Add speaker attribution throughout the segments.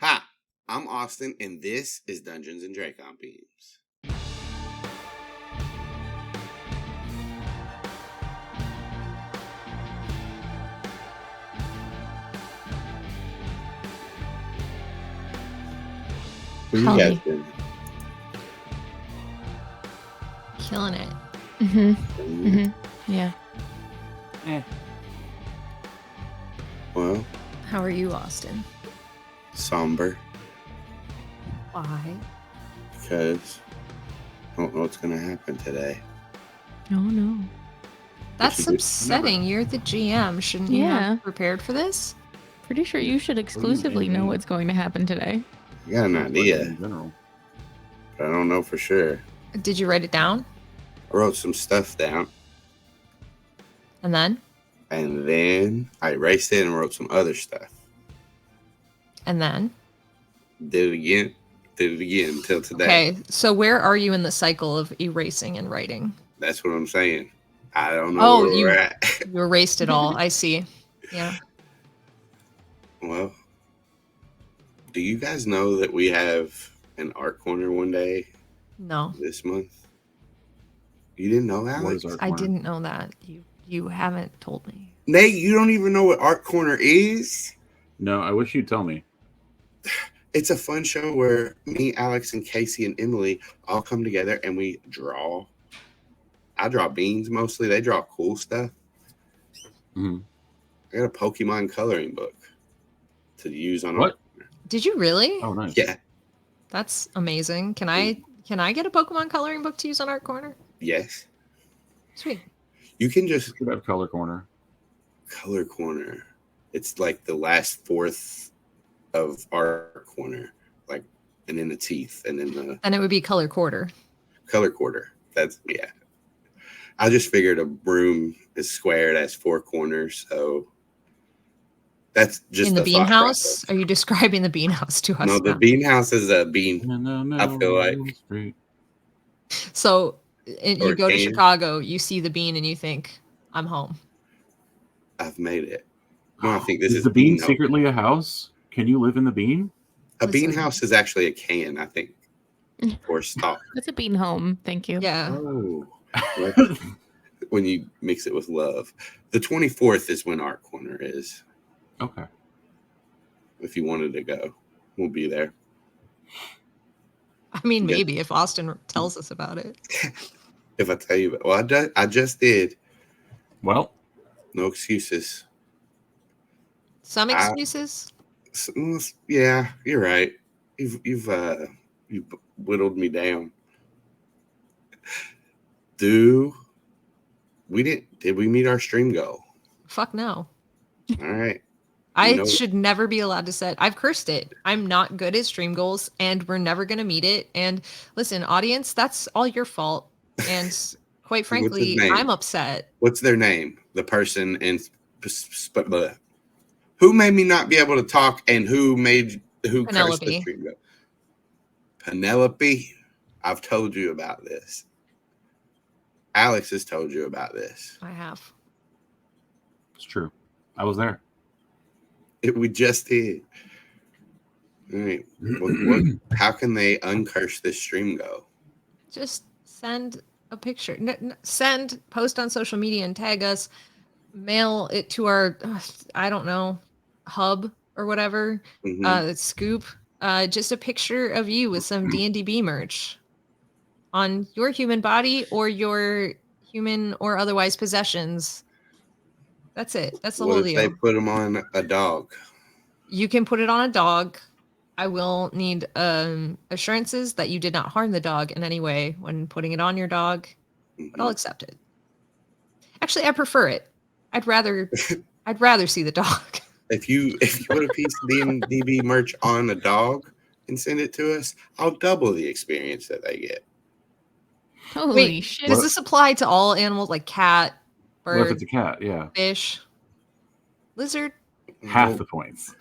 Speaker 1: Hi, I'm Austin, and this is Dungeons and Dracon Beams. What you guys doing?
Speaker 2: Killing it.
Speaker 3: Yeah.
Speaker 1: Well,
Speaker 2: How are you, Austin?
Speaker 1: somber,
Speaker 2: Why?
Speaker 1: because I don't know what's going to happen today.
Speaker 3: Oh no.
Speaker 2: That's
Speaker 1: you do-
Speaker 2: upsetting. You're the GM. Shouldn't you
Speaker 3: Yeah.
Speaker 2: have prepared for this?
Speaker 3: Pretty sure you should exclusively know what's going to happen today.
Speaker 1: I got an idea,
Speaker 4: In general.
Speaker 1: but I don't know for sure.
Speaker 2: Did you write it down?
Speaker 1: I wrote some stuff down,
Speaker 2: And then?
Speaker 1: and then I erased it and wrote some other stuff.
Speaker 2: And then?
Speaker 1: Did it again until today.
Speaker 2: Okay, so where are you in the cycle of erasing and writing?
Speaker 1: That's what I'm saying. I don't know
Speaker 2: Oh,
Speaker 1: where we're at.
Speaker 2: You erased it all. I see. Yeah.
Speaker 1: Well, do you guys know that we have an art corner one day
Speaker 2: No,
Speaker 1: this month? You didn't know,
Speaker 4: What
Speaker 1: Alex?
Speaker 4: is art
Speaker 2: I
Speaker 4: corner?
Speaker 2: didn't know that. You haven't told me.
Speaker 1: Nate, you don't even know what art corner is?
Speaker 4: No, I wish you'd tell me.
Speaker 1: It's a fun show where me, Alex, and Casey and Emily all come together and we draw. I draw beans mostly. They draw cool stuff.
Speaker 4: Mhm.
Speaker 1: I got a Pokemon coloring book to use on
Speaker 4: What?
Speaker 1: art.
Speaker 2: Did you really?
Speaker 4: Oh, nice.
Speaker 1: Yeah.
Speaker 2: That's amazing. Can I get a Pokemon coloring book to use on Art Corner?
Speaker 1: Yes.
Speaker 2: Sweet.
Speaker 1: You can just
Speaker 4: Could have color corner.
Speaker 1: color corner. It's like the last fourth of art corner, like, and then the teeth, and then the
Speaker 2: And it would be color quarter.
Speaker 1: color quarter. That's yeah. I just figured a broom is squared as four corners, so that's just
Speaker 2: In the
Speaker 1: the
Speaker 2: bean
Speaker 1: thought
Speaker 2: house?
Speaker 1: process.
Speaker 2: Are you describing the bean house to us?
Speaker 1: No, the
Speaker 2: now?
Speaker 1: bean house is a bean. I feel like
Speaker 4: Street.
Speaker 2: So
Speaker 1: Or
Speaker 2: you go to
Speaker 1: can.
Speaker 2: Chicago, you see the bean, and you think, "I'm home."
Speaker 1: I've made it. No, I think this
Speaker 4: Is
Speaker 1: is
Speaker 4: the bean
Speaker 1: house.
Speaker 4: secretly a house? Can you live in the bean?
Speaker 1: A bean
Speaker 2: Listen.
Speaker 1: house is actually a can, I think, or stock.
Speaker 3: That's a bean home. Thank you.
Speaker 2: Yeah.
Speaker 1: Oh, when you mix it with love. The 24th is when Art Corner is.
Speaker 4: Okay.
Speaker 1: If you wanted to go, we'll be there.
Speaker 2: I mean,
Speaker 1: Yeah.
Speaker 2: maybe if Austin tells us about it.
Speaker 1: If I tell you, well, I just did.
Speaker 4: Well,
Speaker 1: No excuses.
Speaker 2: Some excuses.
Speaker 1: Yeah, you're right. You've whittled me down. Did we meet our stream goal?
Speaker 2: Fuck no.
Speaker 1: All right.
Speaker 2: I
Speaker 1: know-
Speaker 2: should never be allowed to set. I've cursed it. I'm not good at stream goals, and we're never going to meet it. And listen, audience, that's all your fault. And quite frankly,
Speaker 1: name?
Speaker 2: I'm upset.
Speaker 1: What's their name? The person in who made me not be able to talk, and who cursed the
Speaker 2: Penelope.
Speaker 1: stream goal? Penelope. I've told you about this. Alex has told you about this.
Speaker 2: I have.
Speaker 4: it's true. I was there.
Speaker 1: We just did. All right. How can they uncurse this stream go?
Speaker 2: Just send a picture. Post on social media and tag us. Mail it to our, I don't know, hub or whatever.
Speaker 1: Mhm.
Speaker 2: Scoop. Just a picture of you with some D&DB merch on your human body or your human or otherwise possessions. That's it. That's the
Speaker 1: What
Speaker 2: whole
Speaker 1: if they
Speaker 2: deal.
Speaker 1: put them on a dog?
Speaker 2: You can put it on a dog. I will need assurances that you did not harm the dog in any way when putting it on your dog, but I'll accept it. Actually, I prefer it. I'd rather see the dog.
Speaker 1: If you put a piece of D&DB merch on a dog and send it to us, I'll double the experience that they get.
Speaker 3: Holy
Speaker 2: Wait,
Speaker 3: shit.
Speaker 2: does this apply to all animals like cat,
Speaker 4: What if
Speaker 2: bird,
Speaker 4: it's a cat? Yeah.
Speaker 2: fish, lizard?
Speaker 4: Half the points.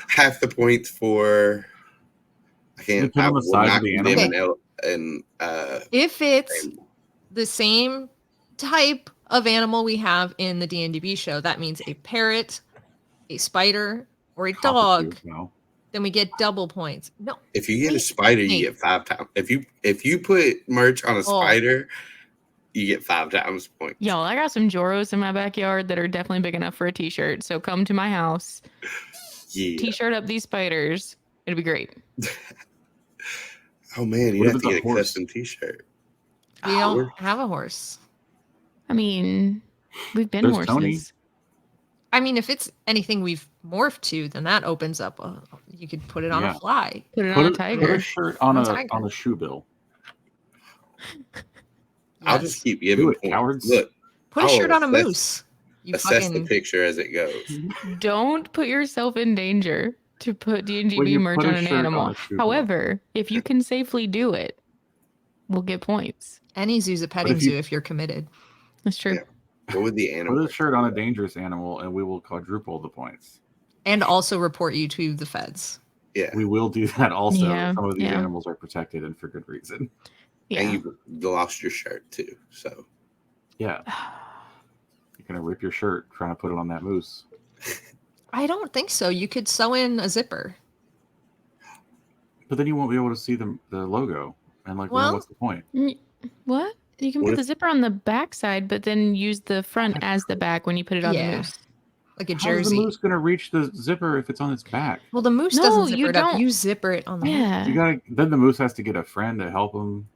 Speaker 1: Half the points for. I can't.
Speaker 4: Depend
Speaker 1: I
Speaker 4: on the
Speaker 1: will
Speaker 4: size
Speaker 1: not
Speaker 4: of the
Speaker 1: condemn
Speaker 4: animal.
Speaker 2: If it's the same type of animal we have in the D&DB show, that means a parrot, a spider, or a dog.
Speaker 4: No.
Speaker 2: then we get double points. No.
Speaker 1: If you get a
Speaker 2: Wait,
Speaker 1: spider, you
Speaker 2: wait.
Speaker 1: get 5 times. If you put merch on a spider, you get 5 times points.
Speaker 3: Y'all, I got some Joros in my backyard that are definitely big enough for a t-shirt. So come to my house.
Speaker 1: Yeah.
Speaker 3: T-shirt up these spiders. It'd be great.
Speaker 1: Oh man, you
Speaker 4: What
Speaker 1: have
Speaker 4: if
Speaker 1: to
Speaker 4: it's a
Speaker 1: get a
Speaker 4: horse?
Speaker 1: custom T-shirt.
Speaker 2: We don't have a horse.
Speaker 3: I mean, we've been
Speaker 4: There's
Speaker 3: horses.
Speaker 4: Tony.
Speaker 2: I mean, if it's anything we've morphed to, then that opens up. You could put it on a fly.
Speaker 3: Put it
Speaker 4: Put
Speaker 3: on a
Speaker 4: a
Speaker 3: tiger.
Speaker 4: shirt on
Speaker 2: On a
Speaker 4: a
Speaker 2: tiger.
Speaker 4: on a shoe bill.
Speaker 1: I'll just keep giving
Speaker 4: Do it,
Speaker 1: points.
Speaker 4: cowards.
Speaker 1: Look,
Speaker 2: Put a
Speaker 1: I'll
Speaker 2: shirt on a
Speaker 1: assess-
Speaker 2: moose. You
Speaker 1: assess
Speaker 2: fucking
Speaker 1: the picture as it goes.
Speaker 3: Don't put yourself in danger to put D&DB
Speaker 4: When you
Speaker 3: merch
Speaker 4: put
Speaker 3: on
Speaker 4: a
Speaker 3: an
Speaker 4: shirt on
Speaker 3: animal.
Speaker 4: a shoe bill.
Speaker 3: However, if you can safely do it, we'll get points.
Speaker 2: any zoo's a petting
Speaker 4: if you-
Speaker 2: zoo if you're committed.
Speaker 3: That's true.
Speaker 1: Yeah. What would the animal?
Speaker 4: Put a shirt on a dangerous animal, and we will quadruple the points.
Speaker 2: And also report you to the feds.
Speaker 1: Yeah,
Speaker 4: We will do that also.
Speaker 3: Yeah,
Speaker 4: Some of these
Speaker 3: yeah.
Speaker 4: animals are protected and for good reason.
Speaker 3: Yeah.
Speaker 1: and you lost your shirt too. So
Speaker 4: Yeah. You're gonna rip your shirt trying to put it on that moose.
Speaker 2: I don't think so. You could sew in a zipper.
Speaker 4: But then you won't be able to see the logo. And like,
Speaker 2: Well-
Speaker 4: what's the point?
Speaker 3: What? You can
Speaker 1: What
Speaker 3: put
Speaker 1: if-
Speaker 3: the zipper on the back side, but then use the front as the back when you put it on the
Speaker 2: Yeah.
Speaker 3: moose.
Speaker 2: Like a
Speaker 4: How's the
Speaker 2: jersey.
Speaker 4: moose gonna reach the zipper if it's on its back?
Speaker 2: Well, the moose
Speaker 3: No,
Speaker 2: doesn't zipper
Speaker 3: you
Speaker 2: it up.
Speaker 3: don't.
Speaker 2: You zipper it on the moose.
Speaker 3: Yeah.
Speaker 4: Then the moose has to get a friend to help him.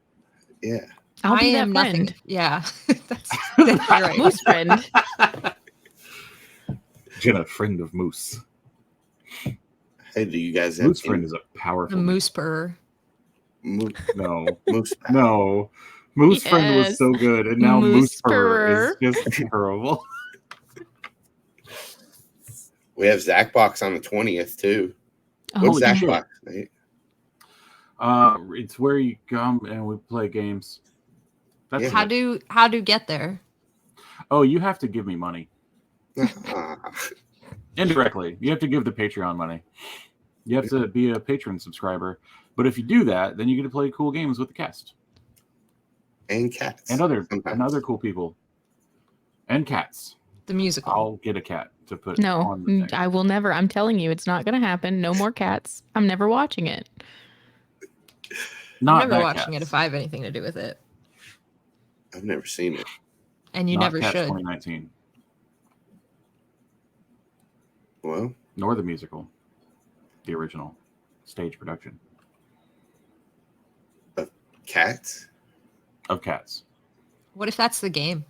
Speaker 1: yeah,
Speaker 3: I'll be
Speaker 2: I
Speaker 3: that
Speaker 2: am
Speaker 3: friend.
Speaker 2: nothing. Yeah. That's you're right.
Speaker 3: Moose friend.
Speaker 4: Jenna, friend of moose.
Speaker 1: hey, do you guys have
Speaker 4: Moose friend is a powerful.
Speaker 2: The moose purr.
Speaker 1: moose?
Speaker 4: No,
Speaker 1: moose
Speaker 4: no. Moose friend was
Speaker 3: Yes.
Speaker 4: so good, and now
Speaker 3: Moose
Speaker 4: moose purr is
Speaker 3: purr.
Speaker 4: just terrible.
Speaker 1: We have Zac Box on the 20th too.
Speaker 3: Oh,
Speaker 1: What's Zac
Speaker 4: shit.
Speaker 1: Box, Nate?
Speaker 4: It's where you come and we play games. That's
Speaker 1: Yeah.
Speaker 4: it.
Speaker 2: How do get there?
Speaker 4: Oh, you have to give me money
Speaker 1: Ah,
Speaker 4: indirectly. You have to give the Patreon money. You have to be a patron subscriber. But if you do that, then you get to play cool games with the cast
Speaker 1: and cats
Speaker 4: and other
Speaker 1: sometimes.
Speaker 4: cool people and cats.
Speaker 2: The musical.
Speaker 4: I'll get a cat to put
Speaker 3: No,
Speaker 4: on the thing.
Speaker 3: I will never. I'm telling you, it's not going to happen. No more cats. I'm never watching it.
Speaker 2: I'm
Speaker 4: Not
Speaker 2: never
Speaker 4: that
Speaker 2: watching it
Speaker 4: Cats.
Speaker 2: if I have anything to do with it.
Speaker 1: I've never seen it.
Speaker 2: And you
Speaker 4: Not
Speaker 2: never
Speaker 4: Cats
Speaker 2: should.
Speaker 4: 2019,
Speaker 1: Well,
Speaker 4: nor the musical, the original stage production
Speaker 1: cats.
Speaker 4: of Cats.
Speaker 2: What if that's the game?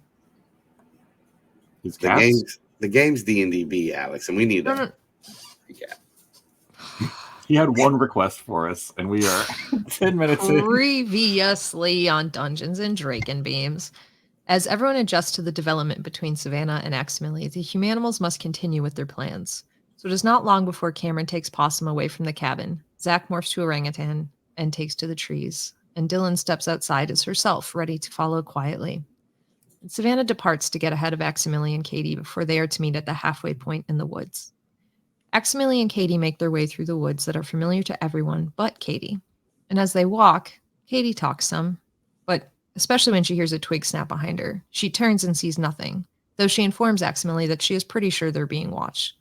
Speaker 4: Is
Speaker 1: The
Speaker 4: Cats?
Speaker 1: game's D&DB, Alex, and we need
Speaker 2: No,
Speaker 1: that.
Speaker 2: no.
Speaker 1: Yeah.
Speaker 4: He had one request for us, and we are 10 minutes in.
Speaker 2: Previously on Dungeons and Dracon Beams. As everyone adjusts to the development between Savannah and Aximili, the Humanimals must continue with their plans. So it is not long before Cameron takes Possum away from the cabin. Zac morphs to orangutan and takes to the trees. And Dylan steps outside as herself, ready to follow quietly. And Savannah departs to get ahead of Aximili and Katie before they are to meet at the halfway point in the woods. Aximili and Katie make their way through the woods that are familiar to everyone but Katie. And as they walk, Katie talks some, but especially when she hears a twig snap behind her, she turns and sees nothing, though she informs Aximili that she is pretty sure they're being watched.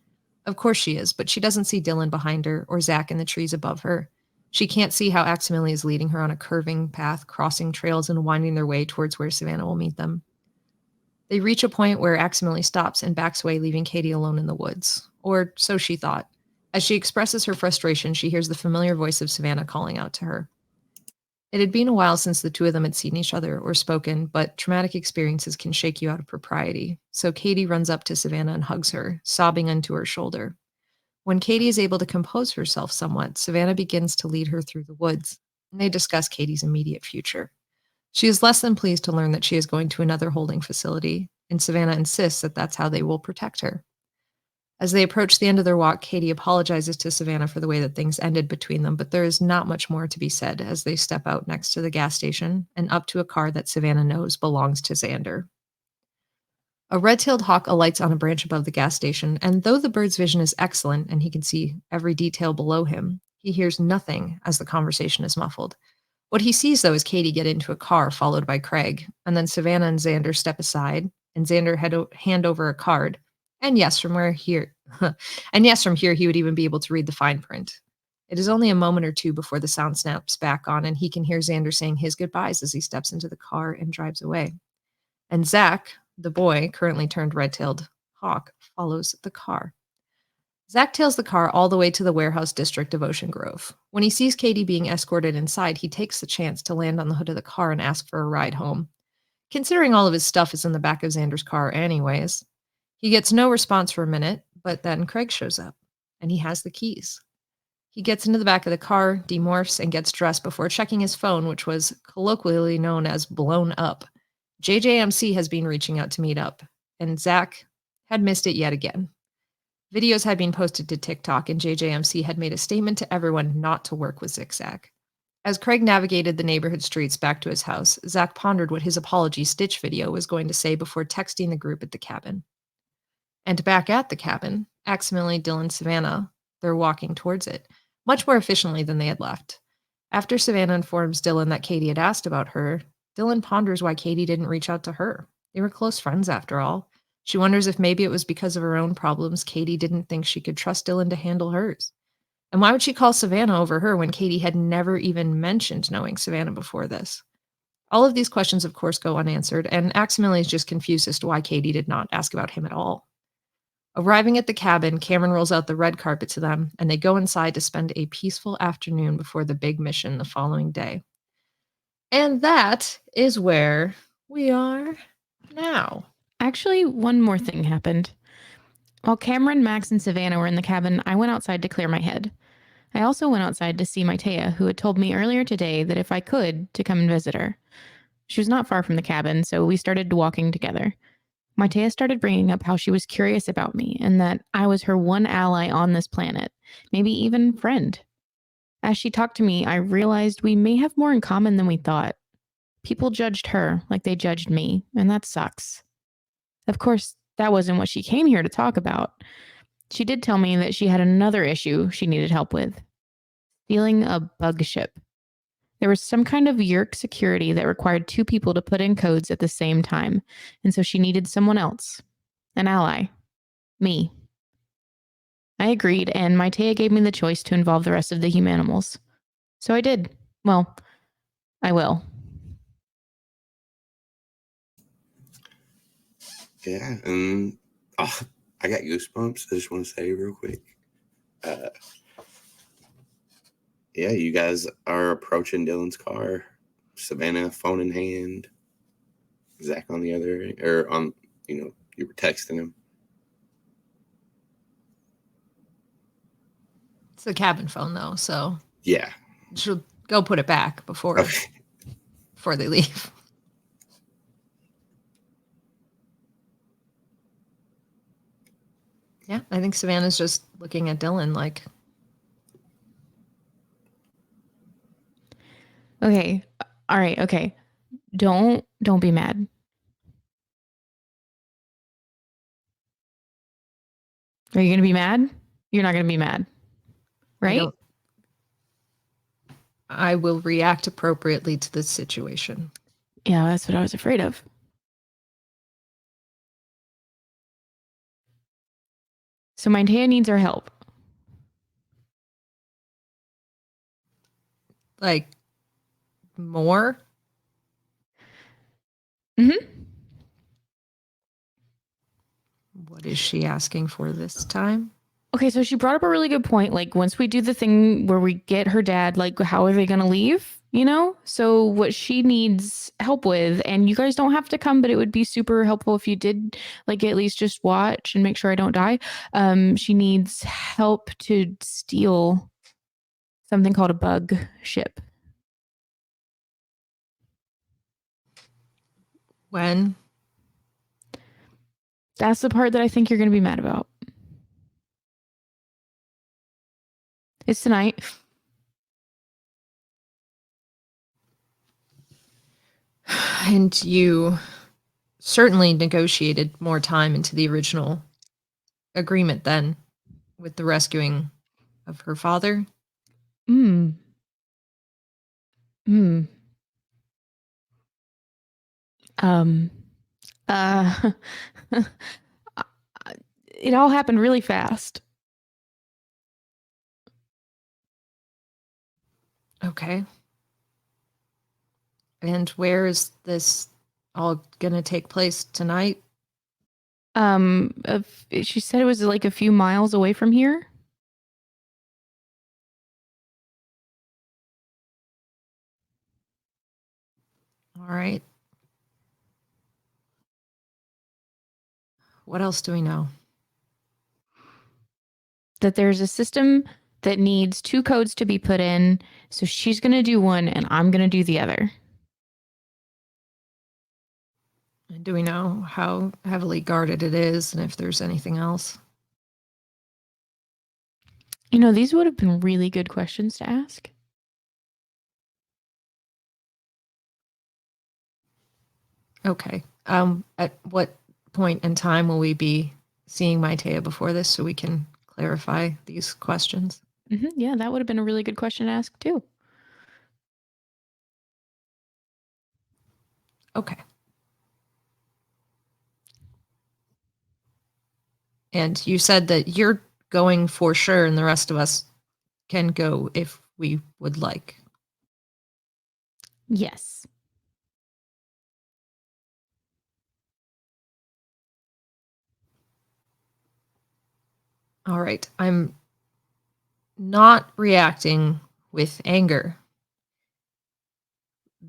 Speaker 2: Of course she is, but she doesn't see Dylan behind her or Zac in the trees above her. She can't see how Aximili is leading her on a curving path, crossing trails and winding their way towards where Savannah will meet them. They reach a point where Aximili stops and backs away, leaving Katie alone in the woods. Or so she thought. As she expresses her frustration, she hears the familiar voice of Savannah calling out to her. It had been a while since the two of them had seen each other or spoken, but traumatic experiences can shake you out of propriety. So Katie runs up to Savannah and hugs her, sobbing onto her shoulder. When Katie is able to compose herself somewhat, Savannah begins to lead her through the woods, and they discuss Katie's immediate future. She is less than pleased to learn that she is going to another holding facility, and Savannah insists that that's how they will protect her. As they approach the end of their walk, Katie apologizes to Savannah for the way that things ended between them, but there is not much more to be said as they step out next to the gas station and up to a car that Savannah knows belongs to Xander. A red-tailed hawk alights on a branch above the gas station, and though the bird's vision is excellent and he can see every detail below him, he hears nothing as the conversation is muffled. What he sees, though, is Katie get into a car followed by Craig, and then Savannah and Xander step aside, and Xander hand over a card. And yes, from here he would even be able to read the fine print. It is only a moment or two before the sound snaps back on and he can hear Xander saying his goodbyes as he steps into the car and drives away. And Zac, the boy, currently turned red-tailed hawk, follows the car. Zac tails the car all the way to the warehouse district of Ocean Grove. When he sees Katie being escorted inside, he takes the chance to land on the hood of the car and ask for a ride home. Considering all of his stuff is in the back of Xander's car anyways. He gets no response for a minute, but then Craig shows up, and he has the keys. He gets into the back of the car, demorphs, and gets dressed before checking his phone, which was colloquially known as blown up. JJMC has been reaching out to meet up, and Zac had missed it yet again. Videos had been posted to TikTok, and JJMC had made a statement to everyone not to work with Zigzag. As Craig navigated the neighborhood streets back to his house, Zac pondered what his apology stitch video was going to say before texting the group at the cabin. And back at the cabin, Aximili, Dylan, Savannah, they're walking towards it, much more efficiently than they had left. After Savannah informs Dylan that Katie had asked about her, Dylan ponders why Katie didn't reach out to her. They were close friends after all. She wonders if maybe it was because of her own problems Katie didn't think she could trust Dylan to handle hers. And why would she call Savannah over her when Katie had never even mentioned knowing Savannah before this? All of these questions, of course, go unanswered, and Aximili is just confused as to why Katie did not ask about him at all. Arriving at the cabin, Cameron rolls out the red carpet to them, and they go inside to spend a peaceful afternoon before the big mission the following day. And that is where we are now.
Speaker 3: Actually, one more thing happened. While Cameron, Max, and Savannah were in the cabin, I went outside to clear my head. I also went outside to see Mytaya, who had told me earlier today that if I could, to come and visit her. She was not far from the cabin, so we started walking together. Mytaya started bringing up how she was curious about me and that I was her one ally on this planet, maybe even friend. As she talked to me, I realized we may have more in common than we thought. People judged her like they judged me, and that sucks. Of course, that wasn't what she came here to talk about. She did tell me that she had another issue she needed help with. Stealing a bug ship. There was some kind of Yeerk security that required two people to put in codes at the same time, and so she needed someone else. An ally. Me. I agreed, and Mytaya gave me the choice to involve the rest of the Humanimals. So I did. Well, I will.
Speaker 1: Yeah, I got goosebumps. I just want to say real quick. Yeah, you guys are approaching Dylan's car. Savannah, phone in hand. Zac on the other, or on, you were texting him.
Speaker 2: It's the cabin phone, though, so
Speaker 1: Yeah.
Speaker 2: she'll go put it back before they leave. Yeah, I think Savannah's just looking at Dylan like...
Speaker 3: Okay. All right. Okay. Don't be mad. Are you going to be mad? You're not going to be mad. Right?
Speaker 2: I will react appropriately to this situation.
Speaker 3: Yeah, that's what I was afraid of. So Mytaya needs our help.
Speaker 2: Like, more?
Speaker 3: Mm-hmm.
Speaker 2: What is she asking for this time?
Speaker 3: Okay, so she brought up a really good point. Like, once we do the thing where we get her dad, like, how are they going to leave? So what she needs help with, and you guys don't have to come, but it would be super helpful if you did, like, at least just watch and make sure I don't die. She needs help to steal something called a bug ship.
Speaker 2: When?
Speaker 3: That's the part that I think you're going to be mad about. It's tonight.
Speaker 2: And you certainly negotiated more time into the original agreement then with the rescuing of her father.
Speaker 3: It all happened really fast.
Speaker 2: Okay. And where is this all going to take place tonight?
Speaker 3: She said it was like a few miles away from here.
Speaker 2: All right. What else do we know?
Speaker 3: That there's a system that needs 2 codes to be put in. So she's going to do one and I'm going to do the other.
Speaker 2: And do we know how heavily guarded it is and if there's anything else?
Speaker 3: You know, these would have been really good questions to ask.
Speaker 2: Okay. At what point in time will we be seeing Mytaya before this so we can clarify these questions?
Speaker 3: Yeah, that would have been a really good question to ask too.
Speaker 2: Okay. And you said that you're going for sure, and the rest of us can go if we would like.
Speaker 3: Yes.
Speaker 2: All right. I'm not reacting with anger.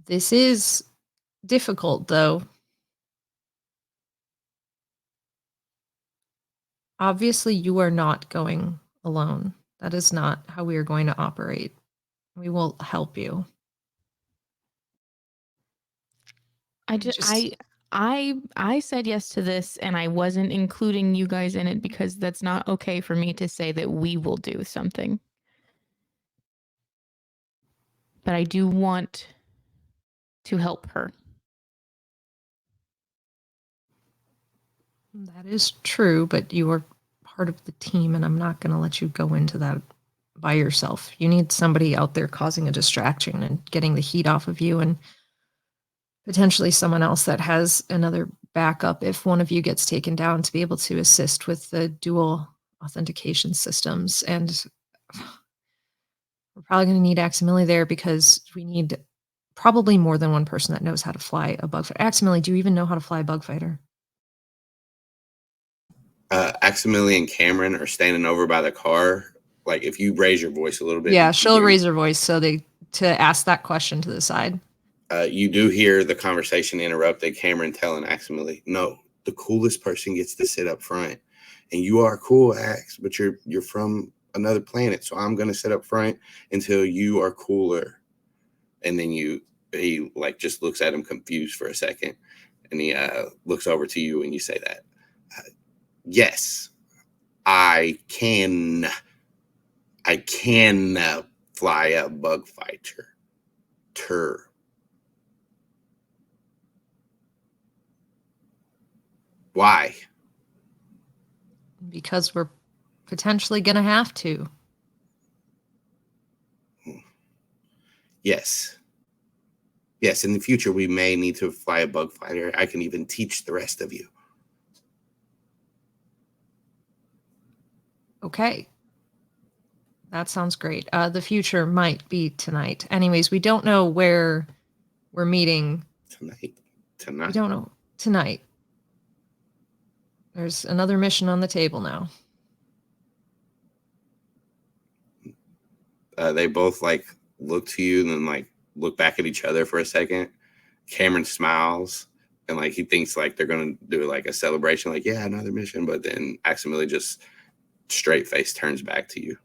Speaker 2: This is difficult, though. Obviously, you are not going alone. That is not how we are going to operate. We will help you.
Speaker 3: I said yes to this and I wasn't including you guys in it because that's not okay for me to say that we will do something. But I do want to help her.
Speaker 2: That is true, but you are part of the team, and I'm not going to let you go into that by yourself. You need somebody out there causing a distraction and getting the heat off of you, and potentially someone else that has another backup if one of you gets taken down to be able to assist with the dual authentication systems. And we're probably going to need Aximili there because we need probably more than one person that knows how to fly a bug fighter. Aximili, do you even know how to fly a bug fighter?
Speaker 1: Aximili and Cameron are standing over by the car. Like, if you raise your voice a little bit.
Speaker 2: Yeah, she'll raise her voice to ask that question to the side.
Speaker 1: You do hear the conversation interrupted. Cameron telling Aximili, no, the coolest person gets to sit up front. And you are cool, Ax, but you're from another planet. So I'm going to sit up front until you are cooler. And then he like just looks at him confused for a second. And he looks over to you and you say that. Yes, I can fly a bug fighter. Why?
Speaker 2: Because we're potentially going to have to.
Speaker 1: Yes. Yes, in the future, we may need to fly a bug fighter. I can even teach the rest of you.
Speaker 2: Okay. That sounds great. The future might be tonight. Anyways, we don't know where we're meeting.
Speaker 1: Tonight.
Speaker 2: We don't know. Tonight. There's another mission on the table now.
Speaker 1: They both like look to you and then like look back at each other for a second. Cameron smiles and like he thinks like they're gonna do like a celebration, like, yeah, another mission. But then Aximili just straight face turns back to you.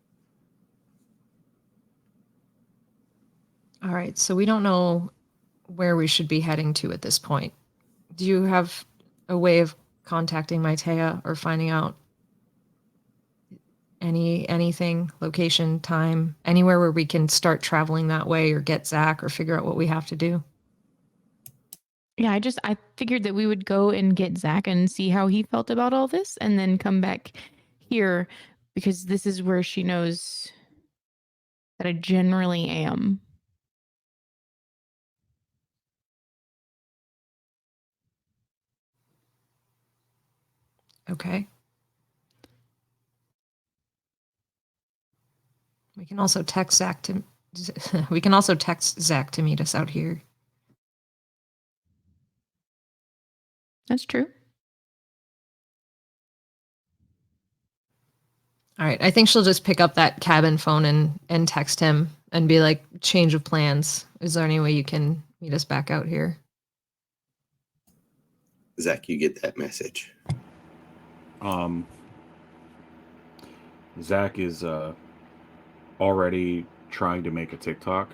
Speaker 2: All right, so we don't know where we should be heading to at this point. Do you have a way of contacting Mytaya or finding out anything, location, time, anywhere where we can start traveling that way or get Zac or figure out what we have to do?
Speaker 3: Yeah, I figured that we would go and get Zac and see how he felt about all this and then come back here because this is where she knows that I generally am.
Speaker 2: Okay. We can also text Zac to We can also text Zac to meet us out here.
Speaker 3: That's true.
Speaker 2: All right. I think she'll just pick up that cabin phone and text him and be like, change of plans. Is there any way you can meet us back out here?
Speaker 1: Zac, you get that message.
Speaker 4: Zac is already trying to make a TikTok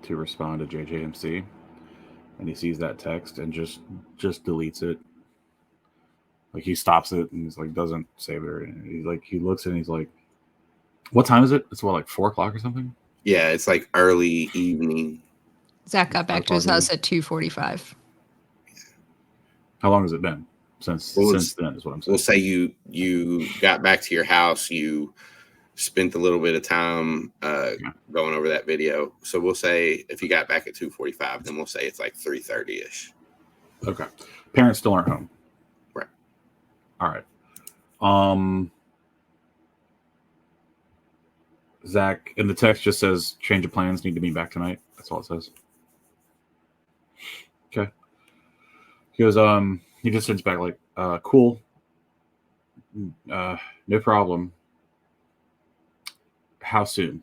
Speaker 4: to respond to JJMC, and he sees that text and just deletes it. Like he stops it and he's like doesn't save it. And he looks and he's like, "What time is it? It's what, like 4 o'clock or something?"
Speaker 1: Yeah, it's like early evening.
Speaker 2: Zac got back to his house at 2:45.
Speaker 4: How long has it been since then? Is what I'm saying.
Speaker 1: We'll say you got back to your house. You spent a little bit of time going over that video. So we'll say if you got back at 2:45, then we'll say it's like 3:30ish.
Speaker 4: Okay. Parents still aren't home.
Speaker 1: Right.
Speaker 4: All right. Zac, and the text just says change of plans, need to meet back tonight. That's all it says. Okay. He goes, he just sends back like, cool. No problem. How soon?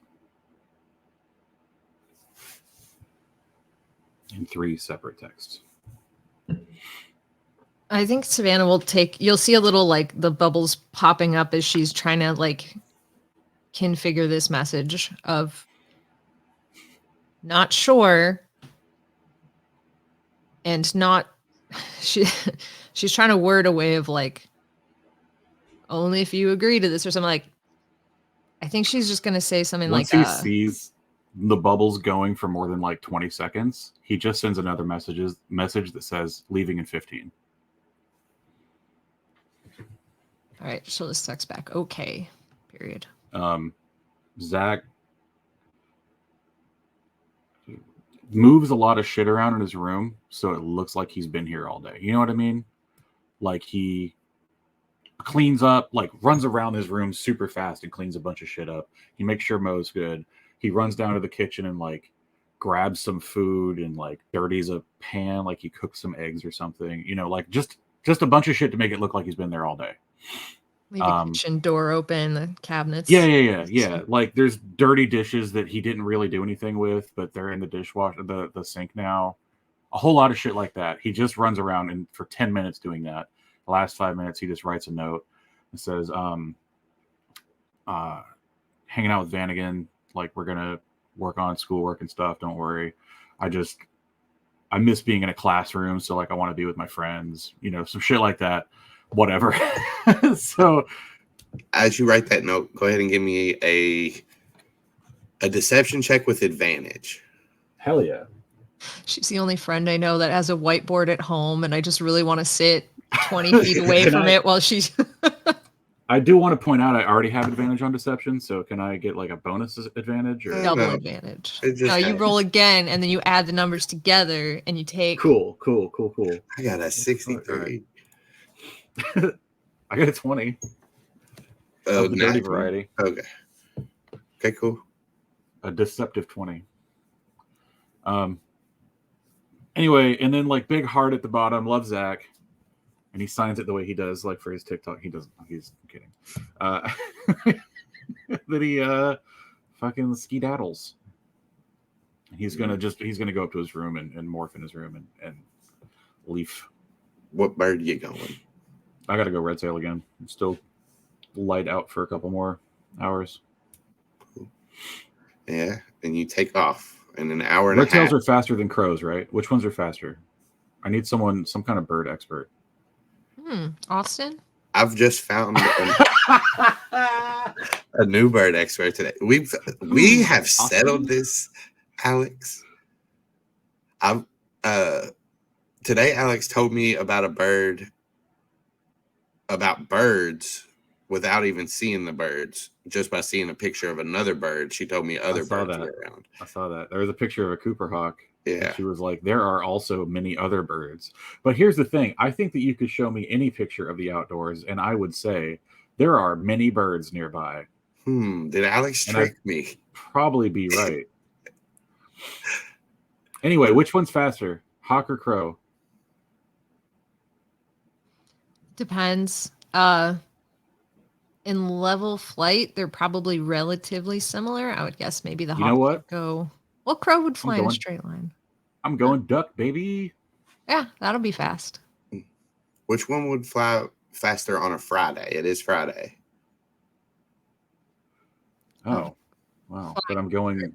Speaker 4: In 3 separate texts.
Speaker 2: I think Savannah will you'll see a little like the bubbles popping up as she's trying to like configure this message of not sure and not she's trying to word a way of like only if you agree to this or something. Like I think she's just gonna say something
Speaker 4: Once
Speaker 2: like
Speaker 4: he sees the bubbles going for more than like 20 seconds, he just sends another message that says leaving in 15.
Speaker 2: all right, she'll just text back okay period.
Speaker 4: Zac moves a lot of shit around in his room so it looks like he's been here all day. You know what I mean? Like he cleans up, like runs around his room super fast and cleans a bunch of shit up. He makes sure Mo's good. He runs down to the kitchen and like grabs some food and like dirties a pan, like he cooks some eggs or something. You know, like just a bunch of shit to make it look like he's been there all day.
Speaker 2: Leave the kitchen door open, the cabinets.
Speaker 4: Yeah. Like there's dirty dishes that he didn't really do anything with, but they're in the dishwasher, the sink now. A whole lot of shit like that. He just runs around and for 10 minutes doing that. The last 5 minutes, he just writes a note and says, hanging out with Vanagon, like we're gonna work on schoolwork and stuff. Don't worry. I miss being in a classroom, so like I want to be with my friends, you know, some shit like that. Whatever. So
Speaker 1: as you write that note, go ahead and give me a deception check with advantage.
Speaker 4: Hell yeah.
Speaker 2: She's the only friend I know that has a whiteboard at home, and I just really want to sit 20 feet away from it while she's...
Speaker 4: I do want to point out I already have advantage on deception, so can I get like a bonus advantage? Or
Speaker 2: double advantage. No, you roll again, and then you add the numbers together, and you take...
Speaker 4: Cool.
Speaker 1: I got a 63.
Speaker 4: I got a 20.
Speaker 1: Oh,
Speaker 4: the dirty variety.
Speaker 1: Okay, cool.
Speaker 4: A deceptive 20. Anyway, and then like big heart at the bottom, love Zac, and he signs it the way he does, like for his TikTok. He doesn't. He's kidding. That he fucking skedaddles. He's gonna go up to his room and morph in his room and leaf.
Speaker 1: What bird you going?
Speaker 4: I gotta go red tail again. I'm still light out for a couple more hours.
Speaker 1: Yeah, and you take off in an hour and
Speaker 4: red
Speaker 1: a half.
Speaker 4: Red tails are faster than crows, right? Which ones are faster? I need some kind of bird expert.
Speaker 2: Austin?
Speaker 1: I've just found a new bird expert today. We have settled this, Alex. Today Alex told me about birds without even seeing the birds, just by seeing a picture of another bird. She told me other birds were around.
Speaker 4: I saw that. There was a picture of a Cooper hawk.
Speaker 1: Yeah.
Speaker 4: She was like, there are also many other birds. But here's the thing. I think that you could show me any picture of the outdoors, and I would say there are many birds nearby.
Speaker 1: Did Alex trick me?
Speaker 4: Probably be right. Anyway, which one's faster, hawk or crow?
Speaker 2: Depends. In level flight, they're probably relatively similar. I would guess maybe the
Speaker 4: You know
Speaker 2: hawk
Speaker 4: what?
Speaker 2: would go. Well, crow would fly in a
Speaker 4: going-
Speaker 2: straight line.
Speaker 4: I'm going duck, baby.
Speaker 2: Yeah, that'll be fast.
Speaker 1: Which one would fly faster on a Friday? It is Friday.
Speaker 4: Oh, wow. But I'm going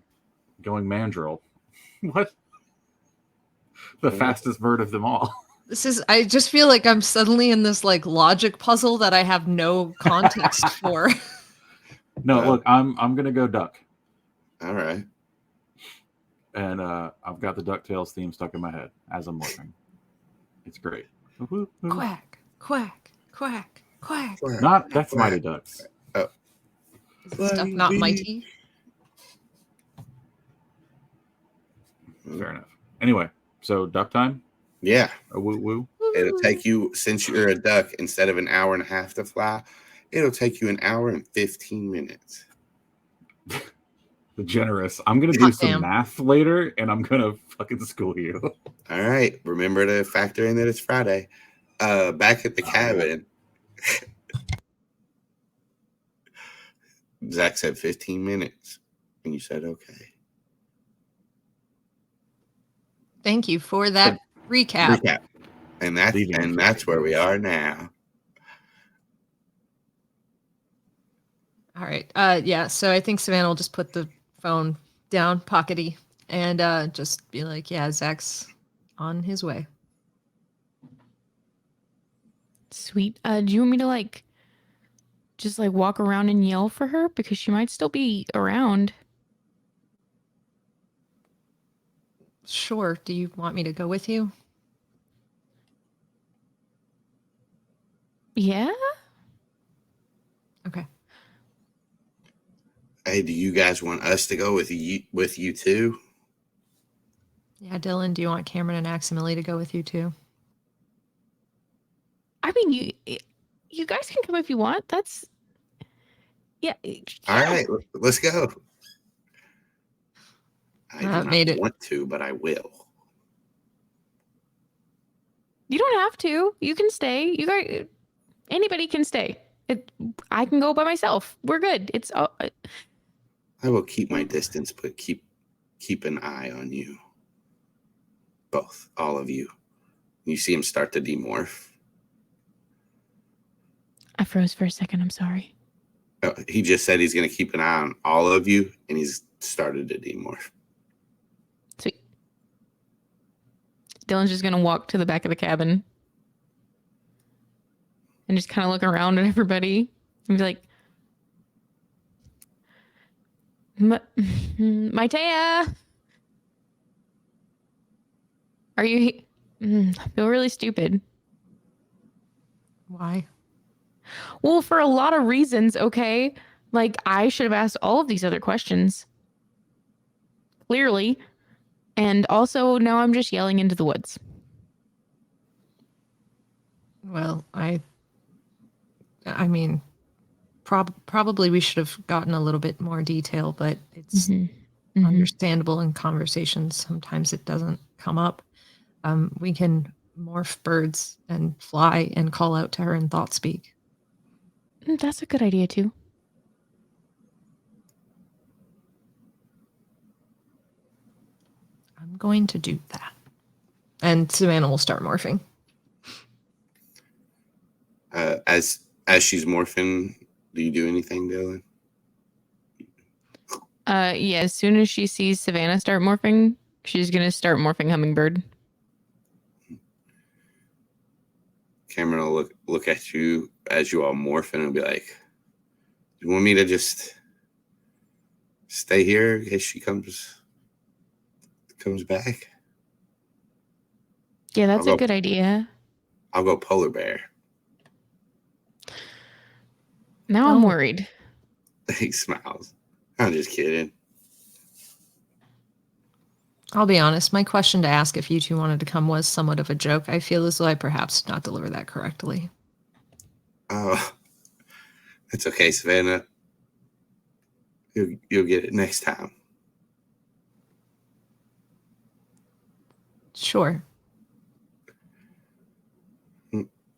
Speaker 4: mandrill. What? The fastest bird of them all.
Speaker 2: I just feel like I'm suddenly in this like logic puzzle that I have no context for.
Speaker 4: No, look, I'm gonna go duck.
Speaker 1: All right.
Speaker 4: And I've got the DuckTales theme stuck in my head as I'm morphing. It's great.
Speaker 2: Quack, quack, quack, quack.
Speaker 4: That's Mighty Ducks.
Speaker 2: Is this stuff not mighty?
Speaker 4: Fair enough. Anyway, so duck time?
Speaker 1: Yeah.
Speaker 4: A woo woo.
Speaker 1: It'll take you, since you're a duck, instead of an hour and a half to fly, it'll take you an hour and 15 minutes.
Speaker 4: The generous. I'm gonna do some
Speaker 2: Damn.
Speaker 4: math later, and I'm gonna fucking school you.
Speaker 1: All right. Remember to factor in that it's Friday. Back at the cabin, Zac said 15 minutes, and you said okay.
Speaker 2: Thank you for that recap.
Speaker 1: And that's where we are now.
Speaker 2: All right. Yeah. So I think Savannah will just put the phone down, pockety, and just be like, "Yeah, Zac's on his way."
Speaker 3: Sweet. Do you want me to just walk around and yell for her because she might still be around?
Speaker 2: Sure. Do you want me to go with you?
Speaker 3: Yeah.
Speaker 2: Okay.
Speaker 1: Hey, do you guys want us to go with you too?
Speaker 2: Yeah, Dylan, do you want Cameron and Aximili to go with you too?
Speaker 3: I mean, you guys can come if you want. That's yeah.
Speaker 1: All right, let's go. I do not
Speaker 2: made it.
Speaker 1: want to, but I will.
Speaker 3: You don't have to. You can stay. You guys, anybody can stay. I can go by myself. We're good. It's
Speaker 1: I will keep my distance, but keep an eye on you. Both, all of you. You see him start to demorph.
Speaker 3: I froze for a second. I'm sorry.
Speaker 1: He just said he's going to keep an eye on all of you, and he's started to demorph.
Speaker 3: Sweet. Dylan's just gonna walk to the back of the cabin and just kind of look around at everybody and be like, Mytaya, are you I feel really stupid.
Speaker 2: Why?
Speaker 3: Well, for a lot of reasons, okay? I should have asked all of these other questions. Clearly. And also, now I'm just yelling into the woods.
Speaker 2: Well, I mean, probably we should have gotten a little bit more detail, but it's understandable in conversations. Sometimes it doesn't come up. We can morph birds and fly and call out to her in thought speak.
Speaker 3: That's a good idea, too.
Speaker 2: I'm going to do that. And Savannah will start morphing.
Speaker 1: As she's morphing, do you do anything, Dylan?
Speaker 3: Yeah, as soon as she sees Savannah start morphing, she's going to start morphing Hummingbird.
Speaker 1: Cameron will look at you as you all morph and be like, "You want me to just stay here in case she comes back?"
Speaker 3: Yeah, that's a good idea.
Speaker 1: I'll go polar bear.
Speaker 3: Now I'm worried.
Speaker 1: He smiles. I'm just kidding.
Speaker 2: I'll be honest. My question to ask if you two wanted to come was somewhat of a joke. I feel as though I perhaps did not deliver that correctly.
Speaker 1: Oh, it's okay, Savannah. You'll get it next time.
Speaker 2: Sure.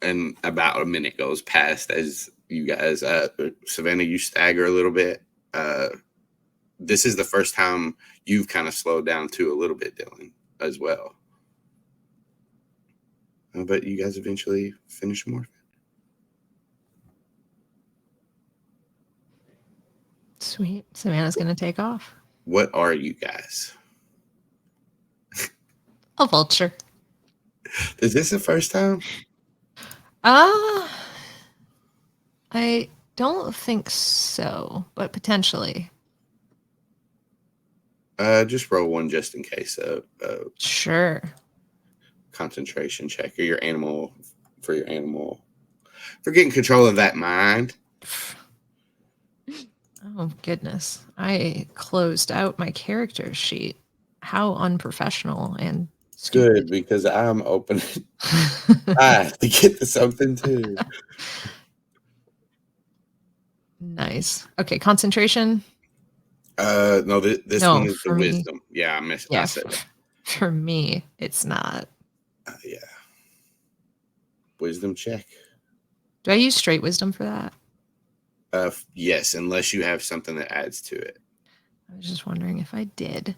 Speaker 1: And about a minute goes past as you guys, Savannah, you stagger a little bit. This is the first time you've kind of slowed down too a little bit, Dylan, as well. But you guys eventually finish morphing.
Speaker 2: Sweet. Savannah's going to take off.
Speaker 1: What are you guys?
Speaker 2: A vulture.
Speaker 1: Is this the first time?
Speaker 2: I don't think so, but potentially.
Speaker 1: Just roll one just in case.
Speaker 2: Sure.
Speaker 1: Concentration check or your animal for getting control of that mind.
Speaker 2: Oh, goodness. I closed out my character sheet. How unprofessional and stupid.
Speaker 1: Good, because I'm opening to get to something too.
Speaker 2: Nice. Okay, concentration.
Speaker 1: No, this
Speaker 2: No,
Speaker 1: one is the
Speaker 2: for me.
Speaker 1: wisdom. Yeah, I missed.
Speaker 2: Yeah,
Speaker 1: I said it.
Speaker 2: for me, it's not.
Speaker 1: Yeah. Wisdom check.
Speaker 2: Do I use straight wisdom for that?
Speaker 1: Yes, unless you have something that adds to it.
Speaker 2: I was just wondering if I did.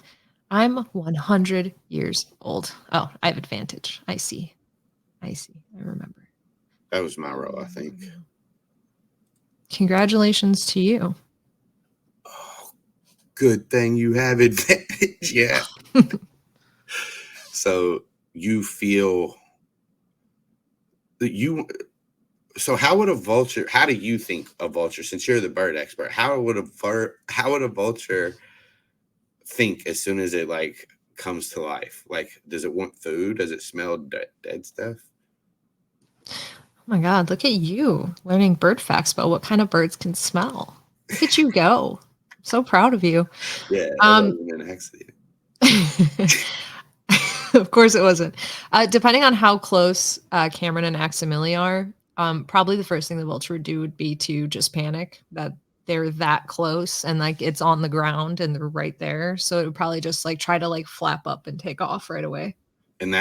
Speaker 2: I'm 100 years old. Oh, I have advantage. I see. I remember.
Speaker 1: That was my roll, I think.
Speaker 2: Congratulations to you.
Speaker 1: Oh, good thing you have advantage. Yeah. So you feel that you. So how would a vulture? How do you think a vulture? Since you're the bird expert, how would a vulture think as soon as it like comes to life? Like, does it want food? Does it smell dead stuff?
Speaker 2: Oh my God, look at you learning bird facts about what kind of birds can smell. Look at you go. I'm so proud of you.
Speaker 1: Yeah, that wasn't an accident.
Speaker 2: Of course it wasn't. Depending on how close Cameron and Aximili are, probably the first thing the vulture would do would be to just panic that they're that close and like it's on the ground and they're right there. So it would probably just like try to like flap up and take off right away.
Speaker 1: And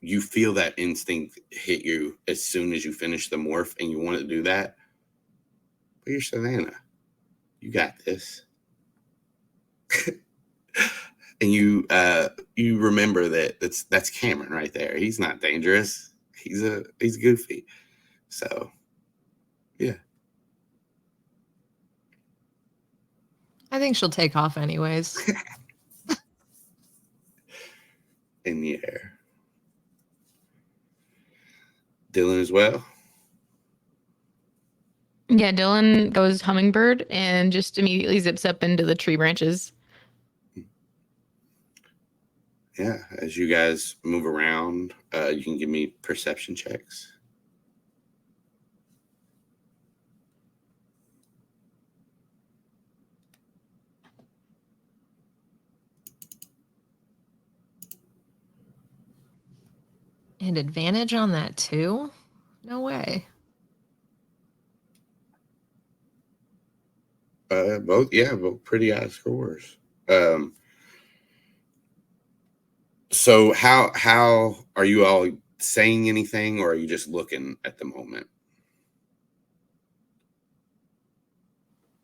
Speaker 1: you feel that instinct hit you as soon as you finish the morph and you want to do that. But you're Savannah. You got this. And you remember that's Cameron right there. He's not dangerous. He's goofy. So yeah.
Speaker 2: I think she'll take off anyways.
Speaker 1: In the air. Dylan as well.
Speaker 3: Yeah, Dylan goes hummingbird and just immediately zips up into the tree branches.
Speaker 1: Yeah, as you guys move around, you can give me perception checks.
Speaker 2: And advantage on that too? No way.
Speaker 1: Both pretty high scores. So how are you all saying anything, or are you just looking at the moment?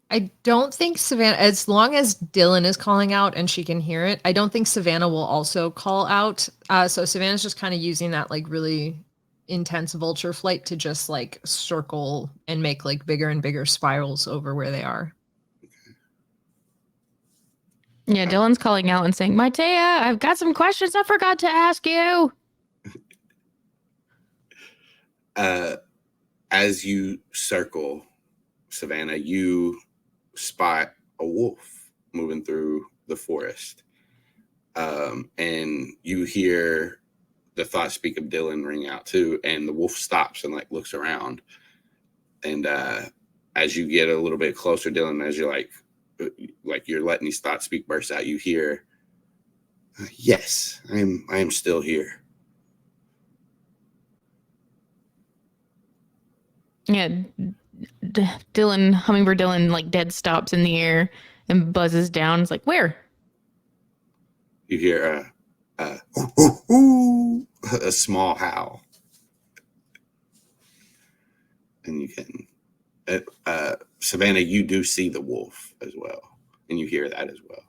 Speaker 2: I don't think Savannah, as long as Dylan is calling out and she can hear it, I don't think Savannah will also call out. So Savannah's just kind of using that like really intense vulture flight to just like circle and make like bigger and bigger spirals over where they are.
Speaker 3: Yeah, Dylan's calling out and saying, Mytaya, I've got some questions I forgot to ask you.
Speaker 1: As you circle, Savannah, you spot a wolf moving through the forest. And you hear the thought speak of Dylan ring out too, and the wolf stops and like looks around. And as you get a little bit closer, Dylan, as you're like you're letting these thoughts speak burst out, you hear, yes, I am still here.
Speaker 3: Yeah, hummingbird Dylan, like dead stops in the air and buzzes down. It's like, where?
Speaker 1: You hear, a small howl. And you can, Savannah, you do see the wolf as well. And you hear that as well.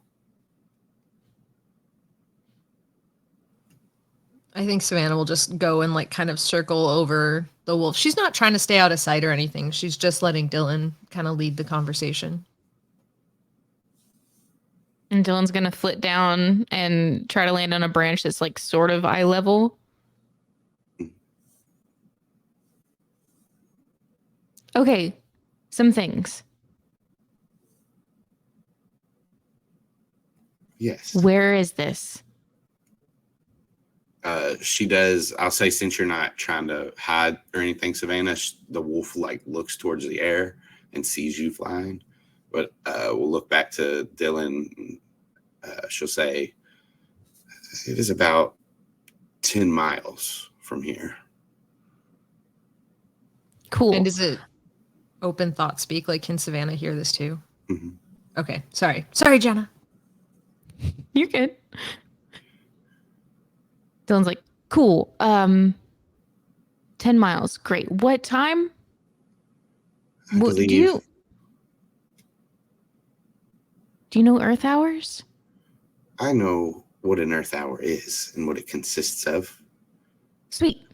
Speaker 2: I think Savannah will just go and like kind of circle over the wolf. She's not trying to stay out of sight or anything. She's just letting Dylan kind of lead the conversation.
Speaker 3: And Dylan's going to flit down and try to land on a branch that's like sort of eye level. Okay, some things.
Speaker 1: Yes.
Speaker 3: Where is this?
Speaker 1: She does. I'll say, since you're not trying to hide or anything, Savannah, the wolf like looks towards the air and sees you flying. But we'll look back to Dylan. She'll say, it is about 10 miles from here.
Speaker 3: Cool.
Speaker 2: And is it open thought speak? Like, can Savannah hear this too?
Speaker 1: Mm-hmm.
Speaker 2: Okay. Sorry, Jenna.
Speaker 3: You're good. Dylan's like, cool. 10 miles. Great. What time?
Speaker 1: I believe,
Speaker 3: do you know Earth hours?
Speaker 1: I know what an Earth hour is and what it consists of.
Speaker 3: Sweet.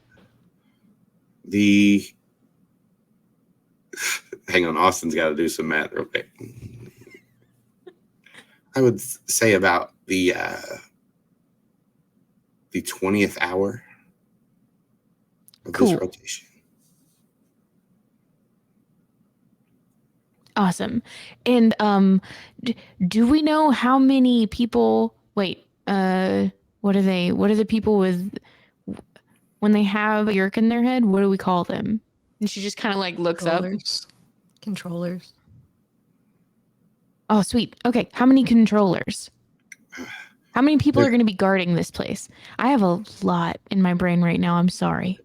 Speaker 1: Hang on, Austin's got to do some math real quick. I would say about the 20th hour of
Speaker 3: Cool.
Speaker 1: this rotation.
Speaker 3: Awesome. And do we know how many people what are the people with when they have a Yeerk in their head, what do we call them? And she just kind of like looks up.
Speaker 2: Controllers.
Speaker 3: Oh, sweet. Okay. How many controllers? How many people are going to be guarding this place? I have a lot in my brain right now. I'm sorry.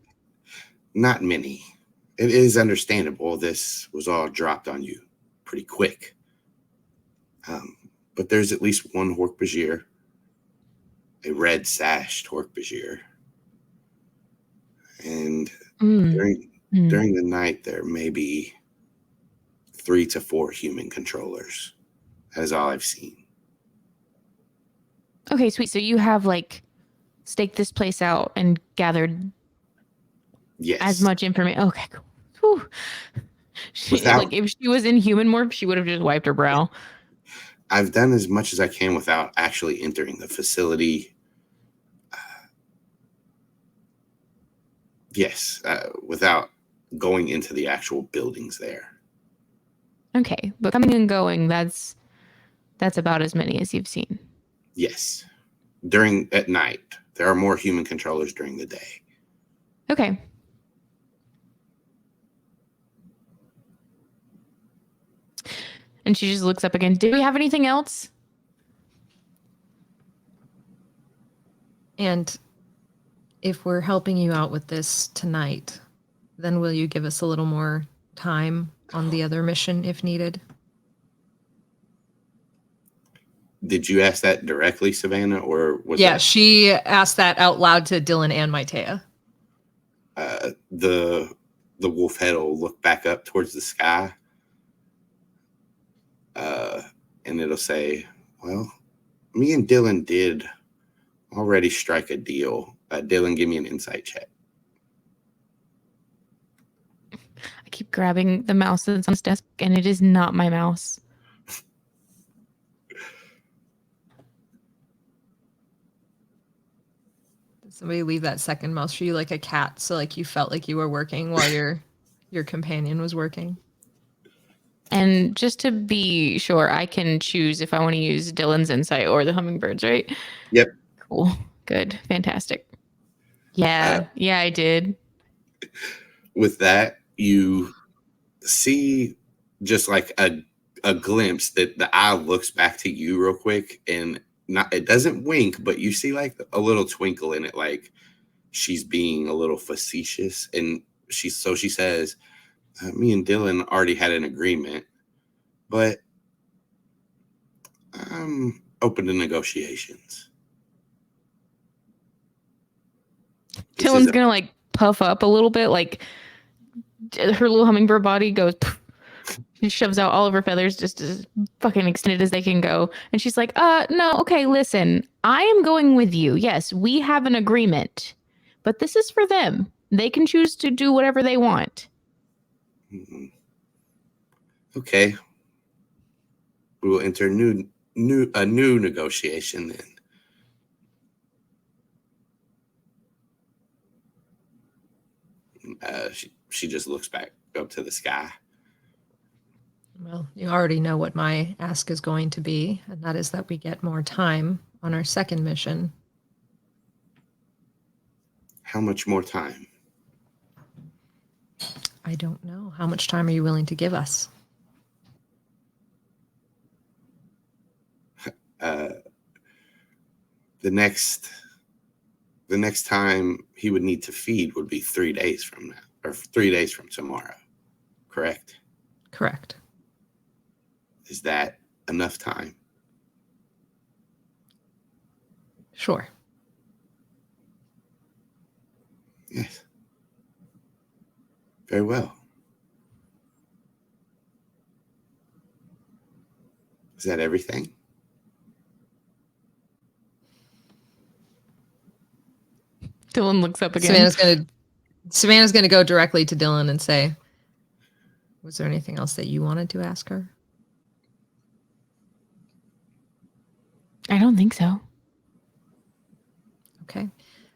Speaker 1: Not many. It is understandable this was all dropped on you pretty quick. But there's at least one Hork-Bajir, a red sashed Hork-Bajir. And during the night, there may be 3 to 4 human controllers. That is all I've seen.
Speaker 3: Okay, sweet. So you have like staked this place out and gathered as much information. Okay, cool. Like if she was in Humanimorph, she would have just wiped her brow.
Speaker 1: I've done as much as I can without actually entering the facility. Without going into the actual buildings there.
Speaker 3: Okay, but coming and going, that's about as many as you've seen.
Speaker 1: Yes. At night. There are more human controllers during the day.
Speaker 3: Okay. And she just looks up again. Do we have anything else?
Speaker 2: And if we're helping you out with this tonight, then will you give us a little more time on the other mission if needed?
Speaker 1: Did you ask that directly, Savannah, or was
Speaker 2: she asked that out loud to Dylan and Mytaya.
Speaker 1: The wolf head will look back up towards the sky, and it'll say, well, me and Dylan did already strike a deal. Dylan, give me an insight check.
Speaker 3: I keep grabbing the mouse that's on his desk, and it is not my mouse.
Speaker 2: Did somebody leave that second mouse for you like a cat, so like you felt like you were working while your companion was working?
Speaker 3: And just to be sure, I can choose if I want to use Dylan's insight or the hummingbirds, right?
Speaker 1: Yep.
Speaker 3: Cool. Good. Fantastic. Yeah. I did.
Speaker 1: With that, you see just like a glimpse that the eye looks back to you real quick, and it doesn't wink, but you see like a little twinkle in it, like she's being a little facetious. And she says, me and Dylan already had an agreement, but I'm open to negotiations.
Speaker 3: Dylan's gonna like puff up a little bit, like her little hummingbird body goes. She shoves out all of her feathers just as fucking extended as they can go. And she's like, no, okay, listen, I am going with you. Yes, we have an agreement, but this is for them. They can choose to do whatever they want.
Speaker 1: Okay. We will enter a new negotiation then. She just looks back up to the sky.
Speaker 2: Well, you already know what my ask is going to be, and that is that we get more time on our second mission.
Speaker 1: How much more time?
Speaker 2: I don't know. How much time are you willing to give us?
Speaker 1: The next time he would need to feed would be 3 days from now, or 3 days from tomorrow. Correct?
Speaker 2: Correct.
Speaker 1: Is that enough time?
Speaker 2: Sure.
Speaker 1: Yes. Very well. Is that everything?
Speaker 3: Dylan looks up again.
Speaker 2: Savannah's gonna go directly to Dylan and say, was there anything else that you wanted to ask her?
Speaker 3: I don't think so.
Speaker 2: Okay.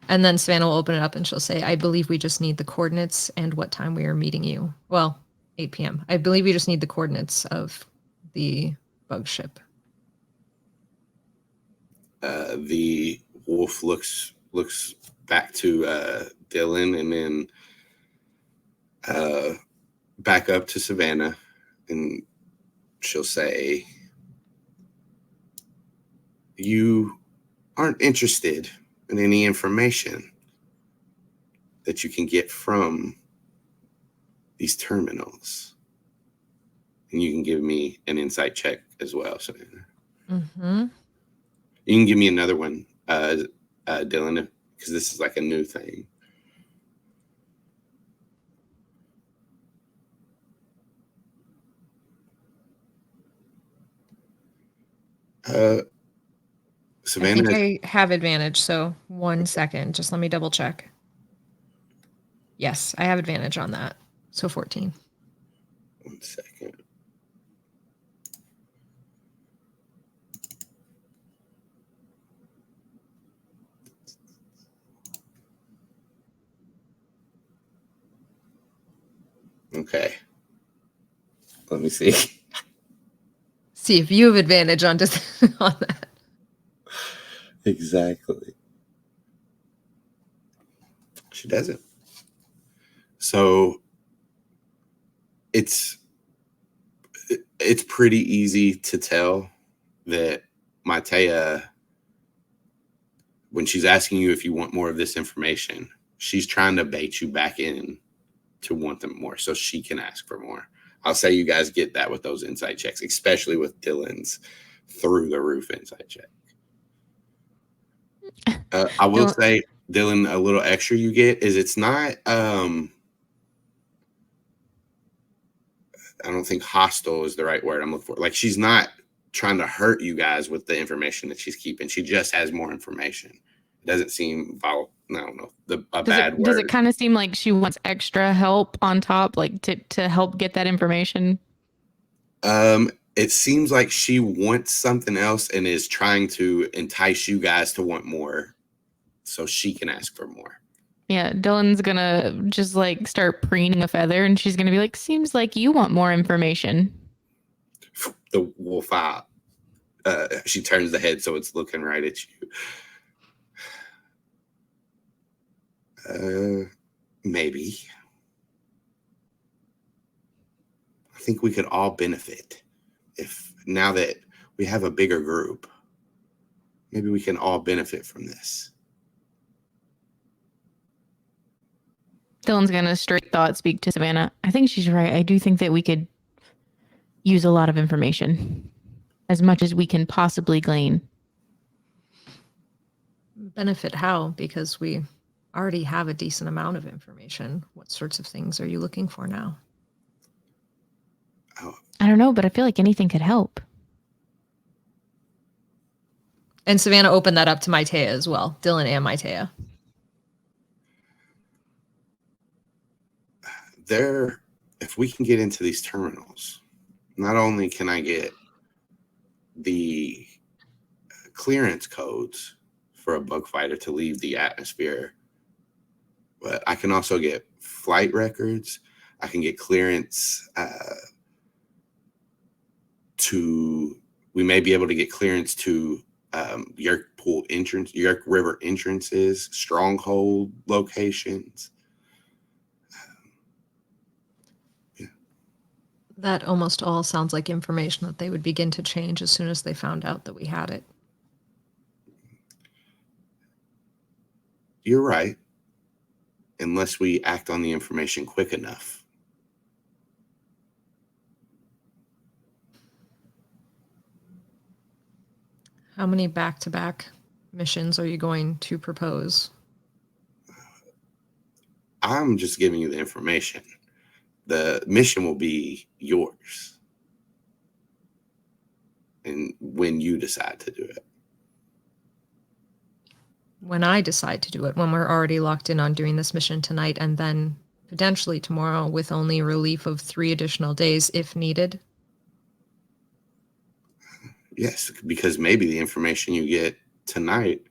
Speaker 2: And then Savannah will open it up and she'll say, I believe we just need the coordinates and what time we are meeting you. Well, 8 p.m. I believe we just need the coordinates of the bug ship.
Speaker 1: The wolf looks back to Dylan and then back up to Savannah, and she'll say, you aren't interested in any information that you can get from these terminals. And you can give me an insight check as well, Savannah.
Speaker 2: Mm-hmm.
Speaker 1: You can give me another one, Dylan, because this is like a new thing. Savannah,
Speaker 2: I think I have advantage, so 1 second. Just let me double check. Yes, I have advantage on that. So 14.
Speaker 1: 1 second. Okay. Let me see.
Speaker 2: See if you have advantage on that.
Speaker 1: Exactly. She doesn't. So it's pretty easy to tell that Mytaya, when she's asking you if you want more of this information, she's trying to bait you back in to want them more so she can ask for more. I'll say you guys get that with those insight checks, especially with Dylan's through the roof insight check. I will say, Dylan, a little extra you get is it's not, I don't think hostile is the right word I'm looking for. Like, she's not trying to hurt you guys with the information that she's keeping. She just has more information. It doesn't seem, I don't know, bad word.
Speaker 3: Does it kind of seem like she wants extra help on top, like to help get that information?
Speaker 1: It seems like she wants something else and is trying to entice you guys to want more so she can ask for more.
Speaker 3: Yeah, Dylan's gonna just like start preening a feather and she's gonna be like, seems like you want more information.
Speaker 1: The wolf out. She turns the head so it's looking right at you. Maybe. I think we could all benefit if now that we have a bigger group, maybe we can all benefit from this.
Speaker 3: Dylan's gonna straight thought speak to Savannah. I think she's right. I do think that we could use a lot of information, as much as we can possibly glean.
Speaker 2: Benefit how? Because we already have a decent amount of information. What sorts of things are you looking for now?
Speaker 1: Oh,
Speaker 3: I don't know, but I feel like anything could help.
Speaker 2: And Savannah opened that up to Mytaya as well. Dylan and Mytaya.
Speaker 1: If we can get into these terminals, not only can I get the clearance codes for a bug fighter to leave the atmosphere, but I can also get flight records. I can get clearance we may be able to get clearance to Yeerk River entrances, stronghold locations.
Speaker 2: That almost all sounds like information that they would begin to change as soon as they found out that we had it.
Speaker 1: You're right. Unless we act on the information quick enough.
Speaker 2: How many back-to-back missions are you going to propose?
Speaker 1: I'm just giving you the information. The mission will be yours. And when you decide to do it.
Speaker 2: When I decide to do it, when we're already locked in on doing this mission tonight and then potentially tomorrow with only relief of 3 additional days if needed.
Speaker 1: Yes, because maybe the information you get tonight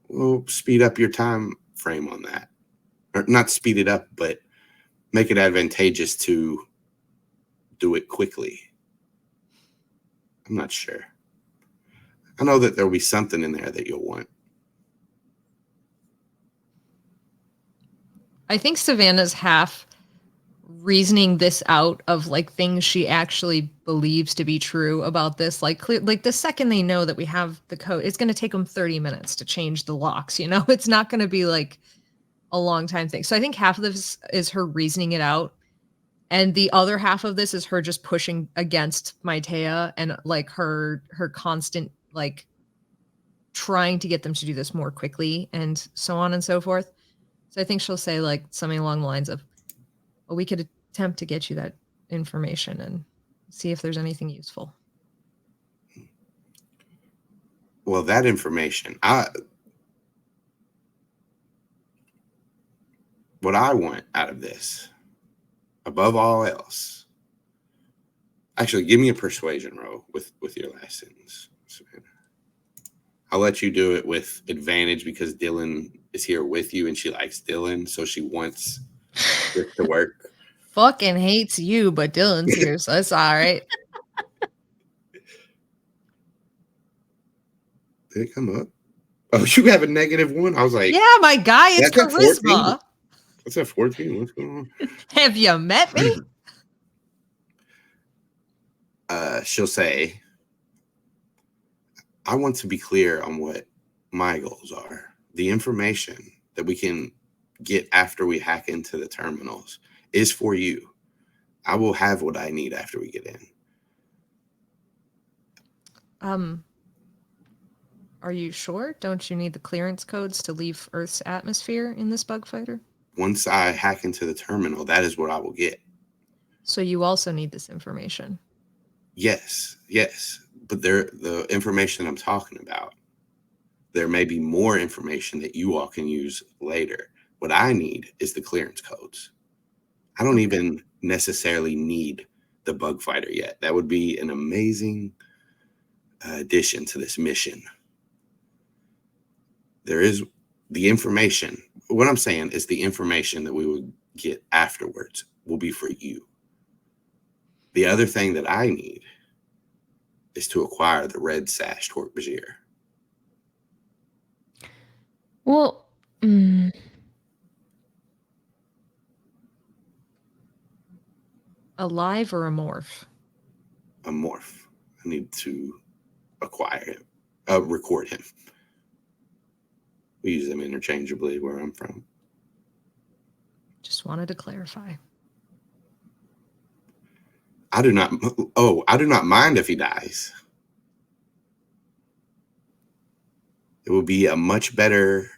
Speaker 1: will speed up your time frame on that. Or not speed it up, but make it advantageous to do it quickly. I'm not sure. I know that there'll be something in there that you'll want.
Speaker 2: I think Savannah's half reasoning this out of like things she actually believes to be true about this. Like the second they know that we have the code, it's going to take them 30 minutes to change the locks. You know, it's not going to be like a long time thing. So I think half of this is her reasoning it out. And the other half of this is her just pushing against Mytaya and like her constant, like trying to get them to do this more quickly and so on and so forth. So I think she'll say like something along the lines of, well, we could attempt to get you that information and see if there's anything useful.
Speaker 1: Well, that information, what I want out of this, above all else, actually, give me a persuasion roll with your last sentence, Savannah. I'll let you do it with advantage because Dylan is here with you and she likes Dylan, so she wants this to work.
Speaker 2: Fucking hates you, but Dylan's here, so it's all right.
Speaker 1: Did it come up? Oh, you have a -1? I was like,
Speaker 2: yeah, my guy, it's
Speaker 1: that's a
Speaker 2: charisma.
Speaker 1: 14. What's that, 14? What's going on?
Speaker 2: Have you met me?
Speaker 1: She'll say, I want to be clear on what my goals are. The information that we can get after we hack into the terminals is for you. I will have what I need after we get in.
Speaker 2: Are you sure? Don't you need the clearance codes to leave Earth's atmosphere in this bug fighter?
Speaker 1: Once I hack into the terminal, that is what I will get.
Speaker 2: So you also need this information.
Speaker 1: Yes. But the information I'm talking about, there may be more information that you all can use later. What I need is the clearance codes. I don't even necessarily need the bug fighter yet. That would be an amazing addition to this mission. There is the information. What I'm saying is the information that we will get afterwards will be for you. The other thing that I need is to acquire the red sash Torque-Bajir.
Speaker 3: Well,
Speaker 2: Alive or a morph?
Speaker 1: A morph. I need to acquire him, record him. We use them interchangeably where I'm from.
Speaker 2: Just wanted to clarify.
Speaker 1: I do not mind if he dies. It will be a much better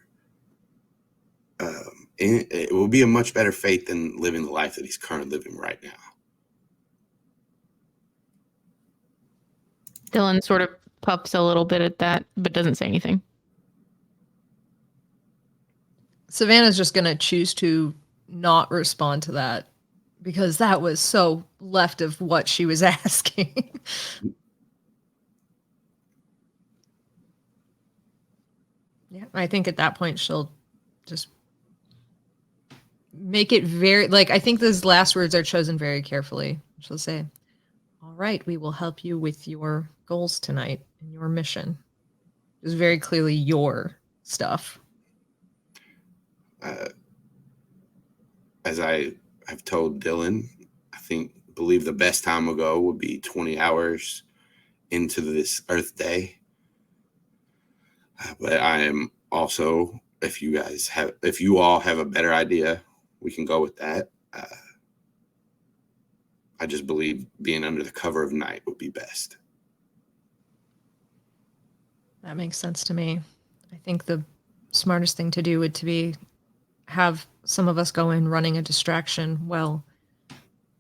Speaker 1: it will be a much better fate than living the life that he's currently living right now.
Speaker 3: Dylan sort of puffs a little bit at that, but doesn't say anything.
Speaker 2: Savannah's just going to choose to not respond to that because that was so left of what she was asking. Yeah, I think at that point she'll just make it very, like, I think those last words are chosen very carefully. She'll say, all right, we will help you with your goals tonight and your mission. It's very clearly your stuff.
Speaker 1: As I have told Dylan, believe the best time will go would be 20 hours into this Earth Day. But I am also, if you all have a better idea, we can go with that. I just believe being under the cover of night would be best.
Speaker 2: That makes sense to me. I think the smartest thing to do would be have some of us go in running a distraction while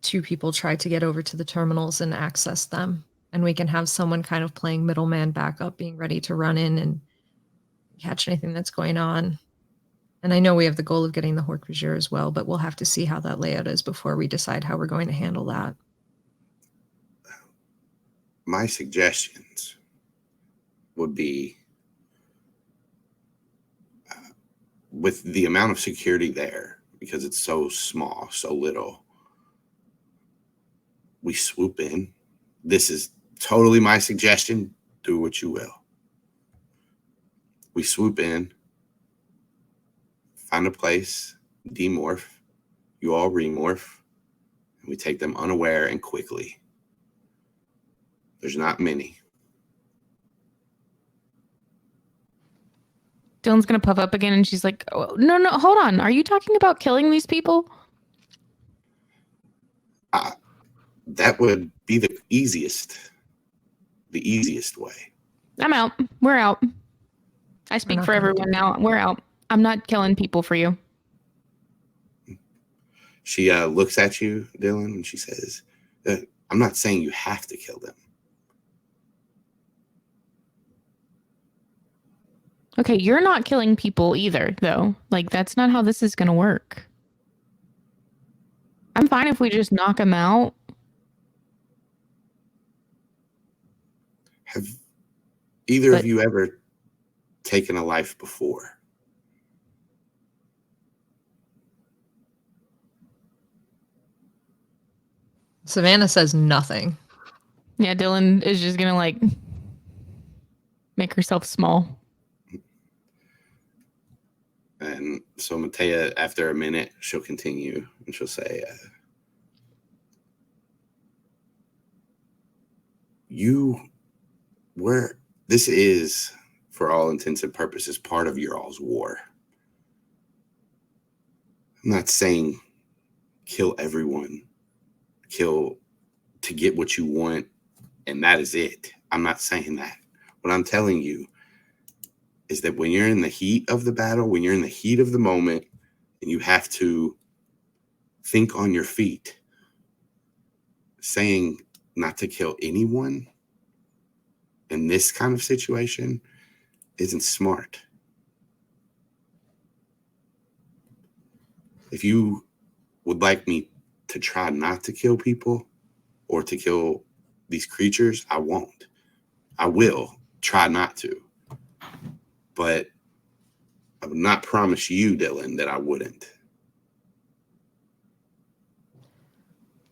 Speaker 2: two people try to get over to the terminals and access them. And we can have someone kind of playing middleman backup, being ready to run in and catch anything that's going on. And I know we have the goal of getting the Hork-Bajir as well, but we'll have to see how that layout is before we decide how we're going to handle that.
Speaker 1: My suggestions would be, with the amount of security there, because it's so small, so little, we swoop in. This is totally my suggestion. Do what you will. We swoop in, find a place, demorph, you all remorph, and we take them unaware and quickly. There's not many.
Speaker 3: Dylan's going to puff up again, and she's like, oh, no, hold on. Are you talking about killing these people?
Speaker 1: That would be the easiest way.
Speaker 3: I'm out. We're out. I speak for everyone now. We're out. I'm not killing people for you.
Speaker 1: She looks at you, Dylan, and she says, I'm not saying you have to kill them.
Speaker 3: Okay, you're not killing people either, though. Like, that's not how this is going to work. I'm fine if we just knock them out.
Speaker 1: Have either of you ever taken a life before?
Speaker 2: Savannah says nothing.
Speaker 3: Yeah, Dylan is just going to, like, make herself small.
Speaker 1: And so Mytaya, after a minute, she'll continue and she'll say, this is, for all intents and purposes, part of your all's war. I'm not saying kill everyone, kill to get what you want, and that is it. I'm not saying that. What I'm telling you is that when you're in the heat of the battle, when you're in the heat of the moment, and you have to think on your feet, saying not to kill anyone in this kind of situation isn't smart. If you would like me to try not to kill people or to kill these creatures, I won't. I will try not to. But I would not promise you, Dylan, that I wouldn't.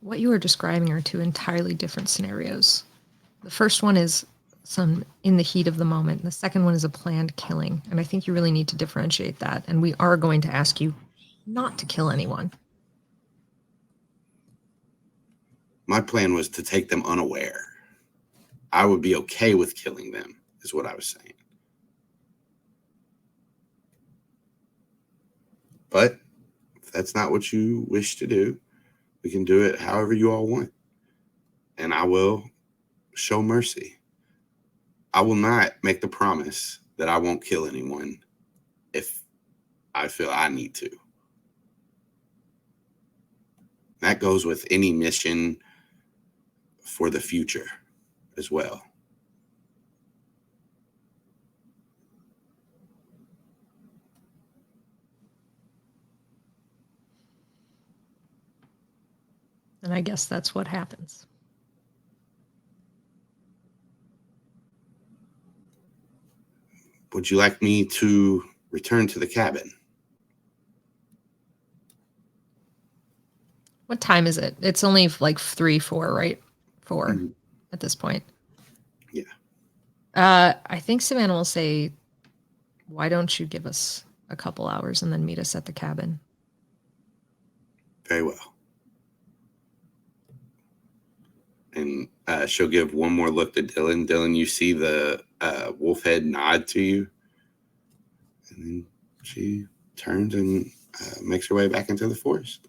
Speaker 2: What you are describing are two entirely different scenarios. The first one is some in the heat of the moment. The second one is a planned killing. And I think you really need to differentiate that. And we are going to ask you not to kill anyone.
Speaker 1: My plan was to take them unaware. I would be okay with killing them, is what I was saying. But if that's not what you wish to do, we can do it however you all want. And I will show mercy. I will not make the promise that I won't kill anyone if I feel I need to. That goes with any mission for the future as well.
Speaker 2: And I guess that's what happens.
Speaker 1: Would you like me to return to the cabin?
Speaker 2: What time is it? It's only like 3, 4, right? 4 at this point.
Speaker 1: Yeah.
Speaker 2: I think Savannah will say, why don't you give us a couple hours and then meet us at the cabin?
Speaker 1: Very well. And she'll give one more look to Dylan. Dylan, you see the wolf head nod to you. And then she turns and makes her way back into the forest.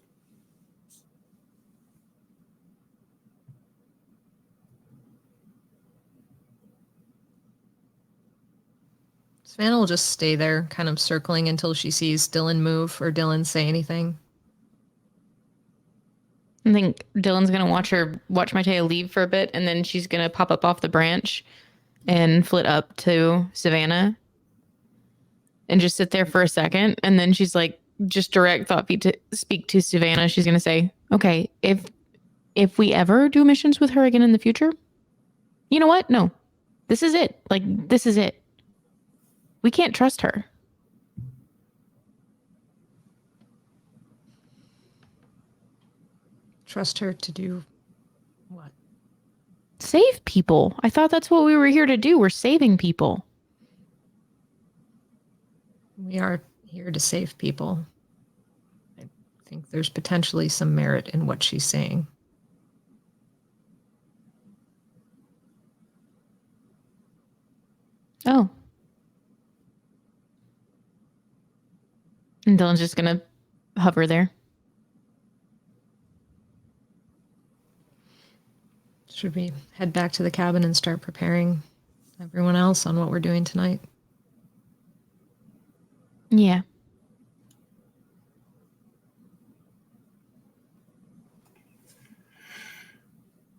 Speaker 2: Savannah will just stay there, kind of circling until she sees Dylan move or Dylan say anything.
Speaker 3: I think Dylan's gonna watch Mytaya leave for a bit, and then she's gonna pop up off the branch and flit up to Savannah and just sit there for a second. And then she's like, just direct thought feed to speak to Savannah. She's gonna say, okay, if we ever do missions with her again in the future, you know what? No, this is it. Like, this is it. We can't trust her.
Speaker 2: Trust her to do what?
Speaker 3: Save people. I thought that's what we were here to do. We're saving people.
Speaker 2: We are here to save people. I think there's potentially some merit in what she's saying.
Speaker 3: Oh. And Dylan's just going to hover there.
Speaker 2: Should we head back to the cabin and start preparing everyone else on what we're doing tonight?
Speaker 3: Yeah.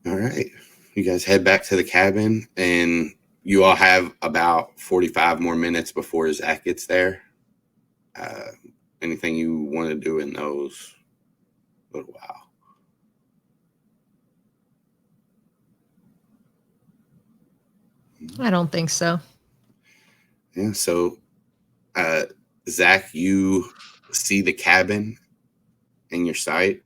Speaker 1: All right. You guys head back to the cabin, and you all have about 45 more minutes before Zac gets there. Anything you want to do in those little while?
Speaker 2: I don't think so.
Speaker 1: Yeah, so Zac, you see the cabin in your sight.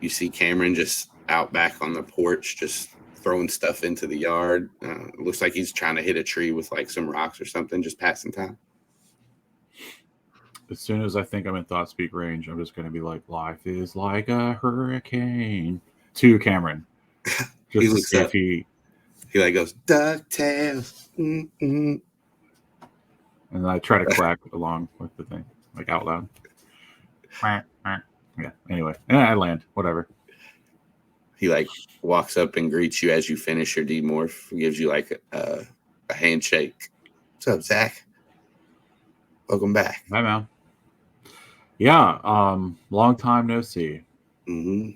Speaker 1: You see Cameron just out back on the porch, just throwing stuff into the yard. It looks like he's trying to hit a tree with like some rocks or something, just passing time.
Speaker 4: As soon as I think I'm in thought speak range, I'm just going to be like, life is like a hurricane to Cameron. Just
Speaker 1: He
Speaker 4: to
Speaker 1: looks
Speaker 4: see
Speaker 1: up.
Speaker 4: if he
Speaker 1: He goes, DuckTales. Mm-mm.
Speaker 4: And I try to quack along with the thing, like out loud. Yeah, anyway. I land. Whatever.
Speaker 1: He walks up and greets you as you finish your demorph. Gives you a handshake. What's up, Zac? Welcome back.
Speaker 4: Hi, man. Yeah, long time no see.
Speaker 1: Mm-hmm.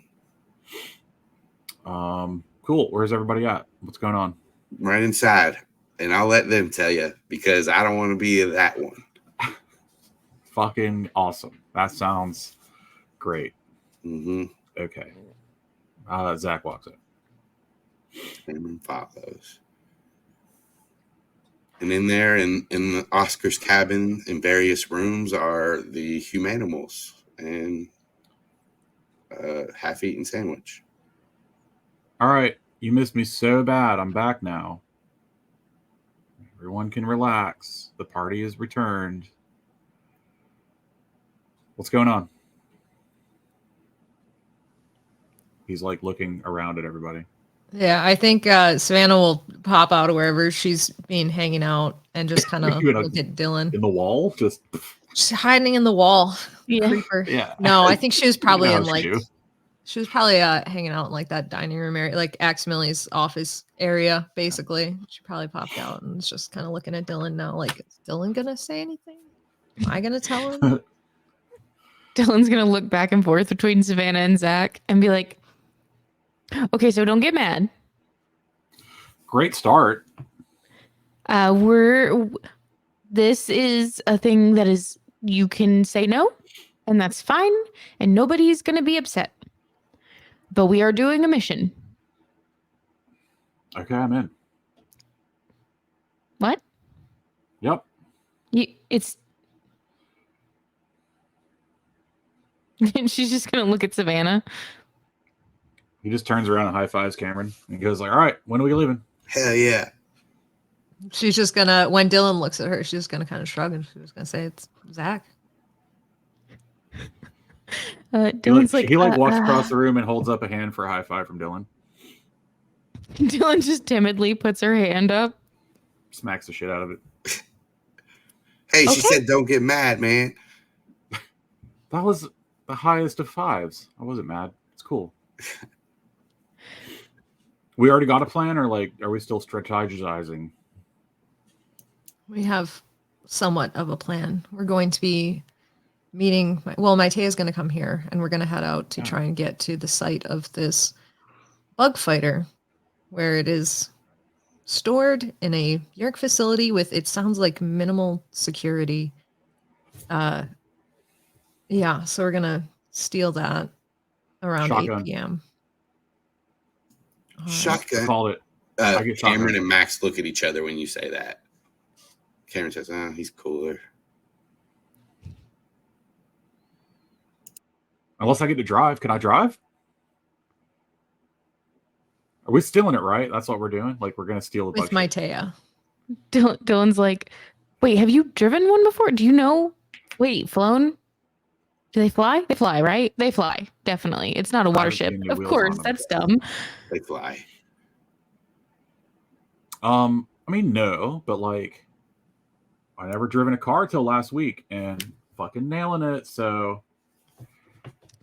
Speaker 4: Cool. Where's everybody at? What's going on?
Speaker 1: Right inside. And I'll let them tell you because I don't want to be that one.
Speaker 4: Fucking awesome. That sounds great.
Speaker 1: Mm-hmm.
Speaker 4: Okay. Zac walks in.
Speaker 1: And follows. And in there, in the Oscar's cabin, in various rooms, are the Humanimals and half-eaten sandwich.
Speaker 4: All right. You missed me so bad. I'm back now. Everyone can relax. The party is returned. What's going on? He's looking around at everybody.
Speaker 2: Yeah, I think Savannah will pop out of wherever she's been hanging out and just kind of look at Dylan.
Speaker 4: In the wall?
Speaker 2: She's hiding in the wall.
Speaker 3: Yeah.
Speaker 2: Creeper.
Speaker 4: Yeah.
Speaker 2: No, I think she was probably she was probably hanging out in that dining room area, like Axmilly's office area, basically. She probably popped out and was just kind of looking at Dylan now, like, is Dylan gonna say anything? Am I gonna tell him?
Speaker 3: Dylan's going to look back and forth between Savannah and Zac and be like, okay, so don't get mad.
Speaker 4: Great start.
Speaker 3: This is a thing that is, you can say no, and that's fine, and nobody's going to be upset. But we are doing a mission.
Speaker 4: Okay, I'm in.
Speaker 3: What?
Speaker 4: Yep.
Speaker 3: It's... And she's just going to look at Savannah.
Speaker 4: He just turns around and high fives Cameron and goes like, all right, when are we leaving?
Speaker 1: Hell yeah.
Speaker 2: She's just gonna, when Dylan looks at her, she's just gonna kind of shrug and she's gonna say it's Zac.
Speaker 3: Dylan's
Speaker 4: he walks across the room and holds up a hand for a high five from Dylan.
Speaker 3: Dylan just timidly puts her hand up.
Speaker 4: Smacks the shit out of it.
Speaker 1: Hey, she said don't get mad, man.
Speaker 4: That was the highest of fives. I wasn't mad. It's cool. We already got a plan, or like, are we still strategizing?
Speaker 2: We have somewhat of a plan. We're going to be meeting, well, Mytaya is going to come here and we're going to head out to try and get to the site of this bug fighter where it is stored in a Yeerk facility with, it sounds like, minimal security. Yeah, so we're going to steal that around
Speaker 4: Shotgun.
Speaker 2: 8 p.m.
Speaker 1: Shotgun.
Speaker 4: Called it.
Speaker 1: Cameron and Max look at each other when you say that. Cameron says, oh, he's cooler.
Speaker 4: Unless I get to drive. Can I drive? Are we stealing it, right? That's what we're doing? Like, we're going to steal the
Speaker 2: with
Speaker 4: bug
Speaker 2: Mytaya.
Speaker 3: Dylan's like, wait, have you driven one before? Do you know? Wait, flown? Do they fly? They fly, right? They fly. Definitely. It's not a watership. Of course, that's dumb.
Speaker 1: They fly.
Speaker 4: I mean, no, but like, I never driven a car till last week and fucking nailing it. So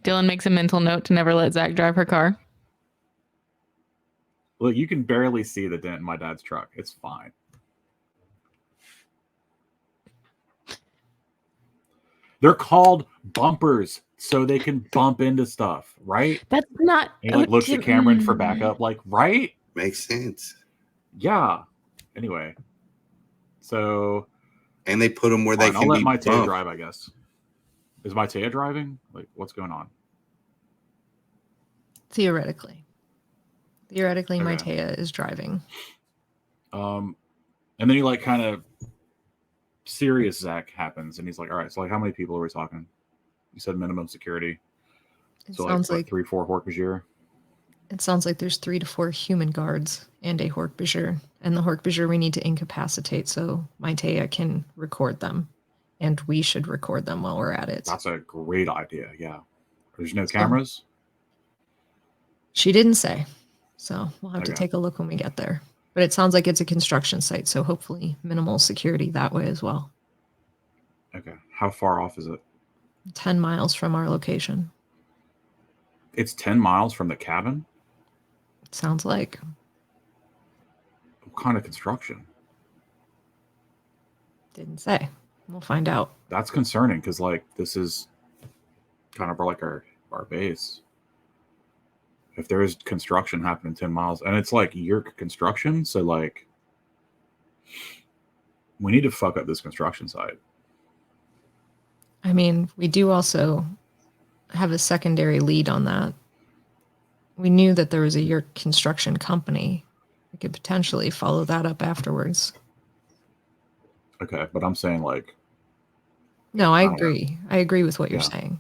Speaker 3: Dylan makes a mental note to never let Zac drive her car.
Speaker 4: Look, you can barely see the dent in my dad's truck. It's fine. They're called bumpers so they can bump into stuff, right?
Speaker 3: That's not...
Speaker 4: And he looks at Cameron for backup, like, right?
Speaker 1: Makes sense.
Speaker 4: Yeah. Anyway. So...
Speaker 1: And they put them where they can
Speaker 4: I'll let
Speaker 1: be
Speaker 4: Mytaya drive, I guess. Is Mytaya driving? Like, what's going on?
Speaker 2: Theoretically, Mytaya is driving.
Speaker 4: And then he like kind of serious Zac happens, and he's like, "All right, so like, how many people are we talking?" You said minimum security.
Speaker 2: It
Speaker 4: So
Speaker 2: sounds
Speaker 4: like 3-4 Hork-Bajir.
Speaker 2: It sounds like there's 3 to 4 human guards and a Hork-Bajir. And the Hork-Bajir we need to incapacitate so Mytaya can record them. And we should record them while we're at it.
Speaker 4: That's a great idea, yeah. There's no cameras?
Speaker 2: She didn't say. So we'll have to take a look when we get there. But it sounds like it's a construction site, so hopefully minimal security that way as well.
Speaker 4: Okay. How far off is it?
Speaker 2: 10 miles from our location.
Speaker 4: It's 10 miles from the cabin?
Speaker 2: It sounds like.
Speaker 4: What kind of construction?
Speaker 2: Didn't say. We'll find out.
Speaker 4: That's concerning because, like, this is kind of like our base. If there is construction happening 10 miles, and it's like Yeerk construction, so, like, we need to fuck up this construction site.
Speaker 2: I mean, we do also have a secondary lead on that. We knew that there was a Yeerk construction company. We could potentially follow that up afterwards.
Speaker 4: Okay, but I'm saying, like...
Speaker 2: No, I agree. I agree with what you're saying.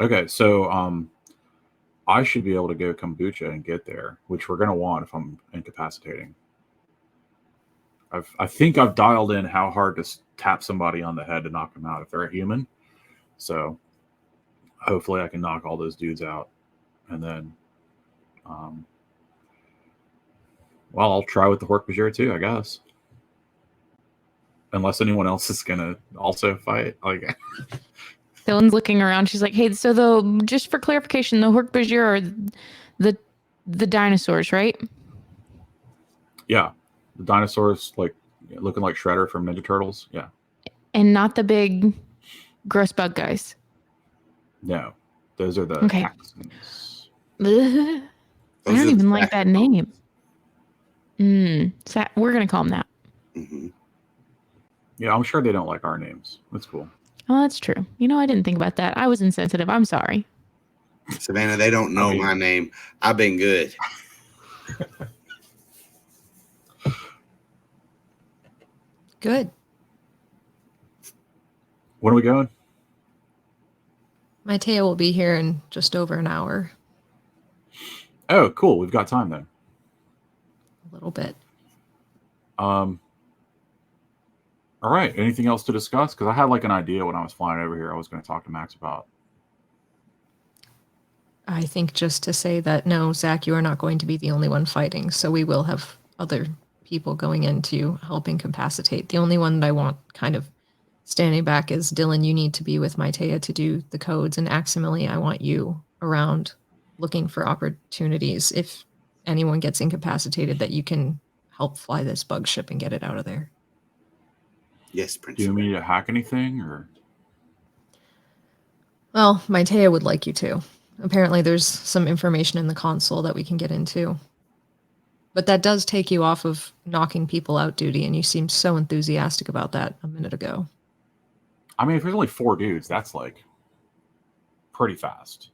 Speaker 4: Okay, so I should be able to go kombucha and get there, which we're going to want if I'm incapacitating. I think I've dialed in how hard to tap somebody on the head to knock them out if they're a human. So hopefully I can knock all those dudes out. And then, well, I'll try with the Hork-Bajir too, I guess. Unless anyone else is going to also fight. Like,
Speaker 3: Dylan's looking around. She's like, hey, so just for clarification, the Hork-Bajir are the dinosaurs, right?
Speaker 4: Yeah. The dinosaurs, like, looking like Shredder from Ninja Turtles. Yeah.
Speaker 3: And not the big gross bug guys?
Speaker 4: No, those are the
Speaker 3: Okay.
Speaker 4: Saxons.
Speaker 3: Ugh, I
Speaker 1: Those
Speaker 3: don't
Speaker 1: are
Speaker 3: even
Speaker 1: the
Speaker 3: like that name. We're gonna call them that.
Speaker 1: Mm-hmm.
Speaker 4: Yeah, I'm sure they don't like our names. That's cool.
Speaker 3: Oh, that's true. You know, I didn't think about that. I was insensitive. I'm sorry.
Speaker 1: Savannah, they don't know my name. I've been good.
Speaker 2: Good.
Speaker 4: When are we going?
Speaker 2: Mytaya will be here in just over an hour.
Speaker 4: Oh, cool. We've got time then.
Speaker 2: A little bit.
Speaker 4: All right. Anything else to discuss? Because I had like an idea when I was flying over here. I was going to talk to Max about.
Speaker 2: I think just to say that, no, Zac, you are not going to be the only one fighting. So we will have other people going in to help incapacitate. The only one that I want kind of standing back is Dylan, you need to be with Mytaya to do the codes. And Aximili, I want you around looking for opportunities. If anyone gets incapacitated, that you can help fly this bug ship and get it out of there.
Speaker 1: Yes, Prince.
Speaker 4: Do you need to hack anything or?
Speaker 2: Well, Mytaya would like you to. Apparently there's some information in the console that we can get into. But that does take you off of knocking people out duty, and you seemed so enthusiastic about that a minute ago.
Speaker 4: I mean, if there's only 4 dudes, that's like pretty fast.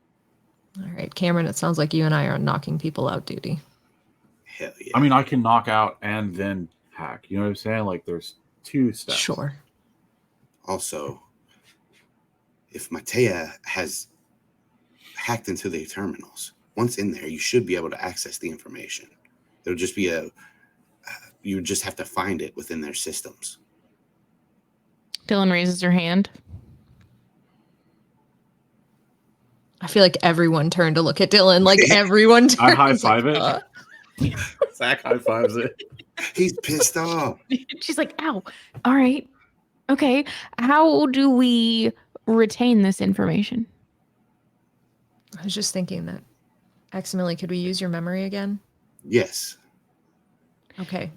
Speaker 2: All right, Cameron, it sounds like you and I are on knocking people out duty.
Speaker 1: Hell yeah.
Speaker 4: I mean, I can knock out and then hack. You know what I'm saying? Like, there's 2 steps.
Speaker 2: Sure.
Speaker 1: Also, if Mytaya has hacked into the terminals, once in there, you should be able to access the information. There'll just be you just have to find it within their systems.
Speaker 3: Dylan raises her hand.
Speaker 2: I feel like everyone turned to look at Dylan. Like everyone turned.
Speaker 4: I high five it. Zac high fives it.
Speaker 1: He's pissed off.
Speaker 3: She's like, ow. All right. Okay. How do we retain this information?
Speaker 2: I was just thinking that. Aximili, could we use your memory again?
Speaker 1: Yes.
Speaker 2: Okay.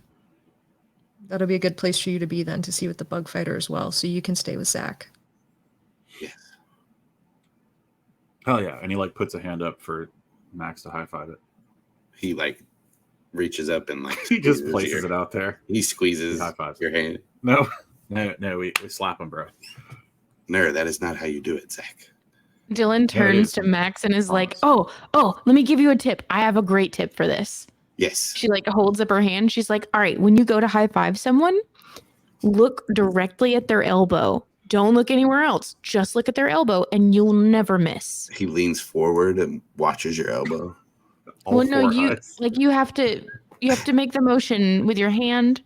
Speaker 2: That'll be a good place for you to be then, to see with the bug fighter as well, so you can stay with Zac.
Speaker 1: Yes.
Speaker 4: Hell yeah. And he like puts a hand up for Max to high five it.
Speaker 1: He like reaches up and like
Speaker 4: He just places it out there.
Speaker 1: He squeezes
Speaker 4: High fives.
Speaker 1: your hand.
Speaker 4: No, we slap him, bro.
Speaker 1: No, that is not how you do it, Zac.
Speaker 3: Dylan turns to Max and is like, oh, let me give you a tip. I have a great tip for this.
Speaker 1: Yes.
Speaker 3: She like holds up her hand. She's like, all right, when you go to high five someone, look directly at their elbow. Don't look anywhere else. Just look at their elbow and you'll never miss.
Speaker 1: He leans forward and watches your elbow.
Speaker 3: Well, no, you have to make the motion with your hand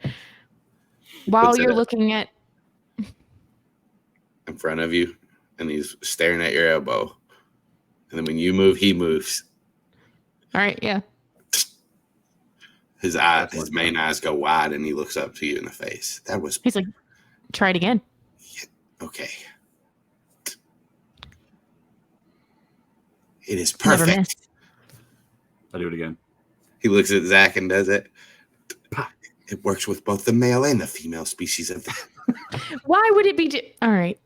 Speaker 3: while you're looking at
Speaker 1: in front of you, and he's staring at your elbow. And then when you move, he moves.
Speaker 3: All right, yeah.
Speaker 1: His main eyes go wide, and he looks up to you in the face.
Speaker 3: He's like, try it again.
Speaker 1: Yeah, okay. It is perfect.
Speaker 4: I'll do it again.
Speaker 1: He looks at Zac and does it. It works with both the male and the female species of that.
Speaker 3: Why would it be? All right.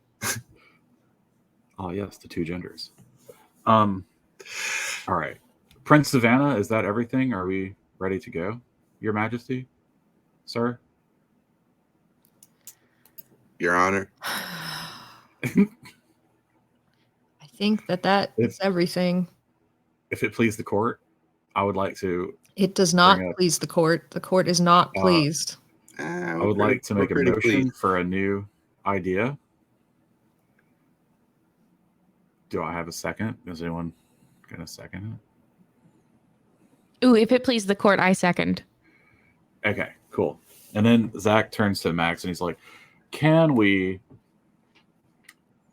Speaker 4: Oh, yes, the 2 genders. All right. Prince Savannah, is that everything? Are we ready to go, Your Majesty, sir?
Speaker 1: Your Honor.
Speaker 2: I think that is everything.
Speaker 4: If it please the court, I would like to...
Speaker 2: It does not please the court. The court is not pleased.
Speaker 4: I would like to make a motion for a new idea. Do I have a second? Is anyone going to second it?
Speaker 3: Ooh, if it please the court, I second.
Speaker 4: Okay, cool. And then Zac turns to Max and he's like, can we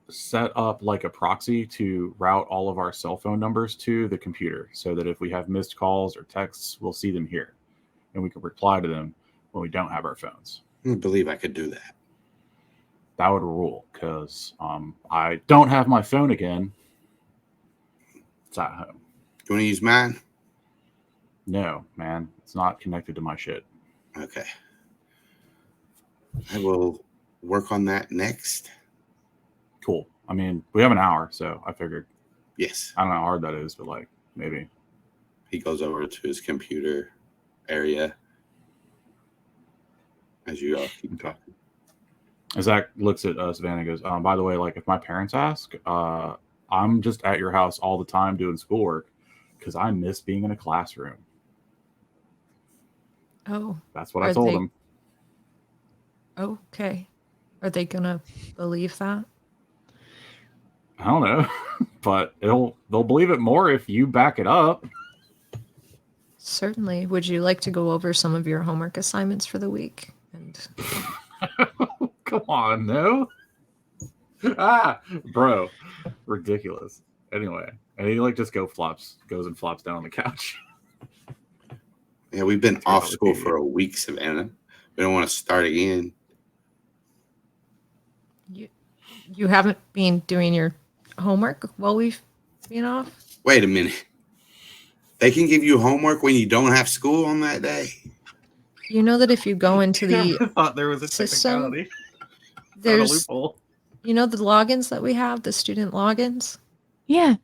Speaker 4: set up like a proxy to route all of our cell phone numbers to the computer so that if we have missed calls or texts, we'll see them here and we can reply to them when we don't have our phones?
Speaker 1: I believe I could do that.
Speaker 4: That would rule because I don't have my phone again. It's at home.
Speaker 1: You want to use mine?
Speaker 4: No, man. It's not connected to my shit.
Speaker 1: Okay. I will work on that next.
Speaker 4: Cool. I mean, we have an hour, so I figured.
Speaker 1: Yes.
Speaker 4: I don't know how hard that is, but like maybe.
Speaker 1: He goes over to his computer area as you all keep talking.
Speaker 4: Zac looks at Savannah and goes, by the way, like if my parents ask, I'm just at your house all the time doing schoolwork because I miss being in a classroom.
Speaker 2: Oh,
Speaker 4: That's what I told them.
Speaker 2: Okay. Are they gonna believe that?
Speaker 4: I don't know, but they'll believe it more if you back it up.
Speaker 2: Certainly. Would you like to go over some of your homework assignments for the week? And
Speaker 4: Come on, no. Bro, ridiculous. Anyway, and he like just goes and flops down on the couch.
Speaker 1: Yeah, we've been off school for a week, Savannah. We don't want to start again.
Speaker 2: You haven't been doing your homework while we've been off?
Speaker 1: Wait a minute. They can give you homework when you don't have school on that day?
Speaker 2: You know that if you go into the
Speaker 4: I thought there was a
Speaker 2: system,
Speaker 4: technicality.
Speaker 2: there's,
Speaker 4: a loophole.
Speaker 2: you know the logins that we have, the student logins?
Speaker 3: Yeah.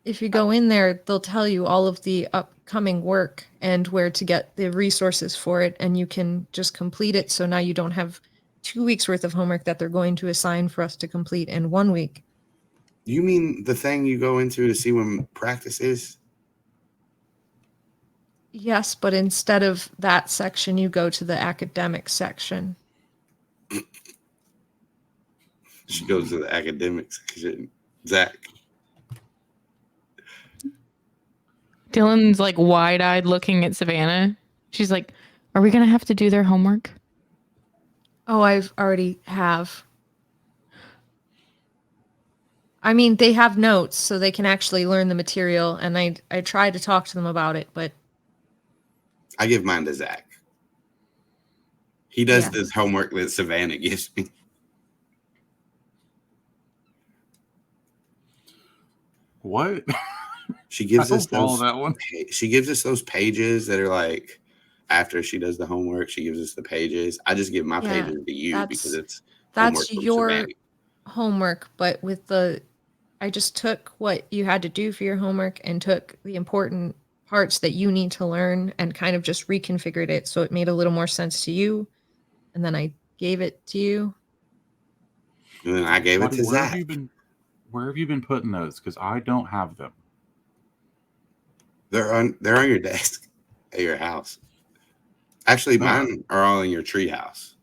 Speaker 2: If you go in there, they'll tell you all of the upcoming work and where to get the resources for it, and you can just complete it. So now you don't have 2 weeks worth of homework that they're going to assign for us to complete in 1 week.
Speaker 1: You mean the thing you go into to see when practice is?
Speaker 2: Yes, but instead of that section, you go to the academic section.
Speaker 1: She goes to the academic section. Zac.
Speaker 3: Dylan's like wide-eyed looking at Savannah. She's like, are we going to have to do their homework?
Speaker 2: Oh, I've already have. I mean, they have notes, so they can actually learn the material, and I try to talk to them about it, but...
Speaker 1: I give mine to Zac. He does this homework that Savannah gives me.
Speaker 4: What?
Speaker 1: She gives us
Speaker 4: that one.
Speaker 1: She gives us those pages that are like after she does the homework. She gives us the pages. I just give my pages to you because
Speaker 2: that's your homework. But with I just took what you had to do for your homework and took the important parts that you need to learn and kind of just reconfigured it so it made a little more sense to you. And then I gave it to you.
Speaker 1: And then I gave it to Zac.
Speaker 4: Where have you been putting those? Because I don't have them.
Speaker 1: They're on your desk at your house. Actually, mine are all in your tree house.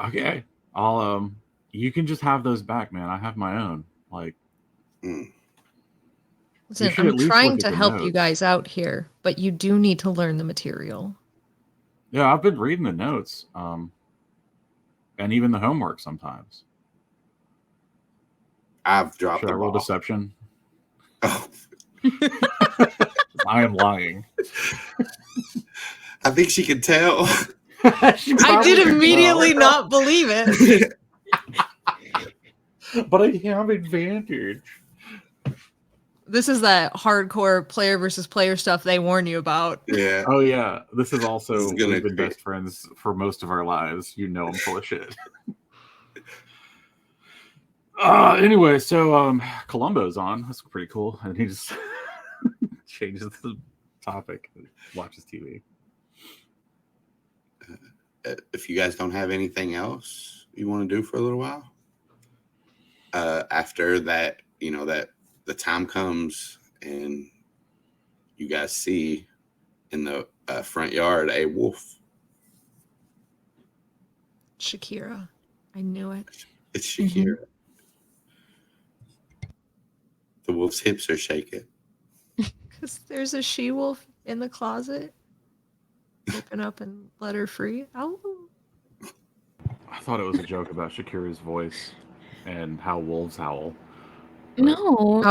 Speaker 4: Okay. I'll you can just have those back, man. I have my own. Like
Speaker 2: Listen, I'm trying to help you guys out here, but you do need to learn the material.
Speaker 4: Yeah, I've been reading the notes. And even the homework sometimes.
Speaker 1: I've dropped
Speaker 4: Should I roll deception?
Speaker 1: Oh.
Speaker 4: I am lying.
Speaker 1: I think she could tell.
Speaker 2: I did immediately not believe it.
Speaker 4: But I have advantage.
Speaker 2: This is that hardcore player versus player stuff they warn you about.
Speaker 1: Yeah.
Speaker 4: Oh yeah. This is also we've been best friends for most of our lives. You know I'm full of shit. Anyway, so Columbo's on. That's pretty cool. And he just changes the topic and watches TV.
Speaker 1: If you guys don't have anything else you want to do for a little while, after that, that the time comes and you guys see in the front yard a wolf.
Speaker 2: Shakira. I knew it.
Speaker 1: It's Shakira. Mm-hmm. The wolf's hips are shaking.
Speaker 2: Because there's a she-wolf in the closet. Open up and let her free. Oh.
Speaker 4: I thought it was a joke about Shakira's voice and how wolves howl.
Speaker 3: No,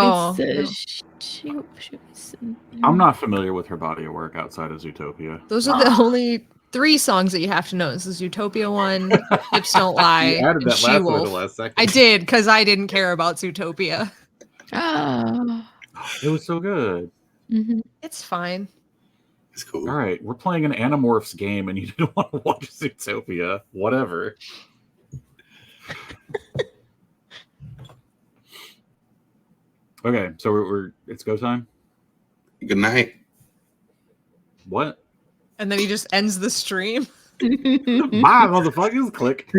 Speaker 4: I'm not familiar with her body of work outside of Zootopia.
Speaker 2: Those are the only 3 songs that you have to know. This is Zootopia 1, Hips Don't Lie,
Speaker 4: you added
Speaker 2: and
Speaker 4: that last second.
Speaker 2: I did, because I didn't care about Zootopia.
Speaker 3: Oh.
Speaker 4: It was so good.
Speaker 3: Mm-hmm.
Speaker 2: It's fine.
Speaker 1: It's cool.
Speaker 4: All right, we're playing an Animorphs game and you didn't want to watch Zootopia. Whatever. Okay, so we're it's go time.
Speaker 1: Good night.
Speaker 4: What?
Speaker 2: And then he just ends the stream.
Speaker 4: Bye, motherfuckers. Click.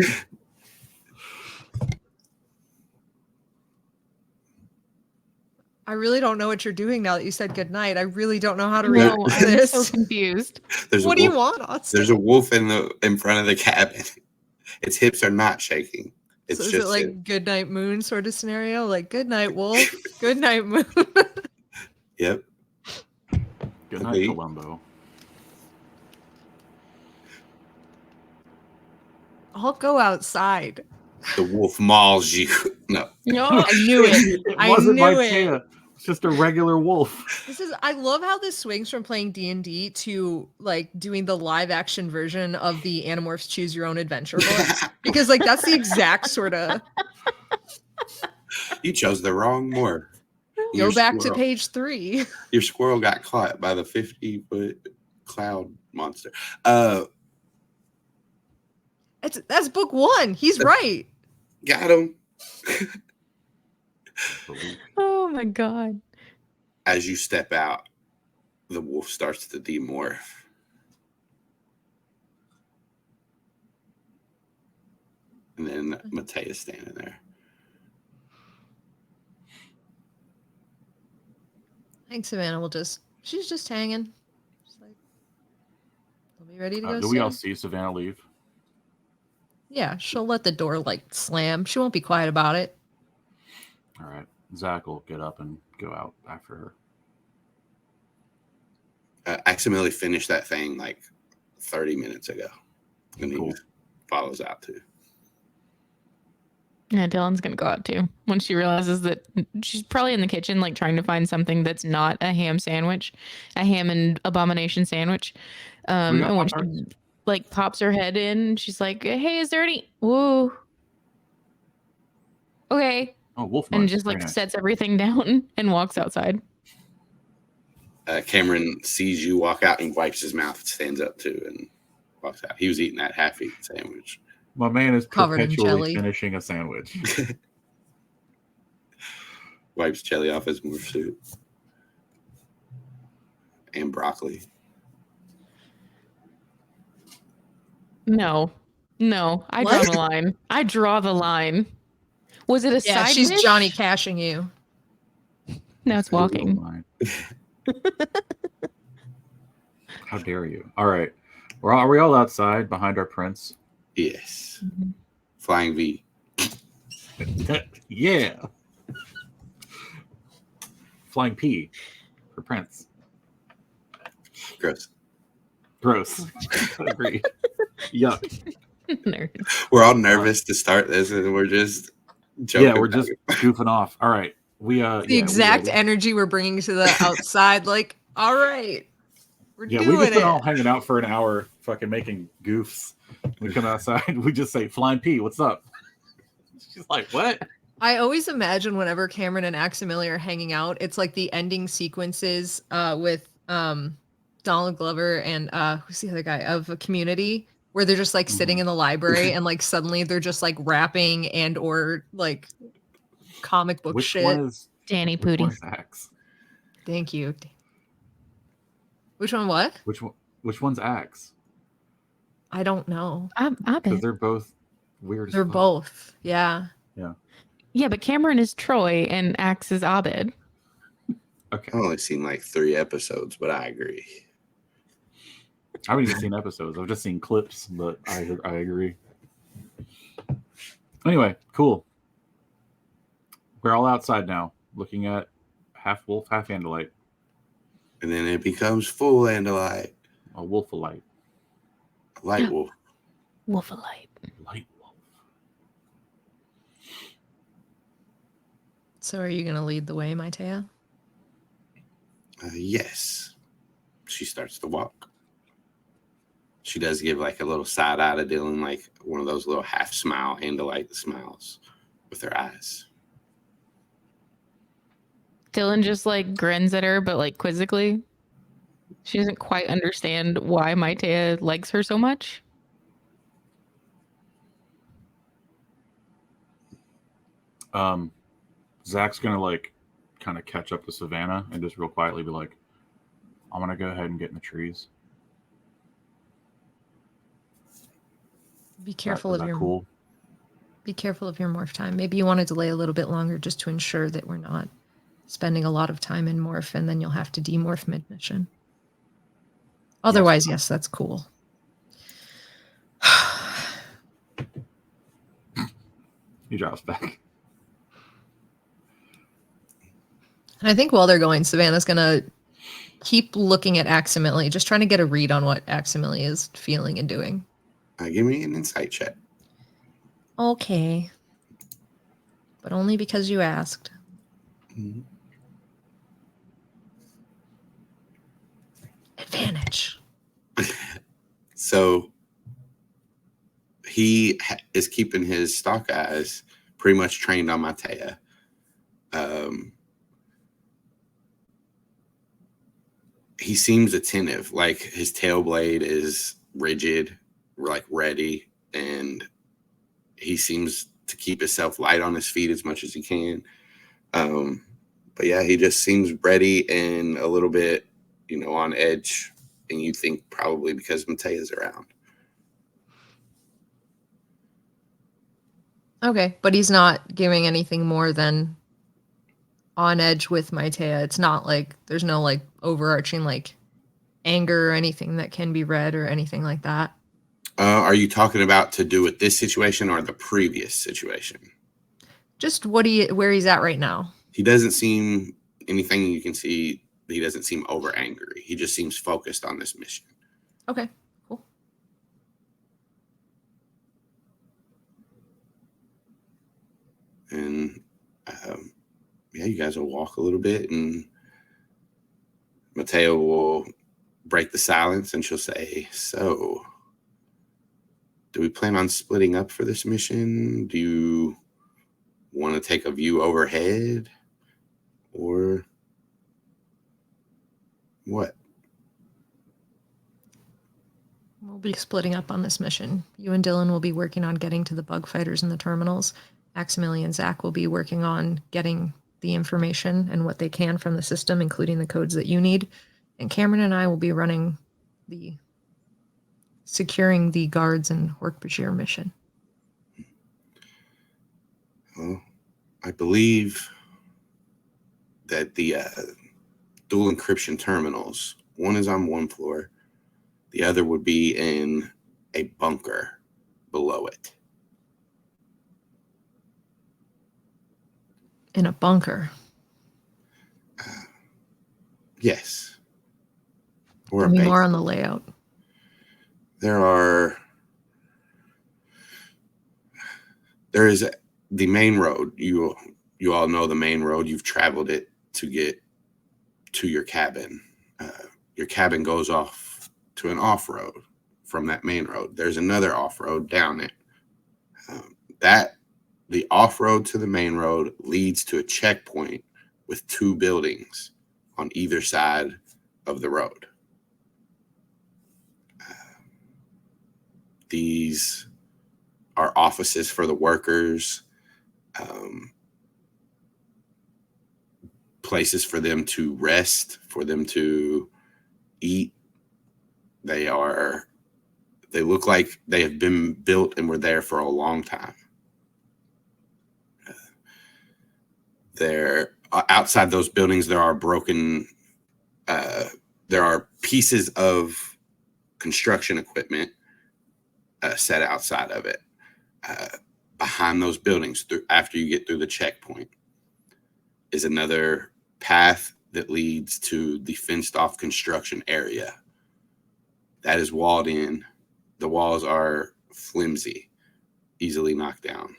Speaker 2: I really don't know what you're doing now that you said goodnight. I really don't know how to
Speaker 3: No,
Speaker 2: react to
Speaker 3: I'm
Speaker 2: this.
Speaker 3: so confused.
Speaker 2: What do you want, Austin?
Speaker 1: There's a wolf in front of the cabin. Its hips are not shaking. It's
Speaker 2: So is
Speaker 1: just
Speaker 2: it like
Speaker 1: him.
Speaker 2: good night moon sort of scenario? Like good night wolf, good night moon.
Speaker 1: Yep.
Speaker 4: Good night, Columbo.
Speaker 2: I'll go outside.
Speaker 1: The wolf mauls you. No.
Speaker 3: No,
Speaker 2: I knew it.
Speaker 4: It
Speaker 2: I
Speaker 4: wasn't
Speaker 2: knew
Speaker 4: Mytaya.
Speaker 2: it.
Speaker 4: It's just a regular wolf.
Speaker 2: I love how this swings from playing D&D to like doing the live action version of the Animorphs Choose Your Own Adventure books. Because like that's the exact sort of
Speaker 1: You chose the wrong morph.
Speaker 2: go back to page 3.
Speaker 1: Your squirrel got caught by the 50-foot cloud monster.
Speaker 2: That's book 1. He's right.
Speaker 1: Got him.
Speaker 3: oh my god.
Speaker 1: As you step out, the wolf starts to demorph. And then Mytaya's standing there.
Speaker 2: I think Savannah she's just hanging. Just like, they'll be ready to go
Speaker 4: Do we
Speaker 2: soon.
Speaker 4: all see Savannah leave?
Speaker 2: Yeah, she'll let the door like slam. She won't be quiet about it.
Speaker 4: All right. Zac will get up and go out after her.
Speaker 1: Accidentally finished that thing like 30 minutes ago. And
Speaker 4: Cool.
Speaker 1: he follows out too.
Speaker 3: Yeah, Dylan's gonna go out too when she realizes that she's probably in the kitchen, like trying to find something that's not a ham sandwich, a ham and abomination sandwich. And when she like pops her head in, she's like, "Hey, is there any?" Whoa. Okay.
Speaker 4: Oh, wolf
Speaker 3: And
Speaker 4: noise.
Speaker 3: just like
Speaker 4: Very nice.
Speaker 3: sets everything down and walks outside.
Speaker 1: Cameron sees you walk out and wipes his mouth, stands up too, and walks out. He was eating that half-eaten sandwich.
Speaker 4: My man is
Speaker 2: Covered in
Speaker 4: perpetually
Speaker 2: jelly.
Speaker 4: finishing a sandwich.
Speaker 1: Wipes jelly off his morph suit. And broccoli.
Speaker 3: No. I draw
Speaker 2: What?
Speaker 3: the line. I draw the line. Was it a
Speaker 2: Yeah,
Speaker 3: side
Speaker 2: she's
Speaker 3: dish?
Speaker 2: Johnny cashing you.
Speaker 3: No, it's walking.
Speaker 4: How dare you? All right. Are we all outside behind our prince?
Speaker 1: Yes.
Speaker 3: Mm-hmm.
Speaker 1: Flying V.
Speaker 4: Yeah. Flying P for Prince.
Speaker 1: Gross.
Speaker 4: Gross. I agree. Yuck.
Speaker 3: Nerds.
Speaker 1: We're all nervous to start this, and we're just joking.
Speaker 4: Yeah, we're
Speaker 1: about
Speaker 4: just
Speaker 1: it.
Speaker 4: goofing off. All right. We
Speaker 2: The exact energy we're bringing to the outside. Like, all right, we're
Speaker 4: we've
Speaker 2: doing
Speaker 4: just been
Speaker 2: it.
Speaker 4: all hanging out for an hour, fucking making goofs. We come outside, we just say, "Flying P, what's up?" She's like, "What?"
Speaker 2: I always imagine whenever Cameron and Aximili are hanging out, it's like the ending sequences with Donald Glover and who's the other guy of a Community, where they're just like sitting in the library and like suddenly they're just like rapping and or like comic book
Speaker 4: Which
Speaker 2: shit.
Speaker 4: one is
Speaker 3: Danny
Speaker 4: which
Speaker 3: Pooty.
Speaker 4: one's Axe?
Speaker 2: Thank you. Which one? What?
Speaker 4: Which one's Axe?
Speaker 2: I don't know.
Speaker 3: I
Speaker 4: Because
Speaker 3: bet.
Speaker 4: they're both weird. as
Speaker 2: They're
Speaker 4: fuck.
Speaker 2: both. Yeah.
Speaker 3: Yeah, but Cameron is Troy and Axe is Abed.
Speaker 4: Okay.
Speaker 1: I've only seen like 3 episodes, but I agree.
Speaker 4: I haven't even seen episodes. I've just seen clips, but I agree. Anyway, cool. We're all outside now, looking at half wolf, half Andalite.
Speaker 1: And then it becomes full Andalite.
Speaker 4: A wolf light.
Speaker 1: Light wolf.
Speaker 3: Wolfalite.
Speaker 4: Light wolf.
Speaker 2: So are you gonna lead the way, Mytaya?
Speaker 1: Yes. She starts to walk. She does give like a little side eye to Dylan, like one of those little half smile Andalite smiles with her eyes.
Speaker 3: Dylan just like grins at her, but like quizzically. She doesn't quite understand why Mytaya likes her so much.
Speaker 4: Zach's gonna like kind of catch up to Savannah and just real quietly be like, I'm gonna go ahead and get in the trees.
Speaker 2: Be careful
Speaker 4: Is
Speaker 2: of
Speaker 4: that
Speaker 2: your
Speaker 4: cool?
Speaker 2: Be careful of your morph time. Maybe you want to delay a little bit longer just to ensure that we're not spending a lot of time in morph and then you'll have to demorph mid-mission. Otherwise, yes, that's cool.
Speaker 4: He drops back.
Speaker 2: And I think while they're going, Savannah's going to keep looking at Aximili, just trying to get a read on what Aximili is feeling and doing.
Speaker 1: Give me an insight check.
Speaker 2: Okay. But only because you asked.
Speaker 1: Mm-hmm.
Speaker 2: Advantage.
Speaker 1: So he is keeping his stalk eyes pretty much trained on Mytaya. He seems attentive, like his tail blade is rigid, like ready, and he seems to keep himself light on his feet as much as he can. But yeah, he just seems ready and a little bit, on edge. And you think probably because Mytaya's around.
Speaker 2: Okay, but he's not giving anything more than on edge with Mytaya. It's not like there's no like overarching like anger or anything that can be read or anything like that.
Speaker 1: Are you talking about to do with this situation or the previous situation?
Speaker 2: Just where he's at right now.
Speaker 1: He doesn't seem anything you can see. He doesn't seem over angry. He just seems focused on this mission.
Speaker 2: Okay, cool.
Speaker 1: And yeah, you guys will walk a little bit, and Mytaya will break the silence, and she'll say, "So, do we plan on splitting up for this mission? Do you want to take a view overhead, or what?"
Speaker 2: We'll be splitting up on this mission. You and Dylan will be working on getting to the bug fighters in the terminals. Aximili and Zac will be working on getting the information and what they can from the system, including the codes that you need. And Cameron and I will be running the securing the guards and Hork-Bajir mission.
Speaker 1: Well, I believe that the dual encryption terminals, one is on one floor, the other would be in a bunker below it.
Speaker 2: In a bunker?
Speaker 1: Yes. Or
Speaker 2: Give
Speaker 1: a
Speaker 2: me
Speaker 1: base.
Speaker 2: more on the layout.
Speaker 1: There is the main road. You all know the main road. You've traveled it to get to your cabin. Your cabin goes off to an off-road from that main road. There's another off-road down it. The off-road to the main road leads to a checkpoint with two buildings on either side of the road. These are offices for the workers, places for them to rest, for them to eat. They look like they have been built and were there for a long time. There, outside those buildings, there are there are pieces of construction equipment set outside of it. Behind those buildings, after you get through the checkpoint, is another path that leads to the fenced off construction area. That is walled in. The walls are flimsy, easily knocked down.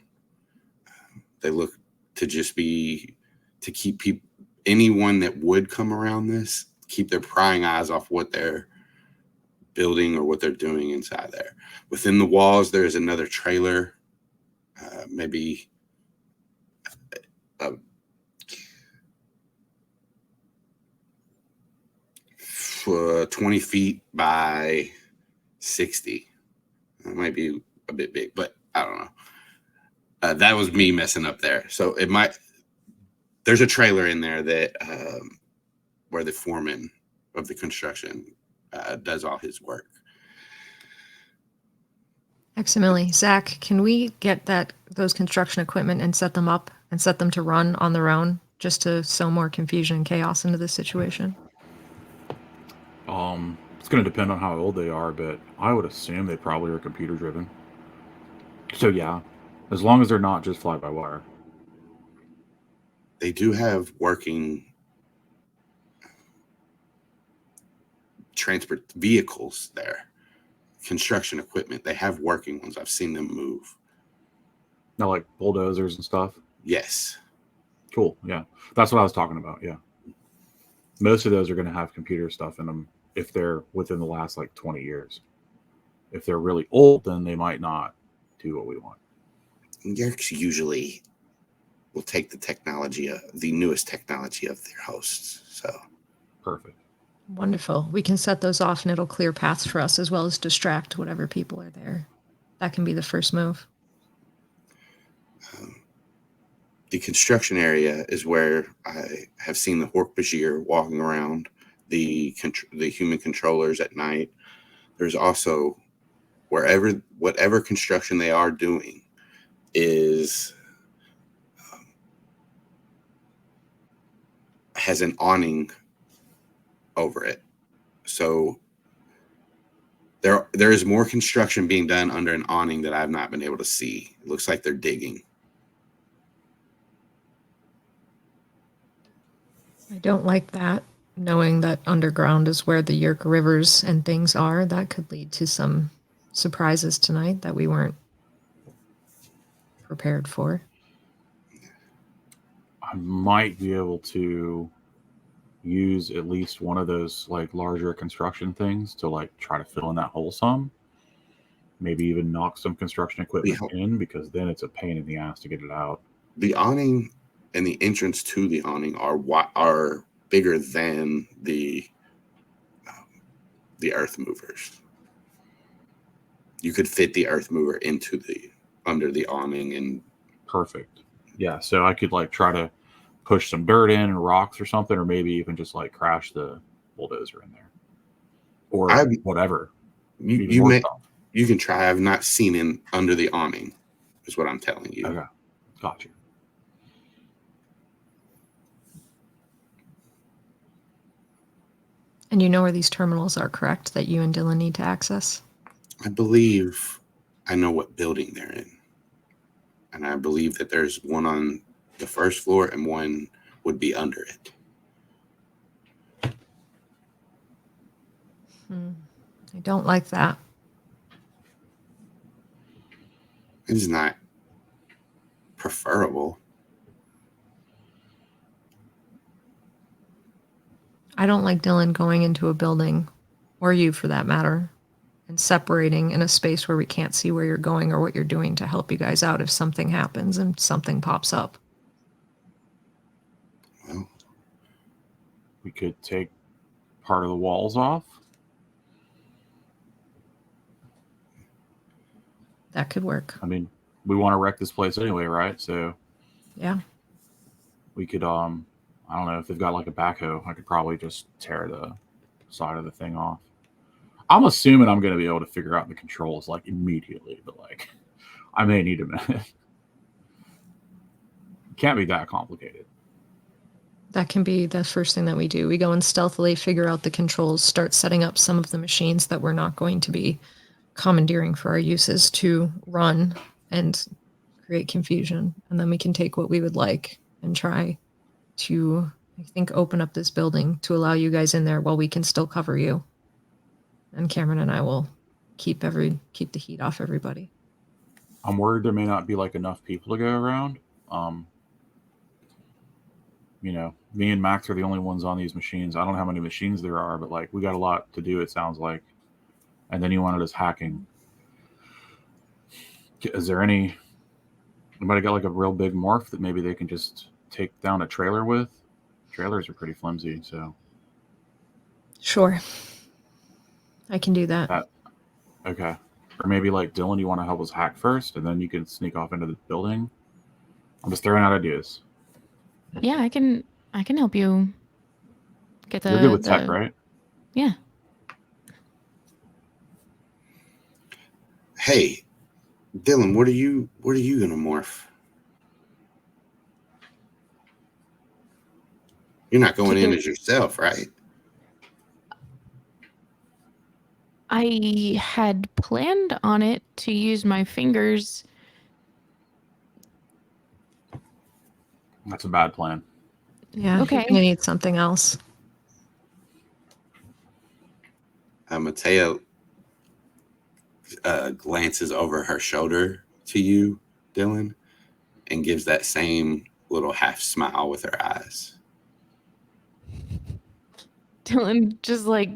Speaker 1: They look to just be to keep anyone that would come around this, keep their prying eyes off what they're building or what they're doing inside there. Within the walls, there is another trailer, maybe 20 feet by 60. That might be a bit big, but I don't That was me messing up there. So it might. There's a trailer in there that where the foreman of the construction does all his work.
Speaker 2: Examilly, Zac, can we get those construction equipment and set them up and set them to run on their own, just to sow more confusion and chaos into this situation?
Speaker 4: It's going to depend on how old they are, but I would assume they probably are computer driven. So yeah, as long as they're not just fly by wire.
Speaker 1: They do have working transport vehicles there, construction equipment. They have working ones. I've seen them move.
Speaker 4: Now, like bulldozers and stuff.
Speaker 1: Yes.
Speaker 4: Cool. Yeah, that's what I was talking about. Yeah, most of those are going to have computer stuff in them if they're within the last like 20 years. If they're really old, then they might not do what we want.
Speaker 1: Yeerks usually will take the technology, the newest technology of their hosts. So
Speaker 4: Perfect.
Speaker 2: Wonderful. We can set those off and it'll clear paths for us as well as distract whatever people are there. That can be the first move.
Speaker 1: The construction area is where I have seen the Hork-Bajir walking around, the human controllers at night. There's also whatever construction they are doing is has an awning over it. So there is more construction being done under an awning that I've not been able to see. It looks like they're digging.
Speaker 2: I don't like that, knowing that underground is where the Yeerk rivers and things are. That could lead to some surprises tonight that we weren't prepared for.
Speaker 4: I might be able to use at least one of those like larger construction things to like try to fill in that hole some. Maybe even knock some construction equipment in, because then it's a pain in the ass to get it out.
Speaker 1: The awning and the entrance to the awning are bigger than the earth movers. You could fit the earth mover into under the awning and
Speaker 4: perfect. Yeah, so I could like try to push some dirt in and rocks or something, or maybe even just like crash the bulldozer in there, or whatever.
Speaker 1: You can try. I've not seen in under the awning, is what I'm telling you.
Speaker 4: Okay, gotcha.
Speaker 2: And you know where these terminals are, correct? That you and Dylan need to access?
Speaker 1: I believe I know what building they're in. And I believe that there's one on the first floor and one would be under it.
Speaker 2: I don't like that.
Speaker 1: It's not preferable.
Speaker 2: I don't like Dylan going into a building, or you for that matter, and separating in a space where we can't see where you're going or what you're doing to help you guys out if something happens and something pops up.
Speaker 1: Well,
Speaker 4: we could take part of the walls off.
Speaker 2: That could work.
Speaker 4: I mean, we want to wreck this place anyway, right? So
Speaker 2: yeah,
Speaker 4: we could I don't know if they've got like a backhoe. I could probably just tear the side of the thing off. I'm assuming I'm going to be able to figure out the controls like immediately, but like I may need a minute. It can't be that complicated.
Speaker 2: That can be the first thing that we do. We go and stealthily figure out the controls, start setting up some of the machines that we're not going to be commandeering for our uses to run and create confusion. And then we can take what we would like and try to, I think, open up this building to allow you guys in there while we can still cover you. And Cameron and I will keep the heat off everybody.
Speaker 4: I'm worried there may not be like enough people to go around. You know, me and Max are the only ones on these machines. I don't know how many machines there are, but like we got a lot to do, it sounds like. And then you wanted us hacking. Is there anybody got like a real big morph that maybe they can just take down a trailer with? Trailers are pretty flimsy, so.
Speaker 2: Sure. I can do that.
Speaker 4: Okay. Or maybe like Dylan, you want to help us hack first, and then you can sneak off into the building. I'm just throwing out ideas.
Speaker 3: Yeah, I can help you get the.
Speaker 4: You're good with tech, right?
Speaker 3: Yeah.
Speaker 1: Hey, Dylan, what are you gonna morph? You're not going in as yourself, right?
Speaker 3: I had planned on it to use my fingers.
Speaker 4: That's a bad plan.
Speaker 2: Yeah.
Speaker 3: Okay.
Speaker 2: You're gonna need something else.
Speaker 1: Mytaya glances over her shoulder to you, Dylan, and gives that same little half smile with her eyes.
Speaker 3: Dylan just like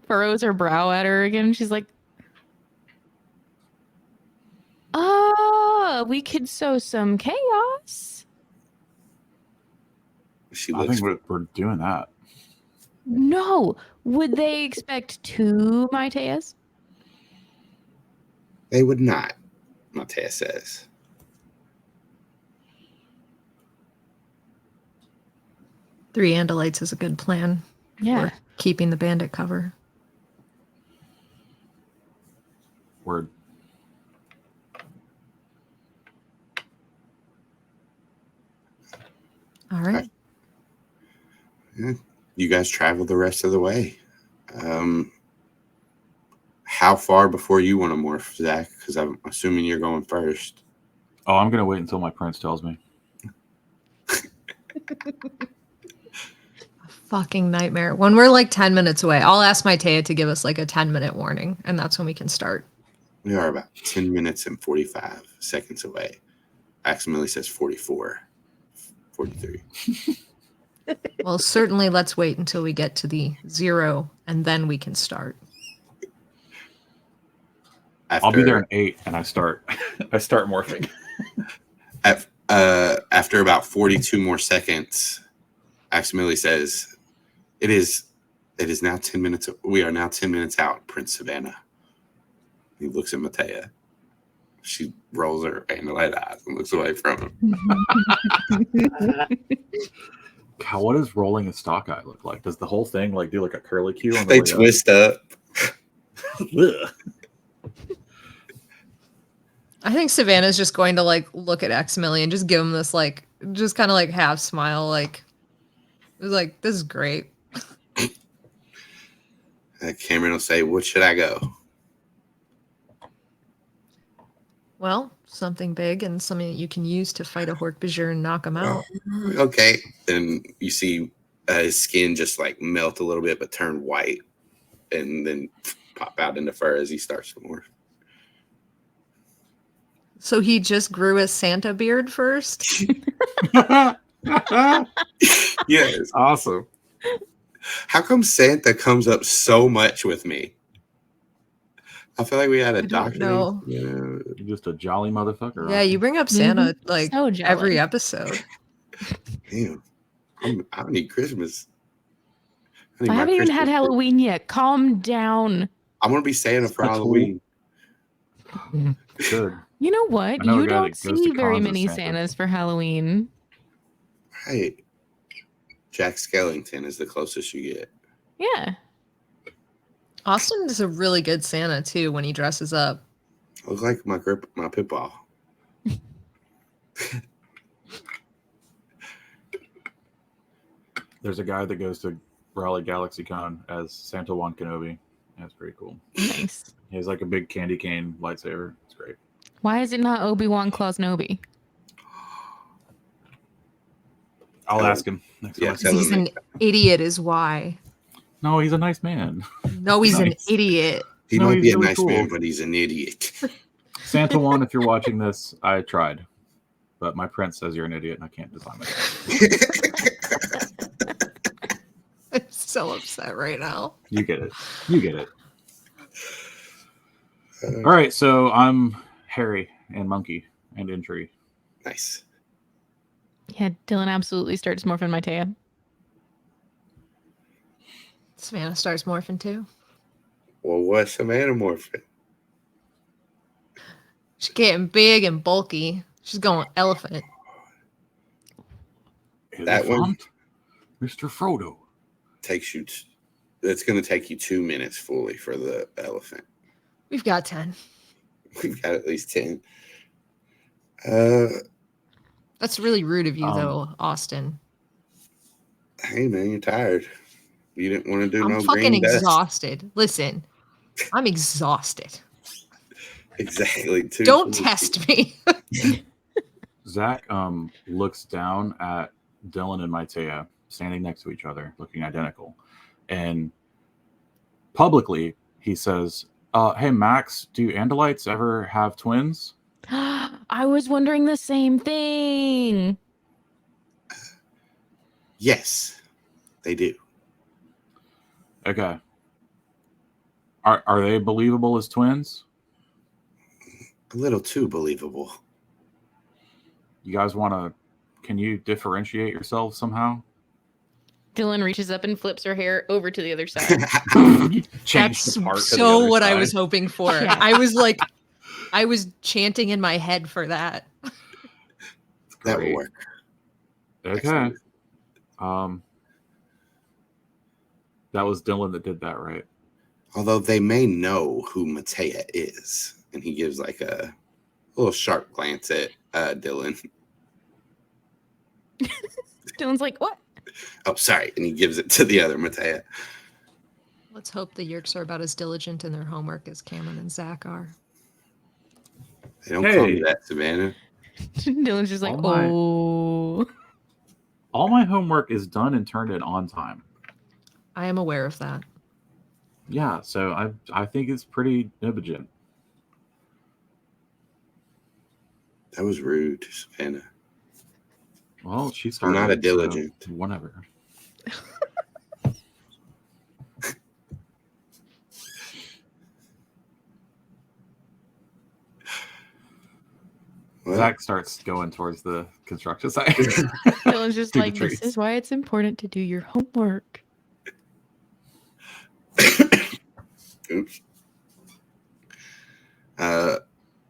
Speaker 3: furrows her brow at her again. She's like, we could sow some chaos.
Speaker 1: She
Speaker 4: I
Speaker 1: looks.
Speaker 4: think we're doing that.
Speaker 3: No. Would they expect 2 Mytayas?
Speaker 1: They would not, Mytaya says.
Speaker 2: Three Andalites is a good plan.
Speaker 3: Yeah.
Speaker 2: For keeping the bandit cover.
Speaker 4: Word.
Speaker 2: All right.
Speaker 1: Yeah. You guys travel the rest of the way. How far before you want to morph, Zach? Because I'm assuming you're going first.
Speaker 4: Oh, I'm gonna wait until my prince tells me.
Speaker 2: Fucking nightmare. When we're like 10 minutes away, I'll ask Mytaya to give us like a 10-minute warning, and that's when we can start.
Speaker 1: We are about 10 minutes and 45 seconds away. Aximili says 44, 43.
Speaker 2: Well, certainly let's wait until we get to the 0, and then we can start.
Speaker 1: After,
Speaker 4: I'll be there in 8, and I start morphing.
Speaker 1: After about 42 more seconds, Aximili says, It is now 10 minutes. We are now 10 minutes out, Prince Savannah. He looks at Mytaya. She rolls her Andalite eyes and looks away from him.
Speaker 4: God, what does rolling a stock eye look like? Does the whole thing like do like a curly Q on the
Speaker 1: They
Speaker 4: way
Speaker 1: twist up.
Speaker 4: Ugh.
Speaker 2: I think Savannah's just going to like look at Aximili and just give him this like, just kind of like half smile, like, it was like, this is great.
Speaker 1: Cameron will say, What should I go?
Speaker 2: Well, something big and something that you can use to fight a Hork-Bajir and knock him out.
Speaker 1: Okay. And you see his skin just like melt a little bit, but turn white and then pop out into fur as he starts to morph.
Speaker 2: So he just grew a Santa beard first?
Speaker 1: Yes.
Speaker 4: Awesome.
Speaker 1: How come Santa comes up so much with me? I feel like we had a doctor.
Speaker 2: know.
Speaker 1: Yeah.
Speaker 4: You're just a jolly motherfucker.
Speaker 2: Yeah, you bring up Santa like
Speaker 3: So jolly.
Speaker 2: every episode.
Speaker 1: Damn. I need Christmas.
Speaker 3: I haven't even had Halloween yet. Calm down.
Speaker 1: I'm going to be Santa for
Speaker 4: That's
Speaker 1: Halloween.
Speaker 4: Good.
Speaker 3: You know what?
Speaker 4: I know a
Speaker 3: You
Speaker 4: guy
Speaker 3: don't
Speaker 4: that goes
Speaker 3: see
Speaker 4: to
Speaker 3: very
Speaker 4: cons as
Speaker 3: many
Speaker 4: Santa.
Speaker 3: Santas for Halloween.
Speaker 1: Right. Jack Skellington is the closest you get.
Speaker 3: Yeah.
Speaker 2: Austin is a really good Santa too when he dresses up.
Speaker 1: I look like my pit ball.
Speaker 4: There's a guy that goes to Raleigh GalaxyCon as Santa Juan Kenobi. That's pretty cool.
Speaker 3: Nice.
Speaker 4: He has like a big candy cane lightsaber. It's great.
Speaker 3: Why is it not Obi-Wan Clausnobi?
Speaker 4: I'll ask him next
Speaker 1: Yeah,
Speaker 4: time I see
Speaker 1: tell
Speaker 4: him.
Speaker 2: He's
Speaker 1: him
Speaker 2: an idiot is why.
Speaker 4: No, he's a nice man.
Speaker 2: No, he's an
Speaker 4: Nice.
Speaker 2: idiot.
Speaker 1: He
Speaker 4: No,
Speaker 1: might
Speaker 4: he's
Speaker 1: be a
Speaker 4: really
Speaker 1: nice
Speaker 4: cool.
Speaker 1: man, but he's an idiot.
Speaker 4: Santa Juan, if you're watching this, I tried. But my prince says you're an idiot and I can't design myself.
Speaker 2: I'm so upset right now.
Speaker 4: You get it. You get it. All right, so I'm Harry and Monkey and Entry.
Speaker 1: Nice.
Speaker 3: Yeah, Dylan absolutely starts morphing Mytaya.
Speaker 2: Savannah starts morphing too.
Speaker 1: Well, what's some Animorph?
Speaker 2: She's getting big and bulky. She's going elephant.
Speaker 1: That one
Speaker 4: Elephant? Mr. Frodo.
Speaker 1: takes you. It's going to take you 2 minutes fully for the elephant.
Speaker 2: We've got 10.
Speaker 1: We've got at least 10.
Speaker 2: That's really rude of you, though, Austin.
Speaker 1: Hey man, you're tired. You didn't want to do no
Speaker 2: I'm fucking
Speaker 1: green dust.
Speaker 2: exhausted. Listen, I'm exhausted.
Speaker 1: Exactly.
Speaker 2: Don't test me.
Speaker 4: Zac looks down at Dylan and Mytaya standing next to each other, looking identical. And publicly, he says, hey, Max, do Andalites ever have twins?
Speaker 3: I was wondering the same thing.
Speaker 1: Yes, they do.
Speaker 4: Okay. Are they believable as twins?
Speaker 1: A little too believable.
Speaker 4: You guys want to... Can you differentiate yourselves somehow?
Speaker 3: Dylan reaches up and flips her hair over to the other side.
Speaker 2: That's so what I was hoping for.
Speaker 3: Yeah.
Speaker 2: I was chanting in my head for that.
Speaker 1: That will work.
Speaker 4: Okay.
Speaker 1: Excellent.
Speaker 4: That was Dylan that did that, right?
Speaker 1: Although they may know who Mytaya is. And he gives like a little sharp glance at Dylan.
Speaker 3: Dylan's like, what?
Speaker 1: Oh, sorry. And he gives it to the other Mytaya.
Speaker 2: Let's hope the Yeerks are about as diligent in their homework as Cameron and Zac are.
Speaker 1: They don't call me that, Savannah.
Speaker 3: Dylan's just like,
Speaker 4: All my homework is done and turned in on time.
Speaker 2: I am aware of that.
Speaker 4: Yeah, so I think it's pretty negligent.
Speaker 1: That was rude, Savannah.
Speaker 4: Well, she's
Speaker 1: not a diligent.
Speaker 4: So whatever.
Speaker 1: Well,
Speaker 4: Zac starts going towards the construction site.
Speaker 3: Dylan's just
Speaker 4: To the
Speaker 3: like, this
Speaker 4: trees.
Speaker 3: is why it's important to do your homework.
Speaker 1: Oops.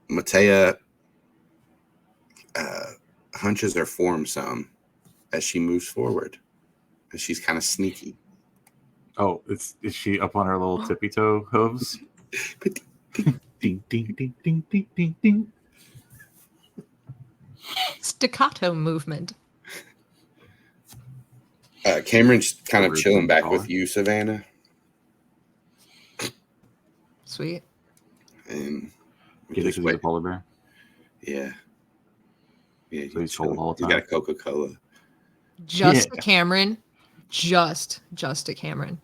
Speaker 1: Mytaya hunches her form some as she moves forward. And she's kind of sneaky.
Speaker 4: Oh, is she up on her little tippy toe hooves? Ding, ding, ding, ding, ding, ding, ding.
Speaker 2: Staccato movement.
Speaker 1: Cameron's kind of
Speaker 4: Rude
Speaker 1: chilling back
Speaker 4: caller.
Speaker 1: with you, Savannah.
Speaker 2: Sweet.
Speaker 1: And we
Speaker 4: Get it
Speaker 1: just
Speaker 4: to the
Speaker 1: wait.
Speaker 4: polar bear.
Speaker 1: Yeah. Yeah,
Speaker 4: So he's cold all the
Speaker 1: He's
Speaker 4: time.
Speaker 1: got a Coca-Cola.
Speaker 2: Just
Speaker 4: Yeah.
Speaker 2: to Cameron. Just to Cameron.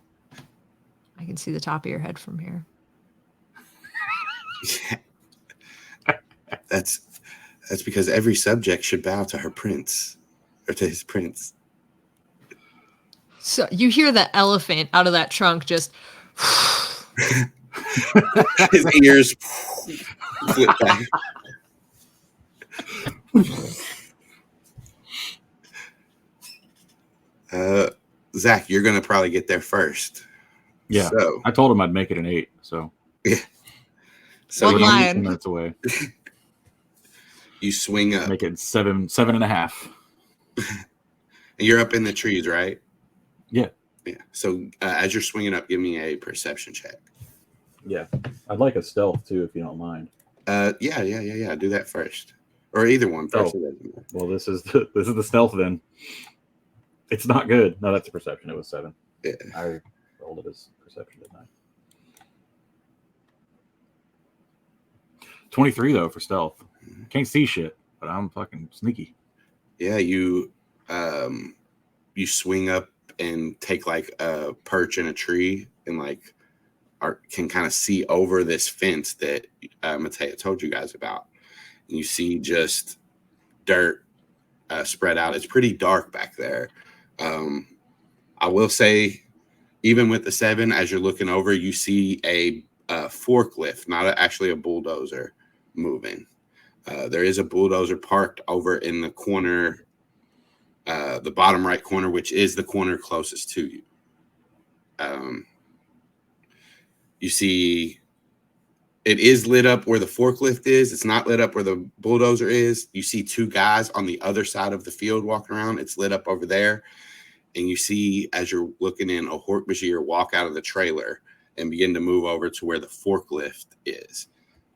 Speaker 2: I can see the top of your head from here.
Speaker 1: That's because every subject should bow to her prince. Or to his prince.
Speaker 2: So you hear the elephant out of that trunk just
Speaker 1: His ears flip back. Zac, you're gonna probably get there first.
Speaker 4: Yeah.
Speaker 1: So
Speaker 4: I told him I'd make it an 8, so
Speaker 1: so
Speaker 2: One
Speaker 4: we're
Speaker 2: line.
Speaker 4: 10 minutes away.
Speaker 1: you swing up.
Speaker 4: Make it 7.5.
Speaker 1: And you're up in the trees, right?
Speaker 4: Yeah.
Speaker 1: Yeah. So as you're swinging up, give me a perception check.
Speaker 4: Yeah. I'd like a stealth too, if you don't mind.
Speaker 1: Yeah. Do that first, or either one first.
Speaker 4: Oh.
Speaker 1: It doesn't matter.
Speaker 4: Well, this is the stealth then. It's not good. No, that's a perception. It was 7.
Speaker 1: Yeah.
Speaker 4: I rolled it as perception, didn't I? 23 though for stealth. Can't see shit, but I'm fucking sneaky.
Speaker 1: Yeah, you swing up and take like a perch in a tree and like can kind of see over this fence that Mytaya told you guys about. And you see just dirt spread out. It's pretty dark back there. I will say, even with the 7, as you're looking over, you see a forklift, not actually a bulldozer, moving. There is a bulldozer parked over in the corner, the bottom right corner, which is the corner closest to you. You see it is lit up where the forklift is. It's not lit up where the bulldozer is. You see two guys on the other side of the field walking around. It's lit up over there. And you see, as you're looking in, a Hork-Bajir walk out of the trailer and begin to move over to where the forklift is.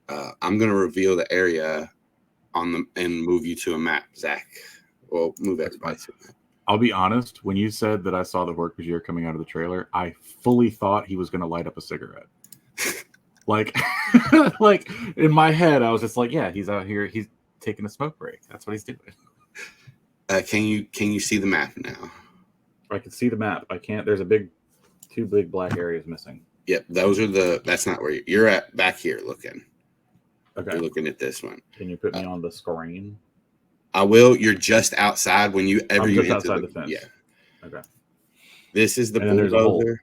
Speaker 1: I'm going to reveal the area and move you to a map, Zach. Well, move everybody to a map.
Speaker 4: I'll be honest. When you said that I saw the Hork-Bajir coming out of the trailer, I fully thought he was going to light up a cigarette. Like, like in my head, I was just like, yeah, he's out here. He's taking a smoke break. That's what he's doing.
Speaker 1: Can you see the map now?
Speaker 4: I can see the map. I can't. There's two big black areas missing.
Speaker 1: Yep, those are that's not where you're at. Back here looking.
Speaker 4: Okay.
Speaker 1: You're looking at this one.
Speaker 4: Can you put me on the screen?
Speaker 1: I will. You're just outside when you
Speaker 4: I'm just
Speaker 1: enter
Speaker 4: outside the fence.
Speaker 1: Yeah.
Speaker 4: Okay.
Speaker 1: This is the
Speaker 4: And then there's a hole.
Speaker 1: bulldozer.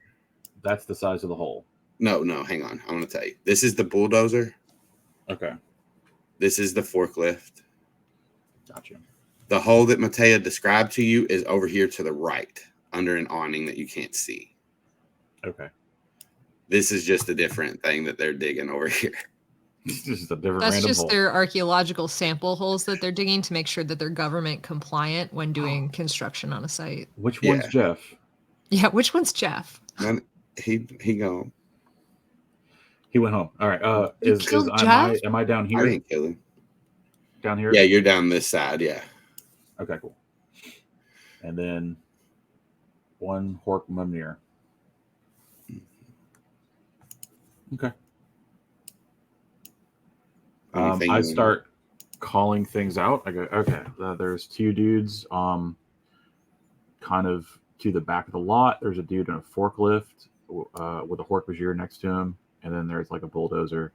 Speaker 4: That's the size of the hole.
Speaker 1: No, hang on. I want to tell you. This is the bulldozer.
Speaker 4: Okay.
Speaker 1: This is the forklift.
Speaker 4: Gotcha.
Speaker 1: The hole that Mytaya described to you is over here to the right, under an awning that you can't see.
Speaker 4: Okay.
Speaker 1: This is just a different thing that they're digging over here.
Speaker 4: This is a different
Speaker 2: That's
Speaker 4: random
Speaker 2: just
Speaker 4: hole.
Speaker 2: their archaeological sample holes that they're digging to make sure that they're government compliant when doing construction on a site.
Speaker 4: Which one's Jeff?
Speaker 2: Yeah, which one's Jeff?
Speaker 1: He gone.
Speaker 4: He went home. All right.
Speaker 2: You killed Jeff?
Speaker 4: Am I down
Speaker 1: I
Speaker 4: here?
Speaker 1: didn't kill him.
Speaker 4: Down here?
Speaker 1: Yeah, you're down this side. Yeah.
Speaker 4: Okay, cool. And then one Hork Mumnir. Okay. I start calling things out. I go, okay, there's two dudes kind of to the back of the lot. There's a dude in a forklift with a Hork-Bajir next to him. And then there's like a bulldozer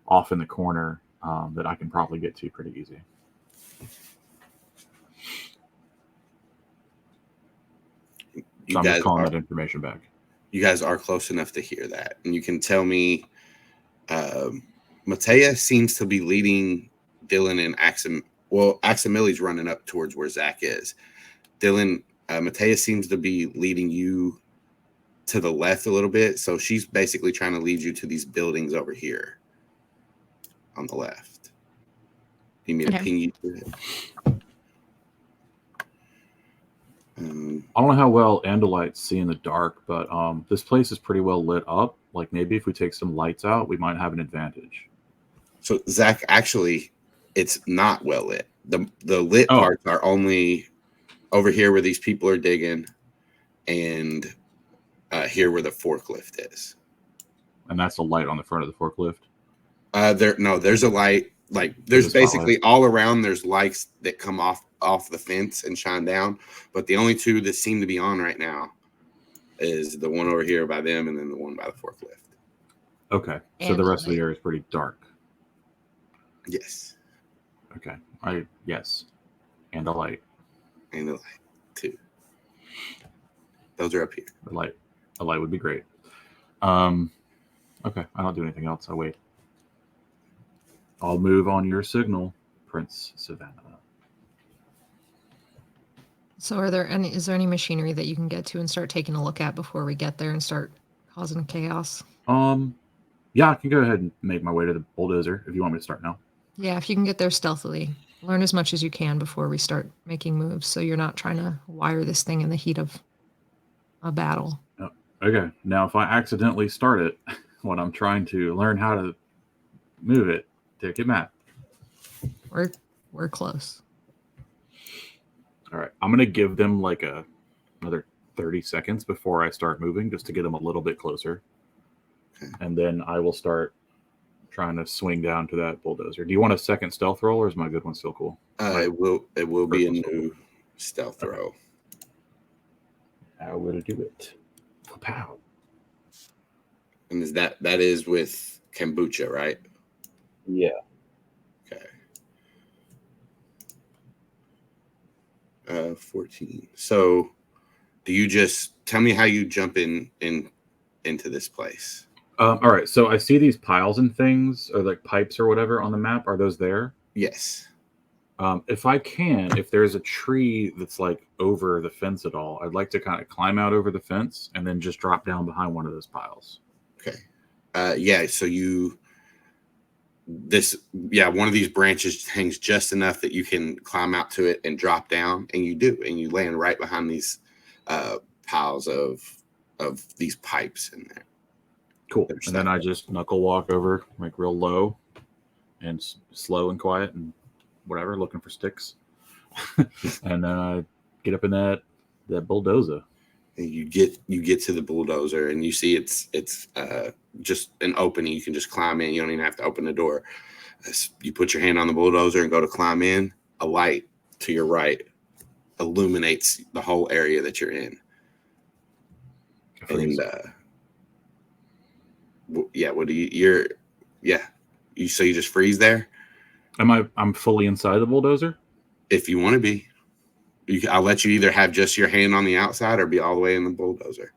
Speaker 4: off in the corner that I can probably get to pretty easy. So I'm just calling that information back.
Speaker 1: You guys are close enough to hear that. And you can tell me Mytaya seems to be leading Dylan and Axum. Well, Axumili's running up towards where Zac is. Dylan, Mytaya seems to be leading you to the left a little bit. So she's basically trying to lead you to these buildings over here on the left. You need me to ping you to it?
Speaker 4: I don't know how well Andalites see in the dark, but this place is pretty well lit up. Like maybe if we take some lights out, we might have an advantage.
Speaker 1: So Zac, actually, it's not well lit. The lit parts are only over here where these people are digging, and here where the forklift is.
Speaker 4: And that's a light on the front of the forklift?
Speaker 1: There's a light. Like there's basically all around. There's lights that come off the fence and shine down, but the only two that seem to be on right now is the one over here by them, and then the one by the forklift.
Speaker 4: Okay, so the rest of the area is pretty dark.
Speaker 1: Yes.
Speaker 4: Okay. Yes, and a light.
Speaker 1: And the light too. Those are up here.
Speaker 4: A light would be great. Okay, I don't do anything else. I wait. I'll move on your signal, Prince Savannah.
Speaker 2: So is there any machinery that you can get to and start taking a look at before we get there and start causing chaos?
Speaker 4: Yeah, I can go ahead and make my way to the bulldozer if you want me to start now.
Speaker 2: Yeah, if you can get there stealthily. Learn as much as you can before we start making moves so you're not trying to wire this thing in the heat of a battle.
Speaker 4: Okay, now if I accidentally start it when I'm trying to learn how to move it, take it mad.
Speaker 2: We're close.
Speaker 4: All right, I'm going to give them like another 30 seconds before I start moving just to get them a little bit closer. Okay. And then I will start trying to swing down to that bulldozer. Do you want a second stealth roll, or is my good one still cool?
Speaker 1: It will be a new stealth roll.
Speaker 4: How will it do it? Pow.
Speaker 1: And that is with kombucha, right?
Speaker 4: Yeah.
Speaker 1: Okay. 14. So do you just tell me how you jump into this place?
Speaker 4: All right. So I see these piles and things, or like pipes or whatever on the map. Are those there?
Speaker 1: Yes.
Speaker 4: If there's a tree that's like over the fence at all, I'd like to kind of climb out over the fence and then just drop down behind one of those piles.
Speaker 1: Okay. Yeah. So you one of these branches hangs just enough that you can climb out to it and drop down, and you do, and you land right behind these piles of these pipes in there.
Speaker 4: Cool. And then I just knuckle walk over, like real low and slow and quiet and whatever, looking for sticks. And then I get up in that bulldozer.
Speaker 1: And you get to the bulldozer, and you see it's just an opening. You can just climb in. You don't even have to open the door. As you put your hand on the bulldozer and go to climb in, a light to your right illuminates the whole area that you're in. And what do you? So you just freeze there?
Speaker 4: I'm fully inside the bulldozer?
Speaker 1: If you want to be. I'll let you either have just your hand on the outside or be all the way in the bulldozer.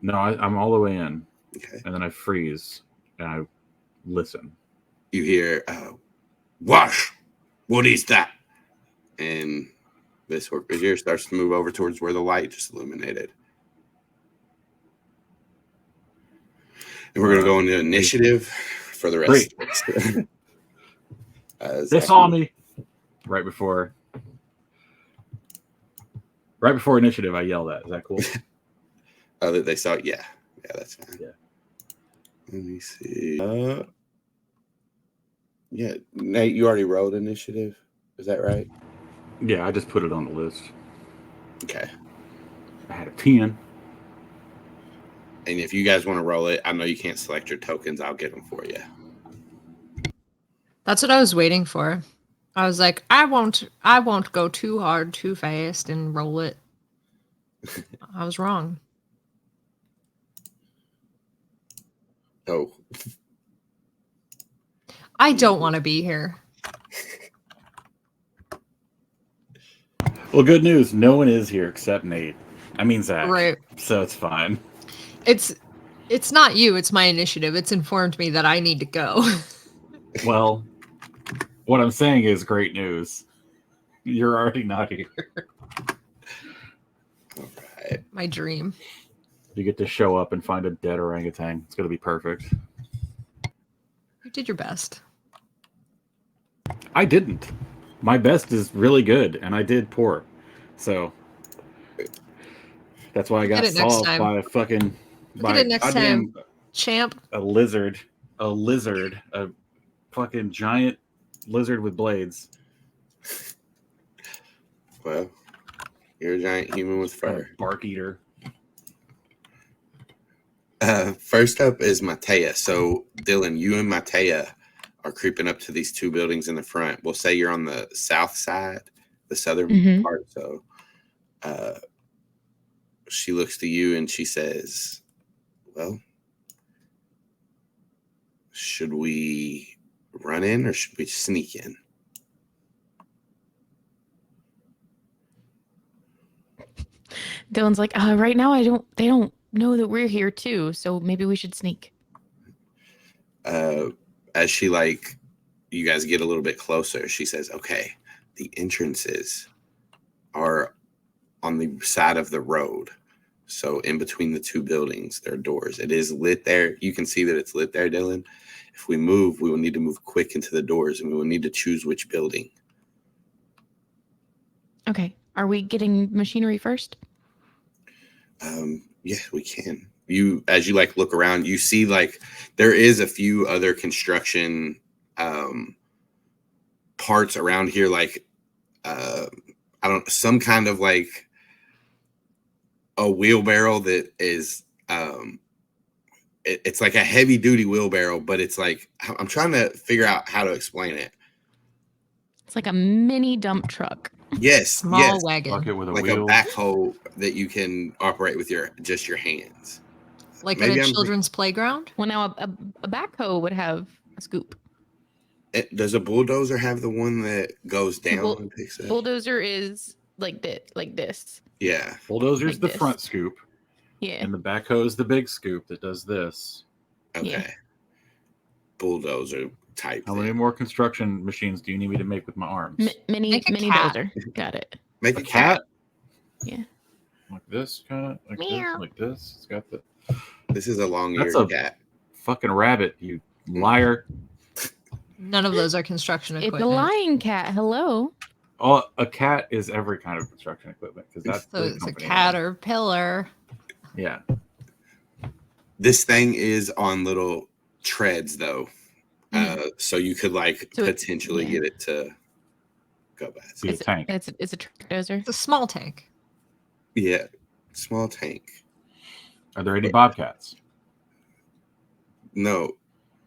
Speaker 4: No, I'm all the way in.
Speaker 1: Okay.
Speaker 4: And then I freeze and I listen.
Speaker 1: You hear, "Wash! What is that?" And this worker starts to move over towards where the light just illuminated. And we're going to go into initiative for the rest.
Speaker 4: They saw me right before initiative. I yell that. Is that cool?
Speaker 1: That they saw. Yeah, that's fine.
Speaker 4: Yeah.
Speaker 1: Let me see. Yeah, Nate, you already rolled initiative. Is that right?
Speaker 4: Yeah, I just put it on the list.
Speaker 1: Okay.
Speaker 4: I had a 10.
Speaker 1: And if you guys want to roll it, I know you can't select your tokens. I'll get them for you.
Speaker 2: That's what I was waiting for. I was like, I won't go too hard, too fast, and roll it. I was wrong.
Speaker 1: Oh.
Speaker 2: I don't want to be here.
Speaker 4: Well, good news. No one is here except Nate. I mean, Zach.
Speaker 2: Right.
Speaker 4: So it's fine.
Speaker 2: It's not you. It's my initiative. It's informed me that I need to go.
Speaker 4: Well, what I'm saying is great news. You're already not here.
Speaker 1: All right.
Speaker 2: My dream.
Speaker 4: You get to show up and find a dead orangutan. It's going to be perfect.
Speaker 2: You did your best.
Speaker 4: I didn't. My best is really good, and I did poor. So that's why I got solved by a fucking...
Speaker 2: Get it next time, champ.
Speaker 4: A lizard, a fucking giant lizard with blades.
Speaker 1: Well, you're a giant human with fur.
Speaker 4: Bark eater.
Speaker 1: First up is Mytaya. So, Dylan, you and Mytaya are creeping up to these two buildings in the front. We'll say you're on the south side, the southern part. So, she looks to you and she says, "Well, should we run in or should we sneak in?"
Speaker 3: Dylan's like, right now they don't know that we're here too, so maybe we should sneak.
Speaker 1: As she you guys get a little bit closer, she says, "Okay, the entrances are on the side of the road. So in between the two buildings, there are doors. It is lit there. You can see that it's lit there, Dylan. If we move, we will need to move quick into the doors, and we will need to choose which building."
Speaker 3: Okay. Are we getting machinery first?
Speaker 1: Yeah, we can. As you look around, you see there is a few other construction parts around here, some kind of a wheelbarrow that is it's like a heavy duty wheelbarrow, but it's I'm trying to figure out how to explain it.
Speaker 3: It's like a mini dump truck.
Speaker 1: Yes,
Speaker 2: Small wagon.
Speaker 4: Bucket with a
Speaker 1: like
Speaker 4: wheel.
Speaker 1: a backhoe that you can operate with just your hands.
Speaker 2: Like at a children's playground?
Speaker 3: Well, now a backhoe would have a scoop.
Speaker 1: Does a bulldozer have the one that goes down and picks up?
Speaker 3: Bulldozer is like this.
Speaker 1: Yeah.
Speaker 4: Bulldozer's
Speaker 3: like
Speaker 4: the
Speaker 3: this.
Speaker 4: front scoop.
Speaker 3: Yeah.
Speaker 4: And the backhoe's the big scoop that does this.
Speaker 1: Okay.
Speaker 3: Yeah.
Speaker 1: Bulldozer type.
Speaker 4: How many more construction machines do you need me to make with my arms?
Speaker 3: Mini
Speaker 2: cat.
Speaker 3: dozer. Got it.
Speaker 1: Make
Speaker 4: a cat?
Speaker 3: Yeah.
Speaker 4: Like this, kind of like
Speaker 3: Meow.
Speaker 4: this, like this. It's got the.
Speaker 1: This is a long-eared
Speaker 4: That's a
Speaker 1: cat.
Speaker 4: fucking rabbit, you liar.
Speaker 2: None of those are construction
Speaker 3: It's
Speaker 2: equipment.
Speaker 3: a lion cat. Hello.
Speaker 4: Oh, a cat is every kind of construction equipment because that's
Speaker 2: So
Speaker 4: the
Speaker 2: it's a
Speaker 4: company
Speaker 2: caterpillar.
Speaker 4: Yeah.
Speaker 1: This thing is on little treads, though. So you could potentially get it to go by.
Speaker 4: Be a tank.
Speaker 3: It's a truck dozer.
Speaker 2: It's a small tank.
Speaker 1: Yeah, small tank.
Speaker 4: Are there any bobcats?
Speaker 1: No,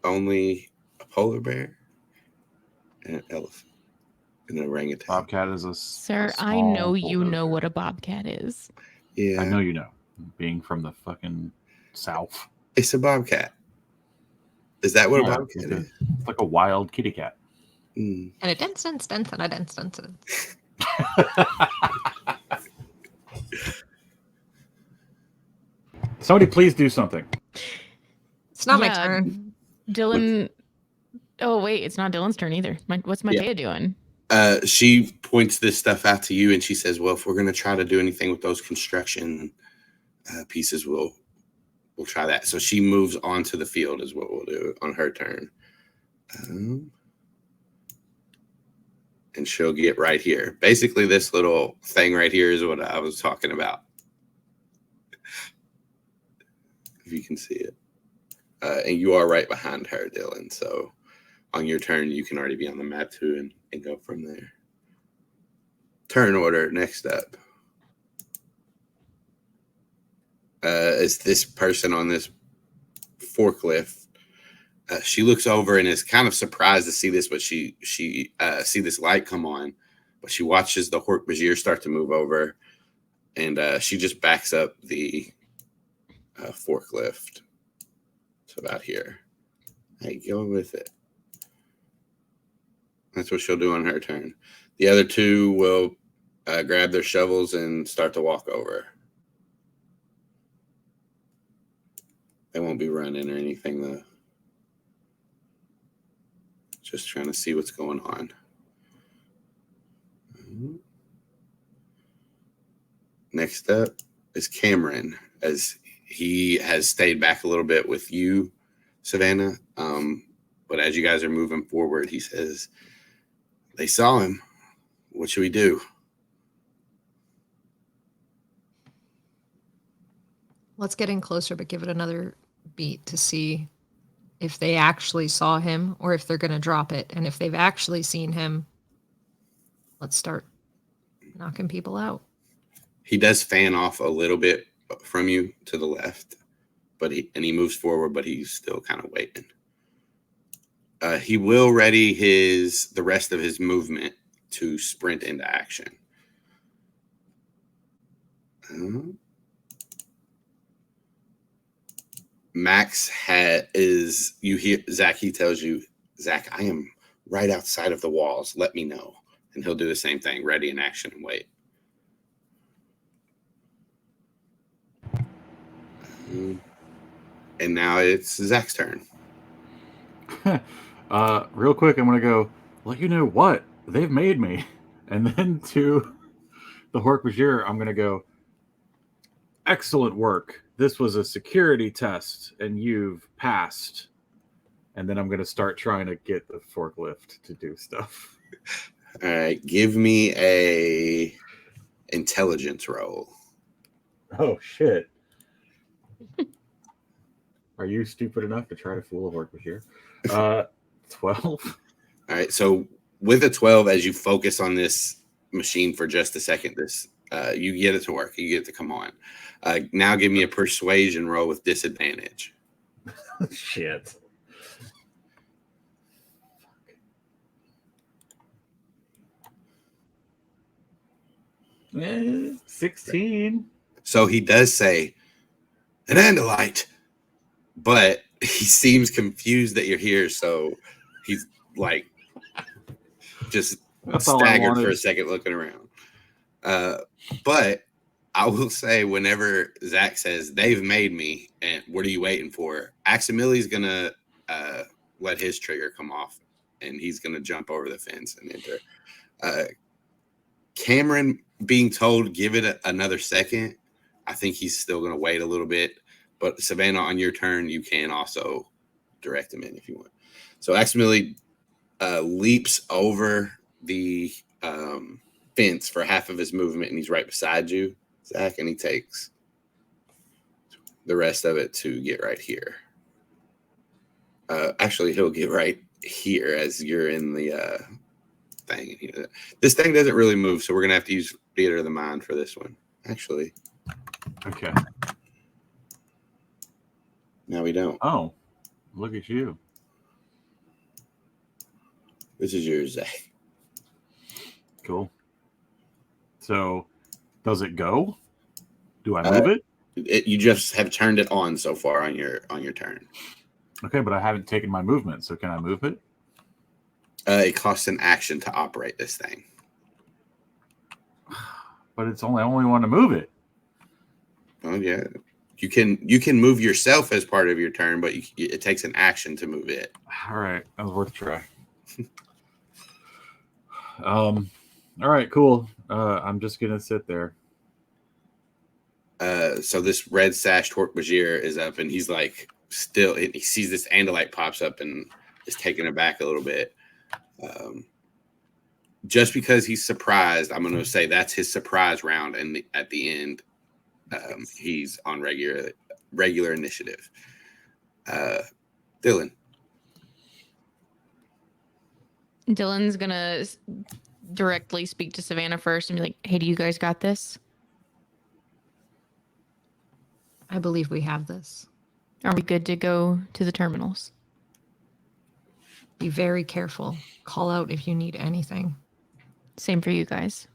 Speaker 1: only a polar bear and an elephant and an orangutan.
Speaker 4: Bobcat is
Speaker 3: Sir,
Speaker 4: a
Speaker 3: I know
Speaker 4: small
Speaker 3: you know
Speaker 4: bulldozer.
Speaker 3: what a bobcat is.
Speaker 1: Yeah,
Speaker 4: I know you know. Being from the fucking south.
Speaker 1: it's a bobcat. Is that what
Speaker 4: Yeah,
Speaker 1: a bobcat is?
Speaker 4: It's like a wild kitty cat.
Speaker 2: And a dance and a dance.
Speaker 4: Somebody please do something.
Speaker 2: It's not my turn.
Speaker 3: Dylan. Oh, wait. It's not Dylan's turn either. What's Mytaya doing?
Speaker 1: She points this stuff out to you and she says, well, if we're going to try to do anything with those construction pieces, we'll try that. So she moves onto the field is what we'll do on her turn. And she'll get right here. Basically, this little thing right here is what I was talking about. If you can see it. And you are right behind her, Dylan. So on your turn, you can already be on the map too and go from there. Turn order, next up. Is this person on this forklift. She looks over and is kind of surprised to see this, but she see this light come on, but she watches the Hork-Bajir start to move over, and she just backs up the forklift. It's about here. Hey, go with it. That's what she'll do on her turn. The other two will grab their shovels and start to walk over. They won't be running or anything, though. Just trying to see what's going on. Next up is Cameron, as he has stayed back a little bit with you, Savannah. But as you guys are moving forward, he says, they saw him. What should we do?
Speaker 2: Let's get in closer, but give it another beat to see if they actually saw him or if they're going to drop it. And if they've actually seen him, let's start knocking people out.
Speaker 1: He does fan off a little bit from you to the left, but he moves forward, but he's still kind of waiting. He will ready the rest of his movement to sprint into action. Max you hear Zac, he tells you, Zac, I am right outside of the walls. Let me know. And he'll do the same thing, ready in action and wait. And now it's Zac's turn.
Speaker 4: Real quick, I'm going to go, well, you know what? They've made me. And then to the Hork-Bajir, I'm going to go, excellent work. This was a security test, and you've passed. And then I'm going to start trying to get the forklift to do stuff.
Speaker 1: All right. Give me a intelligence roll.
Speaker 4: Oh, shit. Are you stupid enough to try to fool a Hork-Bajir? 12.
Speaker 1: All right. So with a 12, as you focus on this machine for just a second, you get it to work. You get it to come on. Now give me a persuasion roll with disadvantage.
Speaker 4: Shit. 16.
Speaker 1: So he does say, an Andalite, but he seems confused that you're here. So he's like, just staggered for a second looking around. But I will say, whenever Zac says they've made me, and what are you waiting for? Aximili's gonna let his trigger come off, and he's gonna jump over the fence and enter. Cameron being told give it another second, I think he's still gonna wait a little bit. But Savannah, on your turn, you can also direct him in if you want. So Aximili leaps over the fence for half of his movement, and he's right beside you, Zach, and he takes the rest of it to get right here. Actually, he'll get right here as you're in the thing. This thing doesn't really move, so we're going to have to use theater of the mind for this one. Actually.
Speaker 4: Okay.
Speaker 1: No, we don't.
Speaker 4: Oh, look at you.
Speaker 1: This is yours, Zach.
Speaker 4: Cool. So, does it go? Do I move it?
Speaker 1: You just have turned it on so far on your turn.
Speaker 4: Okay, but I haven't taken my movement, so can I move it?
Speaker 1: It costs an action to operate this thing.
Speaker 4: But it's I only want to move it.
Speaker 1: Oh yeah, you can move yourself as part of your turn, but it takes an action to move it.
Speaker 4: All right, that was worth a try. All right, cool. I'm just gonna sit there.
Speaker 1: So this red sash Torque-Bajir is up, and he's like still. He sees this Andalite pops up and is taken aback a little bit. Just because he's surprised, I'm going to say that's his surprise round, and at the end, he's on regular initiative. Dylan.
Speaker 3: Dylan's gonna directly speak to Savannah first and be like, "Hey, do you guys got this?
Speaker 2: I believe we have this.
Speaker 3: Are we good to go to the terminals?"
Speaker 2: Be very careful. Call out if you need anything.
Speaker 3: Same for you guys.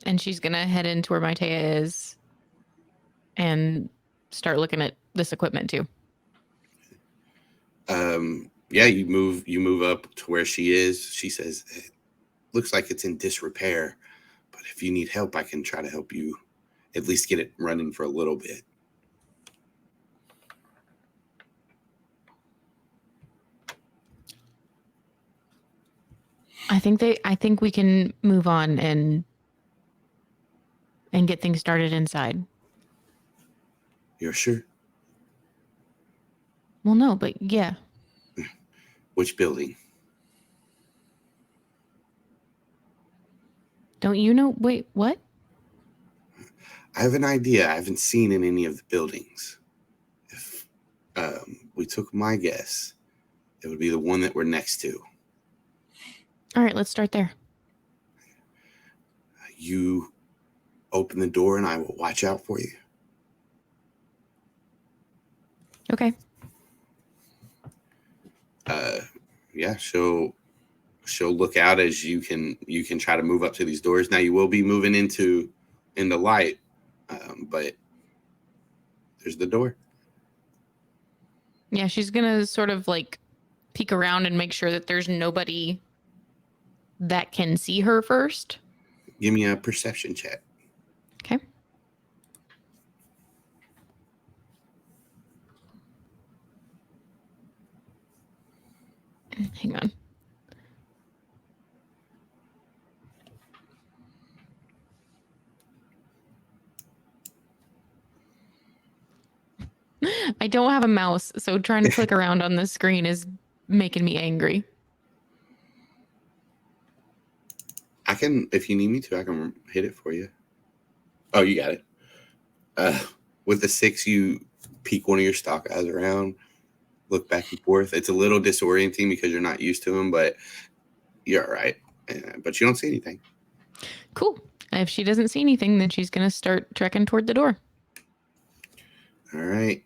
Speaker 3: And she's gonna head into where Mytaya is and start looking at this equipment too.
Speaker 1: Yeah, you move up to where she is. She says, "It looks like it's in disrepair, but if you need help, I can try to help you at least get it running for a little bit."
Speaker 3: I think we can move on and get things started inside.
Speaker 1: You're sure?
Speaker 3: Well, no, but yeah.
Speaker 1: Which building?
Speaker 3: Don't you know? Wait, what?
Speaker 1: I have an idea. I haven't seen in any of the buildings. If we took my guess, it would be the one that we're next to.
Speaker 3: All right, let's start there.
Speaker 1: You open the door and I will watch out for you.
Speaker 3: Okay.
Speaker 1: Yeah, she'll look out as you can try to move up to these doors. Now you will be moving into light, but there's the door.
Speaker 3: Yeah, she's gonna sort of like peek around and make sure that there's nobody that can see her first.
Speaker 1: Give me a perception check.
Speaker 3: Okay. Hang on. I don't have a mouse, so trying to click around on the screen is making me angry.
Speaker 1: I can, if you need me to, I can hit it for you. Oh, you got it. With the 6, you peek one of your stock eyes around, look back and forth. It's a little disorienting because you're not used to them, but you're all right. But you don't see anything.
Speaker 3: Cool. If she doesn't see anything, then she's going to start trekking toward the door.
Speaker 1: All right.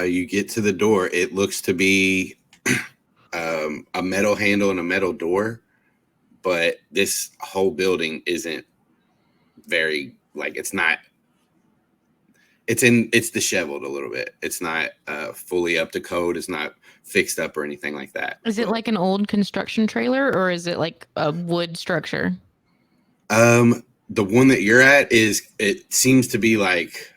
Speaker 1: You get to the door. It looks to be a metal handle and a metal door, but this whole building isn't very, like, it's not, it's disheveled a little bit. It's not fully up to code. It's not fixed up or anything like that.
Speaker 3: Is it like an old construction trailer, or is it like a wood structure?
Speaker 1: The one that you're at it seems to be like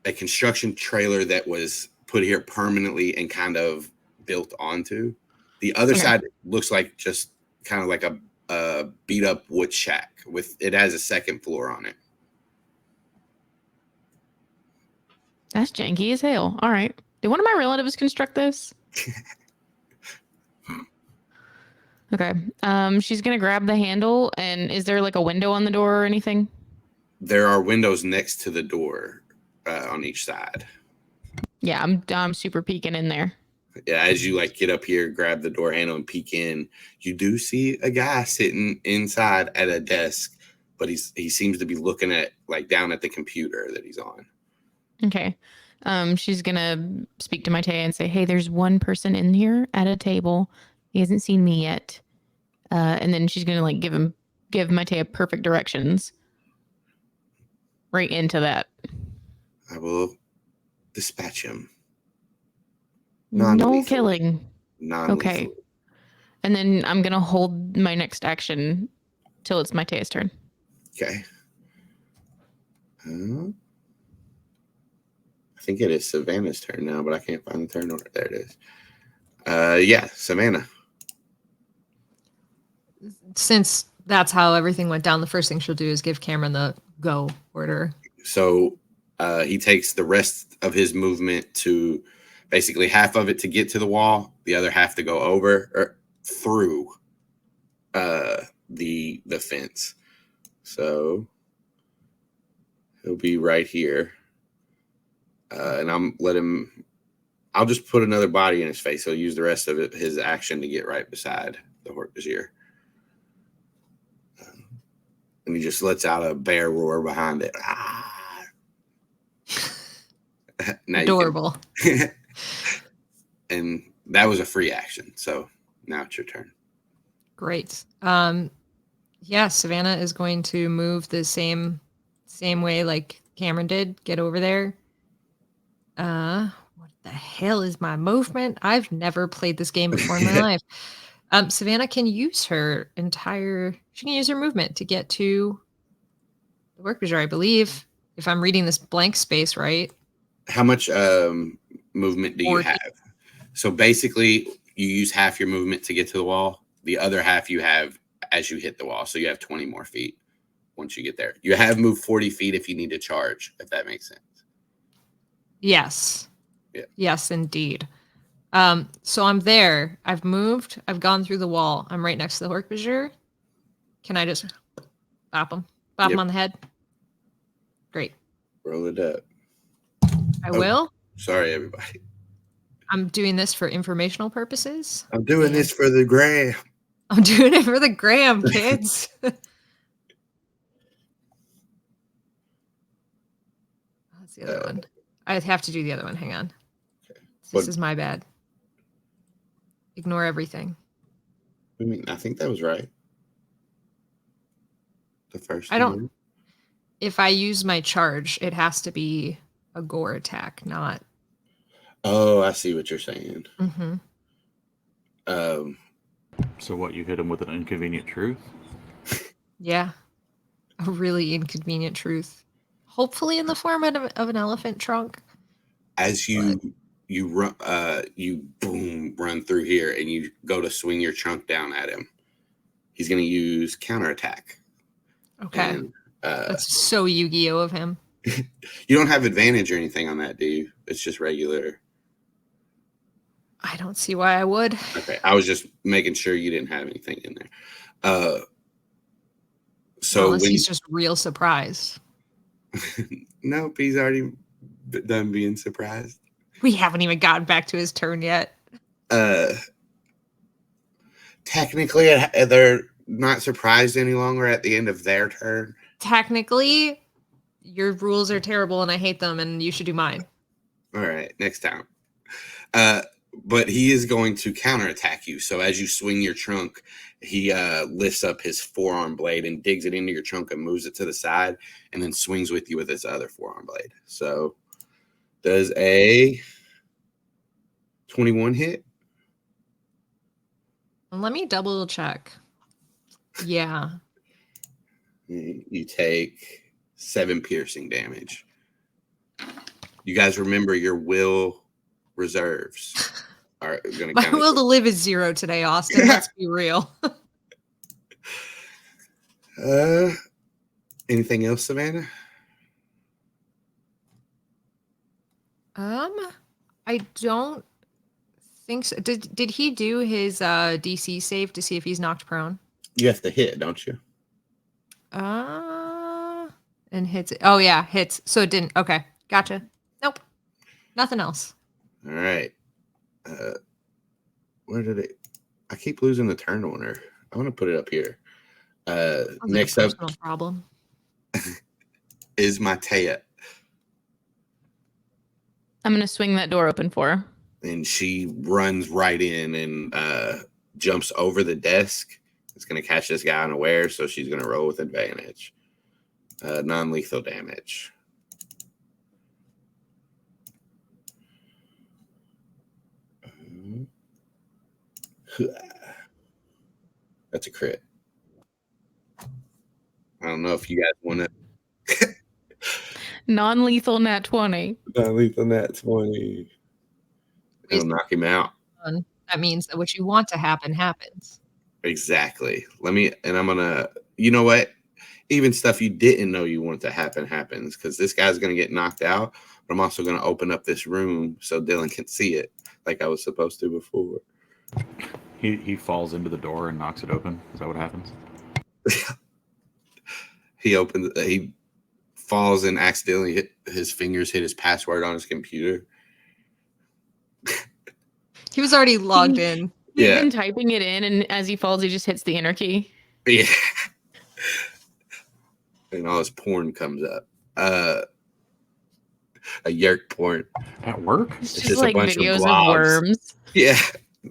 Speaker 1: a construction trailer that was put here permanently and kind of built onto. The other side looks like just kind of like a beat up wood shack it has a second floor on it.
Speaker 3: That's janky as hell. All right. Did one of my relatives construct this? Okay. She's gonna grab the handle, and is there like a window on the door or anything?
Speaker 1: There are windows next to the door on each side.
Speaker 3: Yeah, I'm super peeking in there.
Speaker 1: Yeah, as you like get up here, grab the door handle and peek in, you do see a guy sitting inside at a desk, but he seems to be looking at like down at the computer that he's on.
Speaker 3: Okay. She's gonna speak to Mytaya and say, "Hey, there's one person in here at a table. He hasn't seen me yet." And then she's gonna like give Mytaya perfect directions right into that.
Speaker 1: I will dispatch him.
Speaker 3: No
Speaker 1: Non-lethally.
Speaker 3: killing.
Speaker 1: Non-lethally.
Speaker 3: Okay. And then I'm gonna hold my next action till it's Mytaya's turn.
Speaker 1: Okay. I think it is Savannah's turn now, but I can't find the turn order. There it is. Yeah, Savannah.
Speaker 2: Since that's how everything went down, the first thing she'll do is give Cameron the go order.
Speaker 1: So he takes the rest of his movement to basically half of it to get to the wall, the other half to go over or through the fence. So he'll be right here. And I'll just put another body in his face. He'll use the rest of his action to get right beside the Hork-Bajir. And he just lets out a bear roar behind it. Ah.
Speaker 2: Adorable.
Speaker 1: And that was a free action. So now it's your turn.
Speaker 2: Great. Yeah, Savannah is going to move the same way like Cameron did. Get over there. What the hell is my movement? I've never played this game before in my life. Savannah can use her movement to get to the work bazaar, I believe, if I'm reading this blank space right.
Speaker 1: How much movement do you have? So basically, you use half your movement to get to the wall. The other half you have as you hit the wall. So you have 20 more feet once you get there. You have moved 40 feet if you need to charge, if that makes sense.
Speaker 2: Yes.
Speaker 1: Yeah.
Speaker 2: Yes, indeed. So I'm there. I've moved. I've gone through the wall. I'm right next to the Hork Bajir. Can I just bop him? Bop him on the head? Great.
Speaker 1: Roll it up.
Speaker 2: I will.
Speaker 1: Sorry, everybody.
Speaker 2: I'm doing this for informational purposes.
Speaker 1: I'm doing this for the gram.
Speaker 2: I'm doing it for the gram, kids. That's the other one. I have to do the other one. Hang on. Okay. This is my bad. Ignore everything.
Speaker 1: I mean, I think that was right. The first.
Speaker 2: I don't. If I use my charge, it has to be a gore attack, not.
Speaker 1: Oh, I see what you're saying.
Speaker 2: Mm-hmm.
Speaker 4: So what, you hit him with an inconvenient truth?
Speaker 2: Yeah. A really inconvenient truth. Hopefully in the form of an elephant trunk.
Speaker 1: As you run, you run through here and you go to swing your chunk down at him. He's going to use counterattack.
Speaker 2: Okay. And, that's so Yu-Gi-Oh of him.
Speaker 1: You don't have advantage or anything on that, do you? It's just regular.
Speaker 2: I don't see why I would.
Speaker 1: Okay, I was just making sure you didn't have anything in there. So
Speaker 2: unless he's just real surprised.
Speaker 1: Nope, he's already done being surprised.
Speaker 2: We haven't even gotten back to his turn yet.
Speaker 1: Technically, they're not surprised any longer at the end of their turn.
Speaker 2: Technically, your rules are terrible and I hate them and you should do mine.
Speaker 1: All right, next time. But he is going to counterattack you. So as you swing your trunk, he lifts up his forearm blade and digs it into your trunk and moves it to the side and then swings with you with his other forearm blade. So does a 21 hit?
Speaker 2: Let me double check. Yeah.
Speaker 1: You take 7 piercing damage. You guys remember your will reserves. Are gonna
Speaker 2: My will to live is 0 today, Austin. Let's be real.
Speaker 1: Anything else, Savannah?
Speaker 2: I don't think so. Did he do his DC save to see if he's knocked prone?
Speaker 1: You have to hit, don't you?
Speaker 2: And hits it. Oh yeah, hits. So it didn't. Okay, gotcha. Nope, nothing else.
Speaker 1: All right. Where did it? I keep losing the turn order. I want to put it up here.
Speaker 2: Sounds
Speaker 1: Next
Speaker 2: like a
Speaker 1: up
Speaker 2: personal problem.
Speaker 1: is Mytaya,
Speaker 3: I'm going to swing that door open for her.
Speaker 1: and she runs right in and jumps over the desk. It's going to catch this guy unaware, so she's going to roll with advantage. Non-lethal damage. That's a crit. I don't know if you guys want to.
Speaker 3: Non-lethal nat 20.
Speaker 1: Non-lethal nat 20. It'll knock him out.
Speaker 2: That means that what you want to happen happens.
Speaker 1: Exactly. I'm gonna, you know what? Even stuff you didn't know you wanted to happen happens, because this guy's gonna get knocked out, but I'm also gonna open up this room so Dylan can see it like I was supposed to before.
Speaker 4: He falls into the door and knocks it open. Is that what happens?
Speaker 1: He falls and accidentally his fingers hit his password on his computer.
Speaker 2: He was already logged in.
Speaker 3: He's
Speaker 1: Yeah.
Speaker 3: been typing it in, and as he falls, he just hits the enter key.
Speaker 1: Yeah. And all his porn comes up. A Yeerk porn.
Speaker 4: At work?
Speaker 3: It's
Speaker 1: It's
Speaker 3: just
Speaker 1: just a
Speaker 3: like
Speaker 1: bunch of
Speaker 3: videos of
Speaker 1: blobs.
Speaker 3: worms.
Speaker 1: Yeah.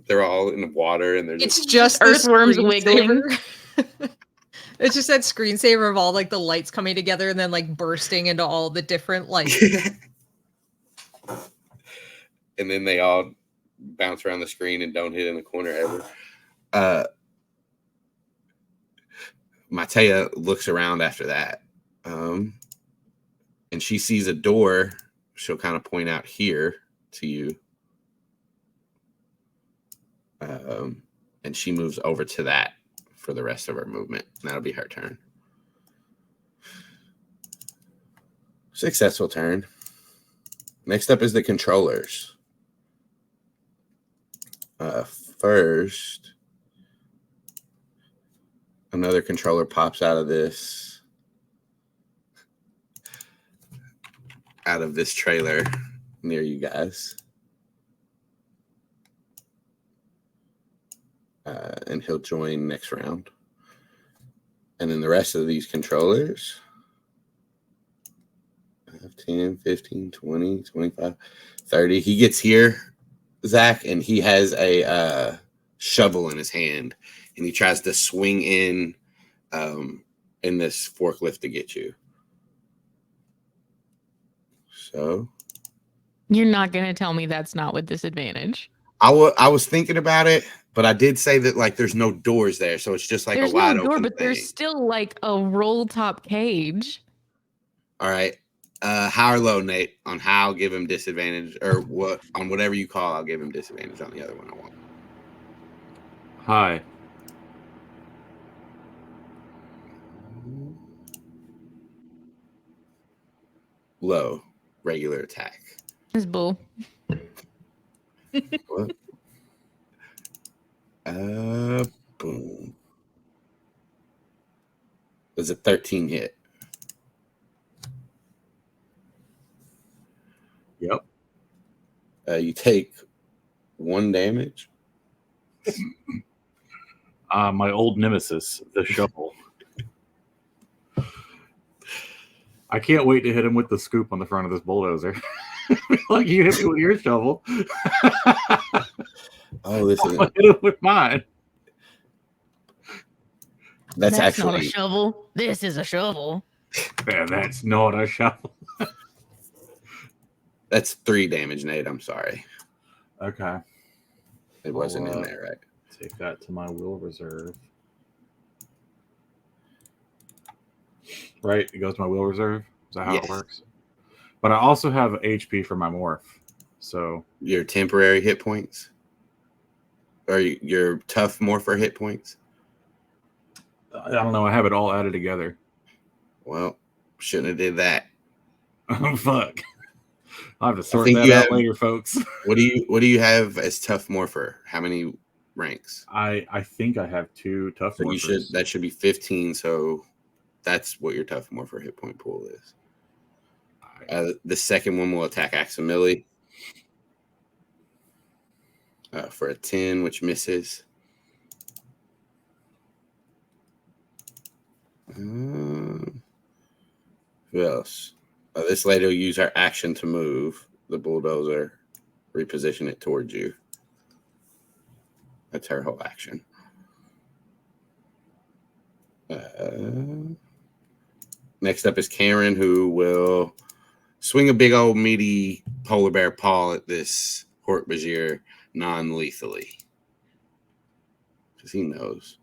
Speaker 1: They're all in the water and they're
Speaker 2: It's
Speaker 1: just
Speaker 2: just the
Speaker 3: earthworms wiggling.
Speaker 2: screensaver. It's just that screensaver of all like the lights coming together and then like bursting into all the different like.
Speaker 1: And then they all bounce around the screen and don't hit in the corner ever. Mytaya looks around after that. And she sees a door. She'll kind of point out here to you. And she moves over to that for the rest of her movement. That'll be her turn. Successful turn. Next up is the controllers. First, another controller pops out of this trailer near you guys. And he'll join next round. And then the rest of these controllers, 10, 15, 20, 25, 30. He gets here, Zac, and he has a shovel in his hand, and he tries to swing in this forklift to get you. So
Speaker 3: You're not going to tell me that's not with disadvantage.
Speaker 1: I was thinking about it, but I did say that like there's no doors there, so it's just like
Speaker 3: There's
Speaker 1: a wide
Speaker 3: no door,
Speaker 1: open
Speaker 3: but
Speaker 1: thing.
Speaker 3: there's still like a roll top cage.
Speaker 1: All right. High or low, Nate, on how I'll give him disadvantage, or what on whatever you call, I'll give him disadvantage on the other one I want.
Speaker 4: Hi.
Speaker 1: Low, regular attack.
Speaker 3: This bull.
Speaker 1: What? Boom. There's a 13 hit.
Speaker 4: Yep.
Speaker 1: You take 1 damage.
Speaker 4: My old nemesis, the shovel. I can't wait to hit him with the scoop on the front of this bulldozer. Like you hit me with your shovel.
Speaker 1: Oh, this is
Speaker 4: I'll hit him with mine.
Speaker 1: that's
Speaker 3: not a
Speaker 1: actually
Speaker 3: shovel. This is a shovel.
Speaker 4: Man, that's not a shovel.
Speaker 1: that's 3 damage, Nate. I'm sorry.
Speaker 4: Okay.
Speaker 1: It wasn't in there, right?
Speaker 4: Take that to my will reserve. Right? It goes to my will reserve? Is that how
Speaker 1: Yes.
Speaker 4: it works? But I also have HP for my morph. So
Speaker 1: Your temporary hit points? Or your tough morpher hit points?
Speaker 4: I don't know. I have it all added together.
Speaker 1: Well, shouldn't have did that.
Speaker 4: Oh, fuck. I'll have to sort
Speaker 1: think
Speaker 4: that
Speaker 1: you
Speaker 4: out
Speaker 1: have-
Speaker 4: later, folks.
Speaker 1: What do you have as tough morpher? How many ranks?
Speaker 4: I think I have 2 tough
Speaker 1: So
Speaker 4: morphers.
Speaker 1: that should be 15. So that's what your tough morpher hit point pool is. The second one will attack Aximili for a 10, which misses. Who else? This lady will use her action to move the bulldozer, reposition it towards you. That's her whole action. Next up is Karen, who will swing a big old meaty polar bear paw at this Hork-Bajir non-lethally. Because he knows.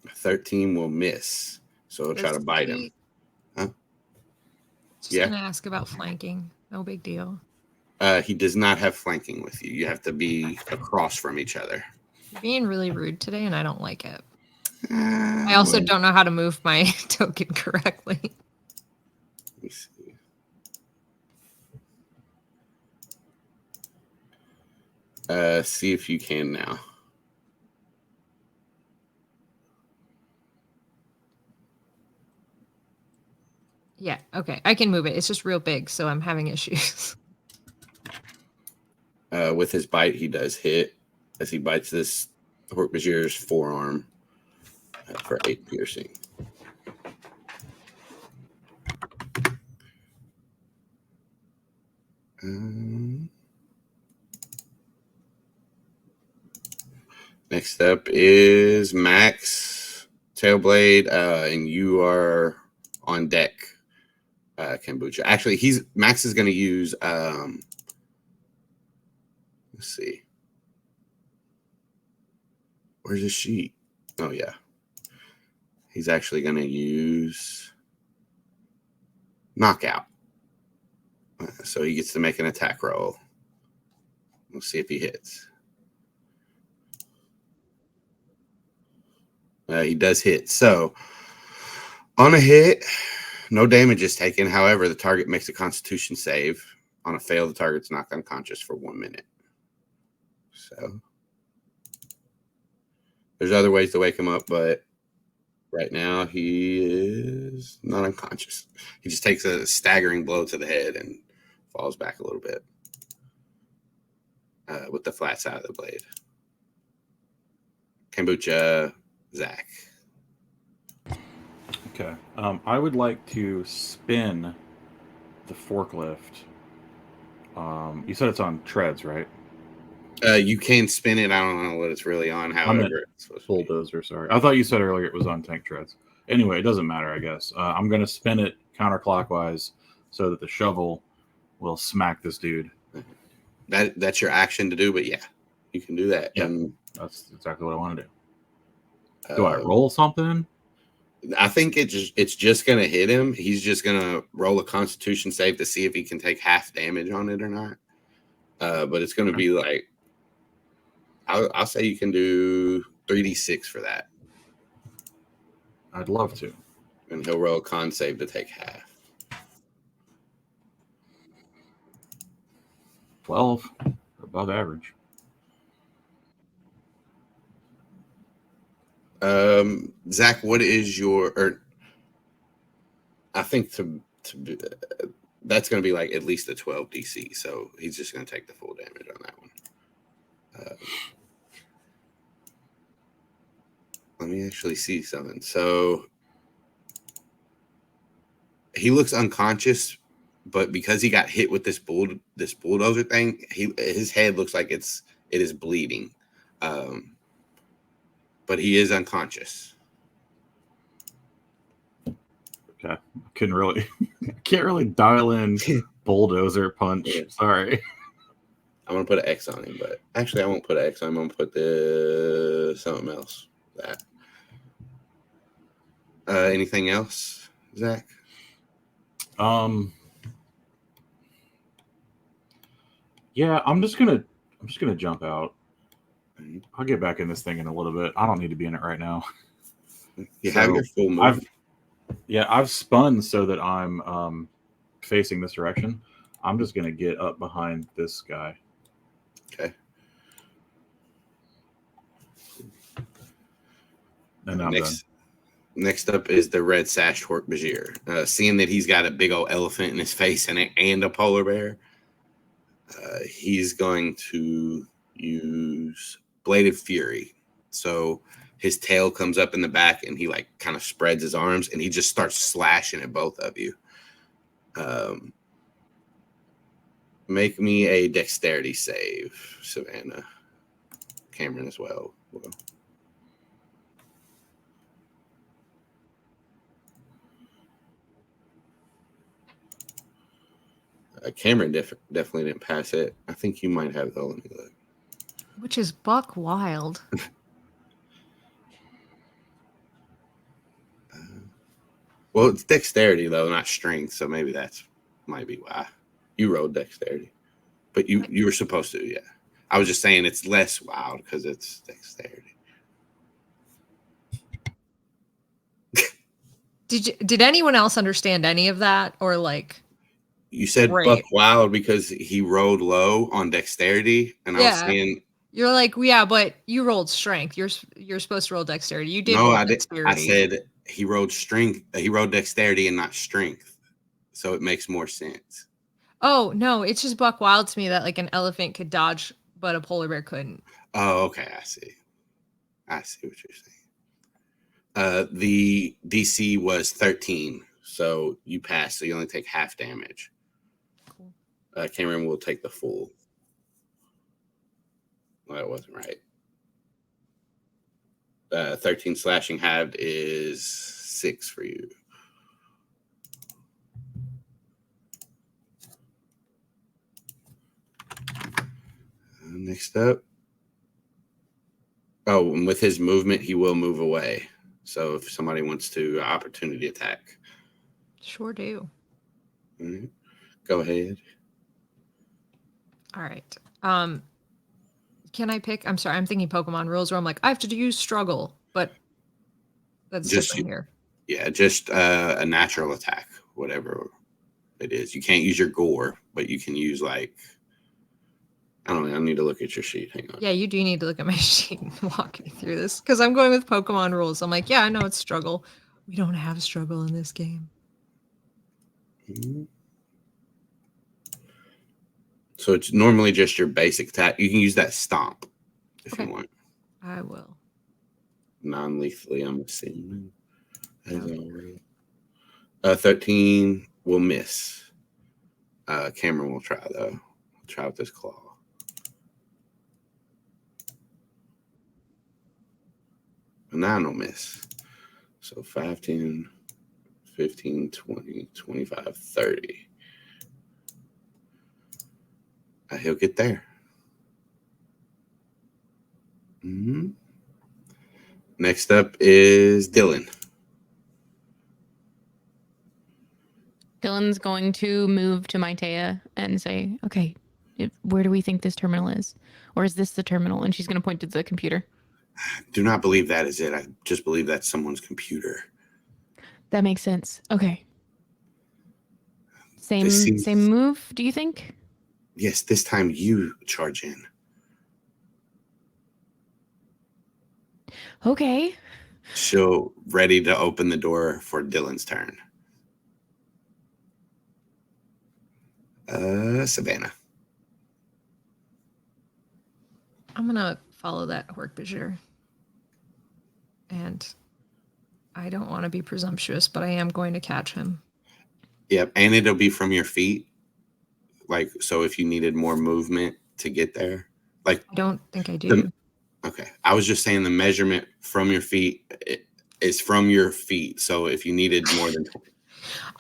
Speaker 1: A 13 will miss. So he'll try to bite him. Huh?
Speaker 2: Just
Speaker 1: Yeah.
Speaker 2: gonna ask about flanking. No big deal.
Speaker 1: He does not have flanking with you. You have to be across from each other.
Speaker 2: You're being really rude today, and I don't like it. I also don't know how to move my token correctly.
Speaker 1: Let me see. See if you can now.
Speaker 2: Yeah, okay. I can move it. It's just real big, so I'm having issues.
Speaker 1: With his bite, he does hit as he bites this Hork-Bajir's forearm for 8 piercing. Next up is Max Tailblade, and you are on deck, Kombucha. Actually, Max is going to use. Let's see. Where's his sheet? Oh yeah, he's actually going to use knockout. So he gets to make an attack roll. We'll see if he hits. He does hit. So on a hit, no damage is taken. However, the target makes a Constitution save. On a fail, the target's knocked unconscious for 1 minute. So there's other ways to wake him up, but right now he is not unconscious. He just takes a staggering blow to the head and falls back a little bit with the flat side of the blade. Kombucha, Zac.
Speaker 4: Okay. I would like to spin the forklift. You said it's on treads, right?
Speaker 1: You can spin it. I don't know what it's really on. However, it's supposed to be.
Speaker 4: Bulldozer, sorry. I thought you said earlier it was on tank treads. Anyway, it doesn't matter, I guess. I'm going to spin it counterclockwise so that the shovel will smack this dude.
Speaker 1: That's your action to do, but yeah, you can do that.
Speaker 4: Yeah.
Speaker 1: And
Speaker 4: That's exactly what I want to do. Do I roll something?
Speaker 1: I think it's just going to hit him. He's just going to roll a Constitution save to see if he can take half damage on it or not. But it's going to be like, I'll say you can do 3d6 for that.
Speaker 4: I'd love to.
Speaker 1: And he'll roll a con save to take half.
Speaker 4: 12, above average.
Speaker 1: Zac, what is your? I think that's going to be like at least a 12 DC. So he's just going to take the full damage on that one. Let me actually see something. So he looks unconscious, but because he got hit with this bulldozer thing, his head looks like it is bleeding. But he is unconscious.
Speaker 4: Okay. Can't really dial in bulldozer punch.
Speaker 1: Yeah.
Speaker 4: Sorry.
Speaker 1: I'm gonna put an X on him, but actually I won't put an X on him. I'm gonna put something else. That. Anything else, Zac?
Speaker 4: Yeah, I'm just gonna jump out. I'll get back in this thing in a little bit. I don't need to be in it right now.
Speaker 1: You have your full move.
Speaker 4: Yeah, I've spun so that I'm facing this direction. I'm just gonna get up behind this guy.
Speaker 1: Okay.
Speaker 4: And I'm done.
Speaker 1: Next up is the red sashed Hork-Bajir. Seeing that he's got a big old elephant in his face and a polar bear, he's going to use Bladed Fury. So his tail comes up in the back and he like kind of spreads his arms and he just starts slashing at both of you. Make me a dexterity save, Savannah. Cameron as well. Cameron definitely didn't pass it. I think you might have though. Let me look.
Speaker 2: Which is buck wild.
Speaker 1: Well, it's dexterity though, not strength. So maybe that's might be why you rolled dexterity. But you were supposed to, yeah. I was just saying it's less wild because it's dexterity.
Speaker 2: Did anyone else understand any of that, or like?
Speaker 1: You said
Speaker 2: Great.
Speaker 1: buck wild because he rolled low on dexterity, and I was saying
Speaker 2: you're like, yeah, but you rolled strength. You're supposed to roll dexterity. You did.
Speaker 1: No,
Speaker 2: roll
Speaker 1: I did.
Speaker 2: dexterity.
Speaker 1: I said he rolled strength. He rolled dexterity and not strength, so it makes more sense.
Speaker 2: Oh no, it's just buck wild to me that like an elephant could dodge, but a polar bear couldn't.
Speaker 1: Oh, okay, I see what you're saying. The DC was 13, so you pass, so you only take half damage. Cool. Cameron will take the full. Well, that wasn't right. 13 slashing halved is 6 for you. Next up. Oh, and with his movement, he will move away. So if somebody wants to opportunity attack.
Speaker 2: Sure do.
Speaker 1: Mm-hmm. Go ahead.
Speaker 2: All right. Can I pick? I'm sorry, I'm thinking Pokemon rules where I'm like, I have to use struggle, but that's just different here.
Speaker 1: Yeah, just a natural attack, whatever it is. You can't use your gore, but you can use like, I don't know. I need to look at your sheet. Hang on.
Speaker 2: Yeah, you do need to look at my sheet and walk me through this because I'm going with Pokemon rules. I'm like, yeah, I know it's struggle. We don't have struggle in this game.
Speaker 1: Mm-hmm. So it's normally just your basic attack. You can use that stomp if you want.
Speaker 2: I will.
Speaker 1: Non-lethally, I'm assuming. As already. 13 will miss. Cameron will try though. Try with this claw. A 9 will miss. So 5, 10, 15, 20, 25, 30. He'll get there. Mm-hmm. Next up is Dylan.
Speaker 3: Dylan's going to move to Mytaya and say, okay, where do we think this terminal is? Or is this the terminal? And she's going to point to the computer.
Speaker 1: Do not believe that is it. I just believe that's someone's computer.
Speaker 3: That makes sense. Okay. Same move, do you think?
Speaker 1: Yes, this time you charge in.
Speaker 3: Okay.
Speaker 1: So ready to open the door for Dylan's turn. Savannah.
Speaker 2: I'm going to follow that Hork-Bajir. And I don't want to be presumptuous, but I am going to catch him.
Speaker 1: Yep, and it'll be from your feet. Like, so if you needed more movement to get there. Like,
Speaker 2: I don't think I do.
Speaker 1: Okay. I was just saying the measurement from your feet is from your feet. So if you needed more than 20.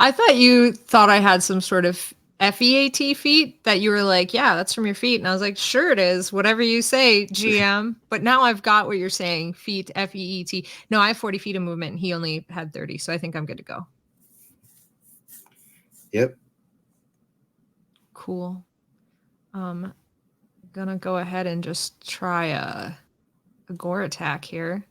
Speaker 2: I thought you thought I had some sort of FEAT feet that you were like, yeah, that's from your feet. And I was like, sure it is. Whatever you say, GM. But now I've got what you're saying. Feet, FEET. No, I have 40 feet of movement and he only had 30. So I think I'm good to go.
Speaker 1: Yep.
Speaker 2: Cool. Gonna go ahead and just try a gore attack here.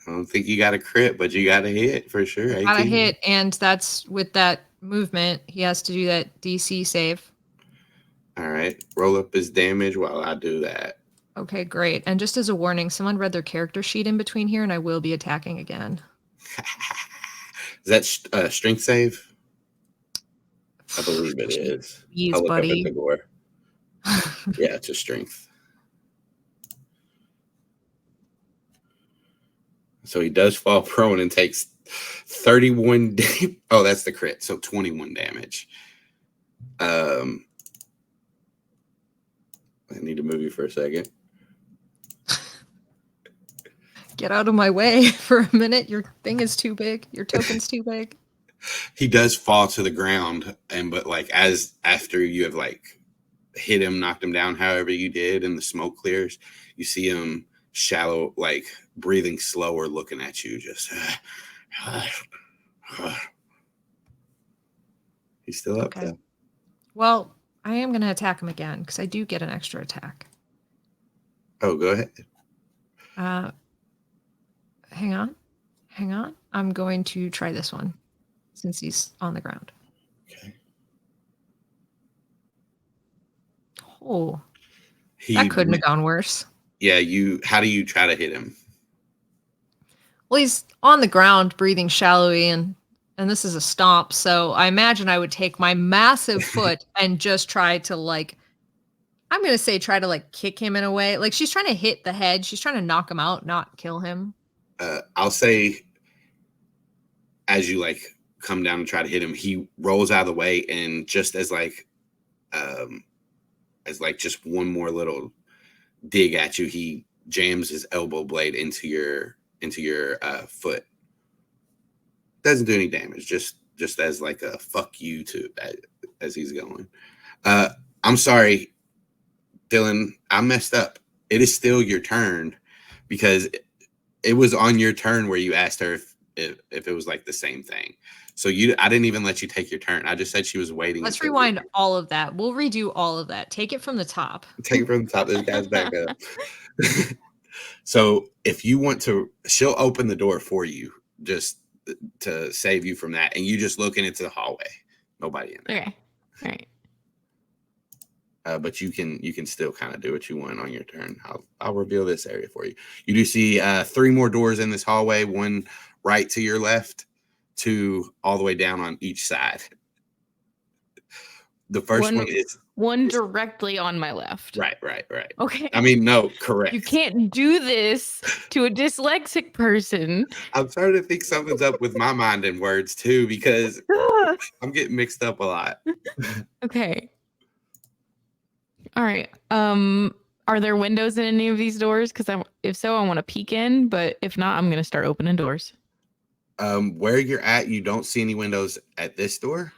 Speaker 1: I don't think you got a crit, but you got a hit for sure.
Speaker 2: Got a
Speaker 1: 18.
Speaker 2: hit, and that's with that movement. He has to do that DC save.
Speaker 1: All right. Roll up his damage while I do that.
Speaker 2: Okay, great. And just as a warning, someone read their character sheet in between here, and I will be attacking again.
Speaker 1: Is that strength save? I believe it is.
Speaker 2: Jeez,
Speaker 1: I'll look
Speaker 2: buddy.
Speaker 1: up at the gore. Yeah, it's a strength. So he does fall prone and takes 31 damage. Oh, that's the crit. So 21 damage. I need to move you for a second.
Speaker 2: Get out of my way for a minute. Your thing is too big. Your token's too big.
Speaker 1: He does fall to the ground, but like after you have like hit him, knocked him down, however you did, and the smoke clears, you see him shallow, like breathing slower, looking at you. Just he's still up there.
Speaker 2: Well, I am going to attack him again because I do get an extra attack.
Speaker 1: Oh, go ahead.
Speaker 2: Hang on. I'm going to try this one since he's on the ground.
Speaker 1: Okay.
Speaker 2: Oh, that couldn't have gone worse.
Speaker 1: Yeah, how do you try to hit him?
Speaker 2: Well, he's on the ground breathing shallowly, and this is a stomp, so I imagine I would take my massive foot and just try to kick him in a way. Like, she's trying to hit the head. She's trying to knock him out, not kill him.
Speaker 1: I'll say as you like come down and try to hit him, he rolls out of the way, and just as just one more little dig at you, he jams his elbow blade into your foot. Doesn't do any damage, just as like a fuck you to as he's going. I'm sorry, Dylan, I messed up. It is still your turn because it was on your turn where you asked her if it was like the same thing. So I didn't even let you take your turn. I just said she was waiting.
Speaker 2: Let's rewind all of that. We'll redo all of that. Take it from the top.
Speaker 1: Take it from the top. This guy's back up. So if you want to, she'll open the door for you just to save you from that. And you just looking into the hallway. Nobody in there.
Speaker 3: Okay. All right.
Speaker 1: But you can still kind of do what you want on your turn. I'll reveal this area for you. You do see 3 more doors in this hallway, one right to your left, 2 all the way down on each side. The first one is
Speaker 3: one directly on my left.
Speaker 1: Right.
Speaker 3: Okay.
Speaker 1: I mean, no, correct.
Speaker 3: You can't do this to a dyslexic person.
Speaker 1: I'm starting to think something's up with my mind and words too, because I'm getting mixed up a lot.
Speaker 3: Okay. All right. Are there windows in any of these doors? Because if so, I want to peek in. But if not, I'm going to start opening doors.
Speaker 1: Where you're at, you don't see any windows at this door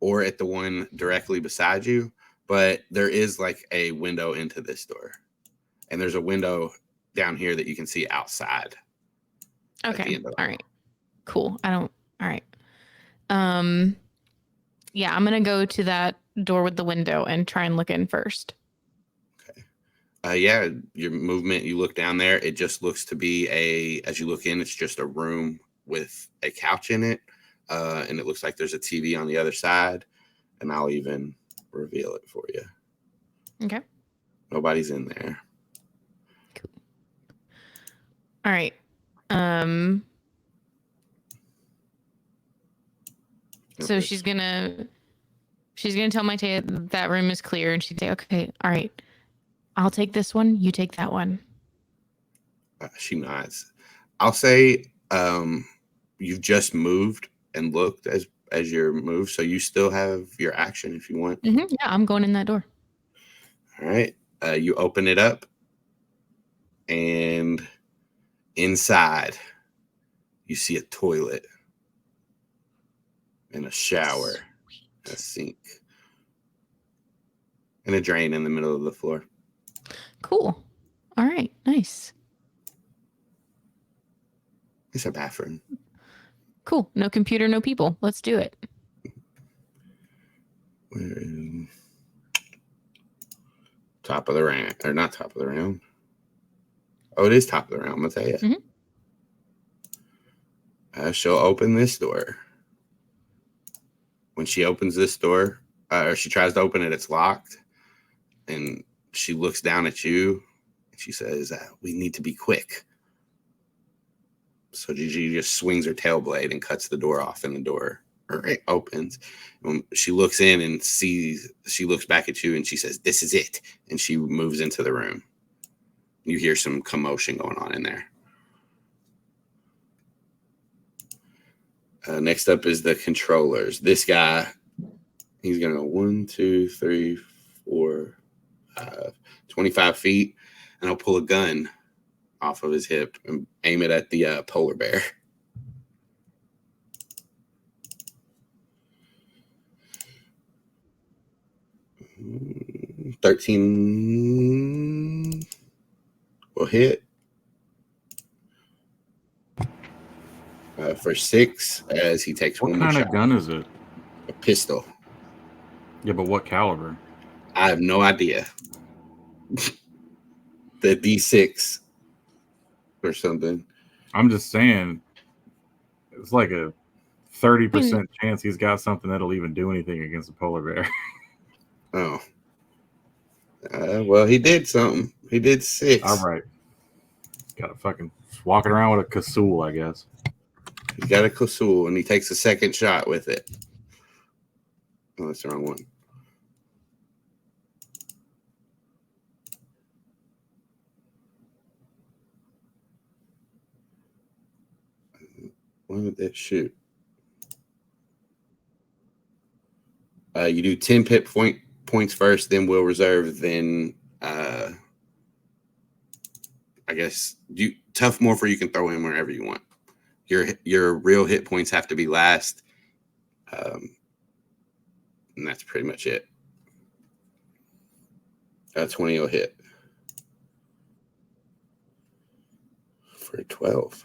Speaker 1: or at the one directly beside you, but there is like a window into this door, and there's a window down here that you can see outside.
Speaker 3: Okay. All right. Cool. All right. Yeah, I'm gonna go to that door with the window and try and look in first.
Speaker 1: Okay. Yeah, your movement, you look down there, it just looks to be as you look in, it's just a room with a couch in it. And it looks like there's a TV on the other side, and I'll even reveal it for you.
Speaker 3: Okay.
Speaker 1: Nobody's in there.
Speaker 3: Cool. All right. So she's gonna tell Mytaya that room is clear, and she'd say, "Okay, all right, I'll take this one. You take that one."
Speaker 1: She nods. I'll say, you've just moved and looked as your move, so you still have your action if you want.
Speaker 3: Mm-hmm. Yeah, I'm going in that door.
Speaker 1: All right. You open it up, and inside you see a toilet and a shower, and a sink, and a drain in the middle of the floor.
Speaker 3: Cool. All right. Nice.
Speaker 1: It's a bathroom.
Speaker 3: Cool. No computer, no people. Let's do it.
Speaker 1: Top of the round, or not top of the round. Oh, it is top of the round, Mytaya.
Speaker 3: Mm-hmm.
Speaker 1: She'll open this door. When she opens this door, or she tries to open it, it's locked. And she looks down at you. And she says, we need to be quick. So Gigi just swings her tail blade and cuts the door off, and the door opens. When she looks in and she looks back at you and she says, this is it. And she moves into the room. You hear some commotion going on in there. Next up is the controllers. This guy, he's going to go 1, 2, 3, 4, 5, 25 feet, and I'll pull a gun off of his hip and aim it at the polar bear. Mm, 13 will hit. For 6, as he takes
Speaker 4: What
Speaker 1: one
Speaker 4: kind
Speaker 1: more
Speaker 4: of
Speaker 1: shot.
Speaker 4: gun is it?
Speaker 1: A pistol.
Speaker 4: Yeah, but what caliber?
Speaker 1: I have no idea. The D6 or something.
Speaker 4: I'm just saying, it's like a 30% chance he's got something that'll even do anything against a polar bear.
Speaker 1: Oh. Well, he did something. He did 6.
Speaker 4: All right. Got a fucking walking around with a casool, I guess.
Speaker 1: He's got a Kosul, and he takes a second shot with it. Oh, that's the wrong one. When did that shoot? You do 10 pit points first, then we'll reserve, then I guess tough morpher you can throw in wherever you want. Your real hit points have to be last. And that's pretty much it. 20 will hit. For 12.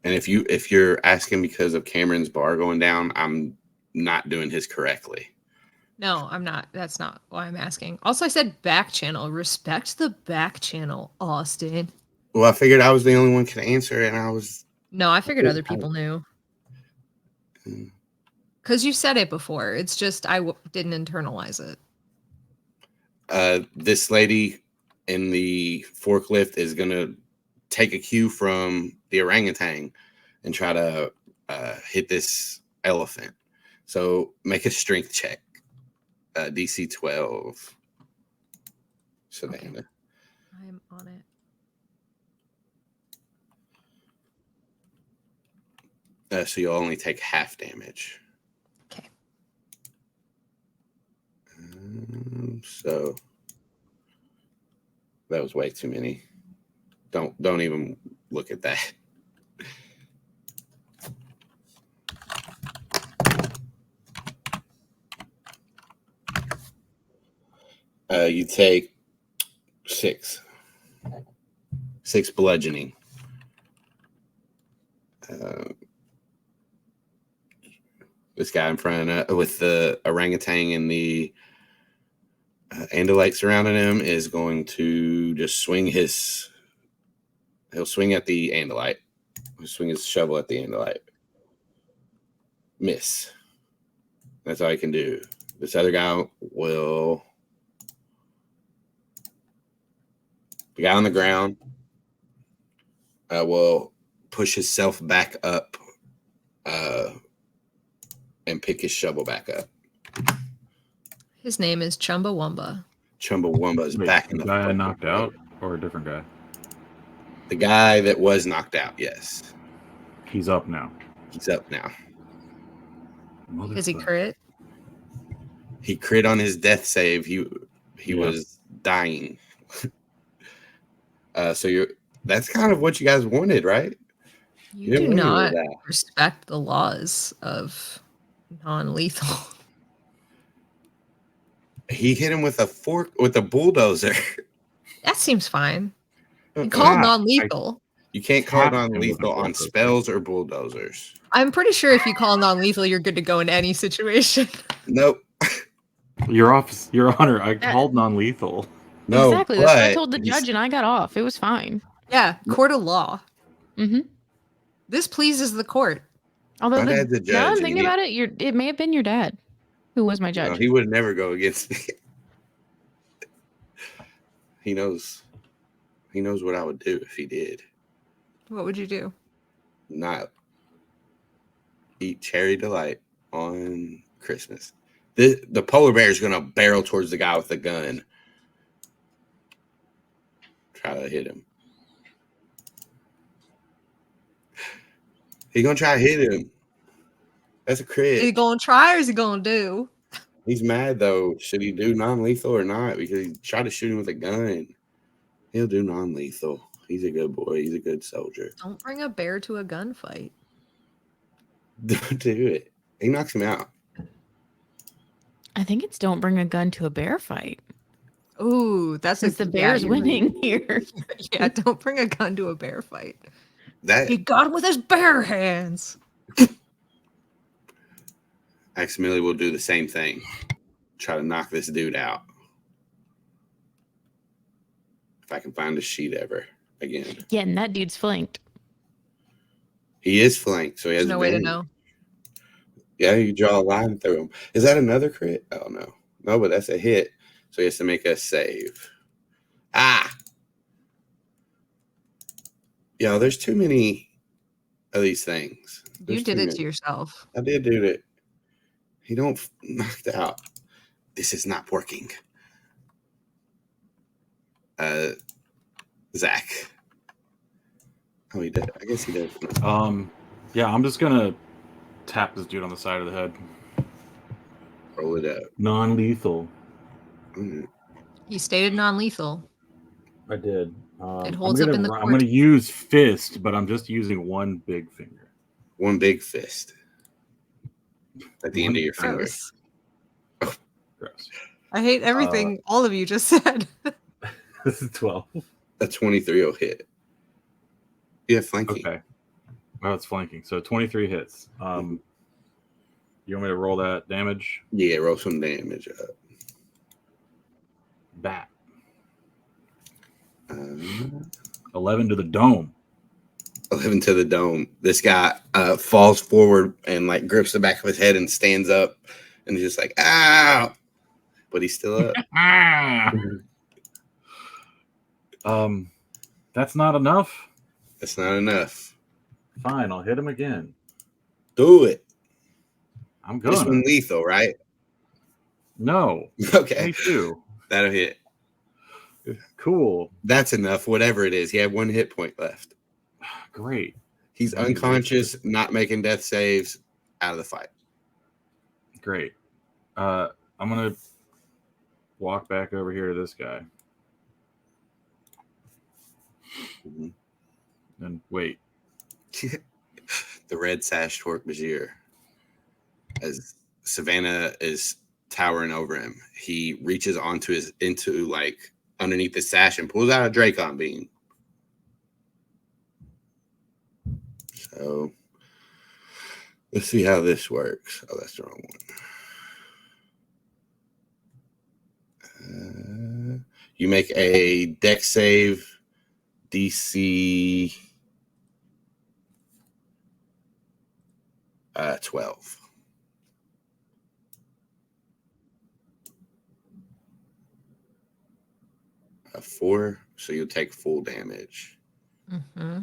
Speaker 1: And if you're asking because of Cameron's bar going down, I'm not doing his correctly.
Speaker 2: No, I'm not. That's not why I'm asking. Also, I said back channel. Respect the back channel, Austin.
Speaker 1: Well, I figured I was the only one who could answer, and I was.
Speaker 2: No, I figured other people knew. Because you said it before. It's just I didn't internalize it.
Speaker 1: This lady in the forklift is going to take a cue from the orangutan and try to hit this elephant. So make a strength check. DC 12. Savannah.
Speaker 2: Okay. I'm on it.
Speaker 1: So you'll only take half damage.
Speaker 2: Okay.
Speaker 1: So that was way too many. Don't even look at that. You take 6 bludgeoning. This guy in front with the orangutan and the Andalite surrounding him is going to just swing his. He'll swing at the Andalite. He'll swing his shovel at the Andalite. Miss. That's all he can do. This other guy will. The guy on the ground will push himself back up and pick his shovel back up.
Speaker 2: His name is Chumbawamba.
Speaker 1: Chumbawamba is back in the
Speaker 4: guy knocked out or a different guy?
Speaker 1: The guy that was knocked out, yes.
Speaker 4: He's up now.
Speaker 1: He's up now.
Speaker 2: Is he crit?
Speaker 1: He crit on his death save. He was dying. So that's kind of what you guys wanted, right?
Speaker 2: You do not respect the laws of non-lethal.
Speaker 1: He hit him with a bulldozer.
Speaker 2: That seems fine. He called non-lethal.
Speaker 1: You can't call it non-lethal on spells or bulldozers.
Speaker 2: I'm pretty sure if you call non-lethal, you're good to go in any situation.
Speaker 1: Nope.
Speaker 4: Your Honor, I called non-lethal.
Speaker 1: No,
Speaker 3: Exactly. That's what I
Speaker 1: but
Speaker 3: told the judge, and I got off. It was fine.
Speaker 2: Yeah, court of law.
Speaker 3: Mm-hmm.
Speaker 2: This pleases the court.
Speaker 3: Although
Speaker 1: My dad's a
Speaker 3: now
Speaker 1: judge,
Speaker 3: I'm thinking
Speaker 1: and
Speaker 3: about it, it may have been your dad who was my judge.
Speaker 1: no, he would never go against me. He knows what I would do if he did.
Speaker 2: What would you do?
Speaker 1: Not eat cherry delight on Christmas. The polar bear is gonna barrel towards the guy with the gun. Try to hit him. He gonna try to hit him. That's a
Speaker 2: Is he
Speaker 1: crit.
Speaker 2: gonna try or is he gonna do?
Speaker 1: He's mad though. Should he do non-lethal or not? Because he tried to shoot him with a gun. He'll do non-lethal. He's a good boy. He's a good soldier.
Speaker 2: Don't bring a bear to a gunfight.
Speaker 1: Don't do it. He knocks him out.
Speaker 3: I think it's don't bring a gun to a bear fight.
Speaker 2: Ooh, that's
Speaker 3: Since the bear's
Speaker 2: you're right.
Speaker 3: winning here.
Speaker 2: Yeah, don't bring a gun to a bear fight.
Speaker 1: That
Speaker 2: He got him with his bare hands.
Speaker 1: Aximili will do the same thing. Try to knock this dude out. If I can find a sheet ever again.
Speaker 3: Yeah, and that dude's flanked.
Speaker 1: He is flanked, so he has
Speaker 2: There's no way to
Speaker 1: advantage.
Speaker 2: know.
Speaker 1: Yeah, you draw a line through him. Is that another crit? Oh, no. No, but that's a hit. So he has to make a save. Ah! Yo, there's too many of these things.
Speaker 2: You did it to yourself.
Speaker 1: I did do it. He don't knocked out. This is not working. Zac. Oh, he did. I guess he did.
Speaker 4: Yeah, I'm just gonna tap this dude on the side of the head.
Speaker 1: Roll it up.
Speaker 4: Non-lethal.
Speaker 2: You stated non-lethal.
Speaker 4: I did.
Speaker 2: It holds up in the
Speaker 4: I'm
Speaker 2: court.
Speaker 4: gonna use fist, but I'm just using one big finger.
Speaker 1: One big fist. At the end of your finger.
Speaker 2: Gross.
Speaker 4: Gross.
Speaker 2: I hate everything all of you just said.
Speaker 4: This is 12.
Speaker 1: A 23 will hit. Yeah, flanking.
Speaker 4: Okay. Oh, it's flanking. So 23 hits. You want me to roll that damage?
Speaker 1: Yeah, roll some damage up.
Speaker 4: Bat. 11 to the dome.
Speaker 1: 11 to the dome. This guy falls forward and like grips the back of his head and stands up and he's just like, ow! But he's still up.
Speaker 4: That's not enough.
Speaker 1: That's not enough.
Speaker 4: Fine, I'll hit him again.
Speaker 1: Do it.
Speaker 4: I'm
Speaker 1: This
Speaker 4: gonna.
Speaker 1: one lethal, right?
Speaker 4: No.
Speaker 1: Okay.
Speaker 4: 22.
Speaker 1: That'll hit.
Speaker 4: Cool.
Speaker 1: That's enough, whatever it is. He had 1 hit point left.
Speaker 4: Great.
Speaker 1: He's unconscious, not making death saves, out of the fight.
Speaker 4: Great. I'm gonna walk back over here to this guy. And wait.
Speaker 1: The red sash Torque Bajir. As Savannah is towering over him, he reaches into like underneath the sash and pulls out a Dracon Beam. So let's see how this works. Oh, that's the wrong one. You make a dex save, DC 12. A 4, so you'll take full damage.
Speaker 2: Mm-hmm.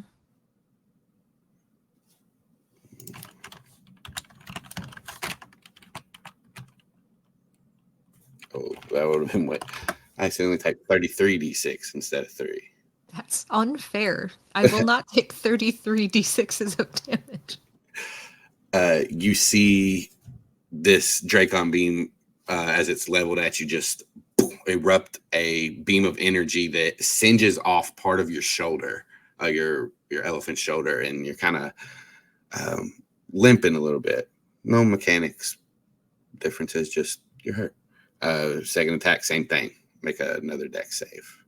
Speaker 1: Oh, that would have been what? I accidentally typed 33 d6 instead of 3.
Speaker 2: That's unfair. I will not take 33 d6s of damage.
Speaker 1: You see this Dracon beam as it's leveled at you just erupt a beam of energy that singes off part of your shoulder, your elephant shoulder, and you're kind of limping a little bit. No mechanics differences, just you're hurt. Second attack, same thing. Make another dex save.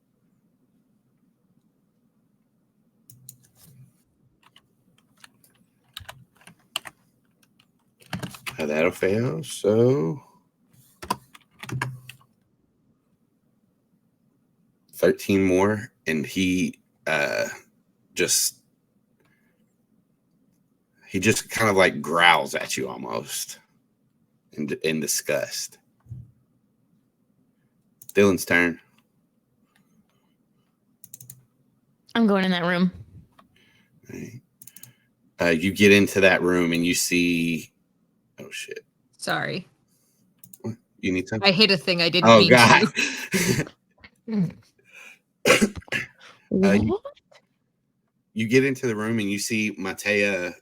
Speaker 1: That'll fail. So 13 more, and he just kind of like growls at you almost in disgust. Dylan's turn.
Speaker 3: I'm going in that room.
Speaker 1: Right. You get into that room and you see. Oh shit!
Speaker 2: Sorry,
Speaker 1: you need something.
Speaker 2: I hit a thing I didn't
Speaker 1: Oh
Speaker 2: mean
Speaker 1: god!
Speaker 2: to.
Speaker 1: You get into the room and you see Mytaya,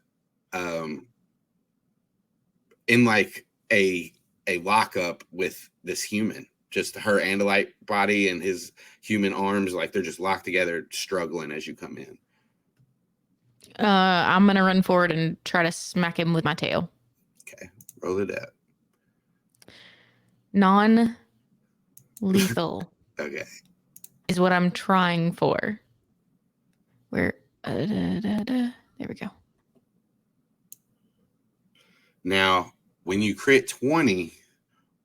Speaker 1: in like a lockup with this human. Just her Andalite body and his human arms, like they're just locked together, struggling as you come in.
Speaker 3: I'm gonna run forward and try to smack him with my tail.
Speaker 1: Okay, roll it up.
Speaker 3: Non-lethal.
Speaker 1: Okay,
Speaker 3: is what I'm trying for. Where? There we go.
Speaker 1: now when you crit 20,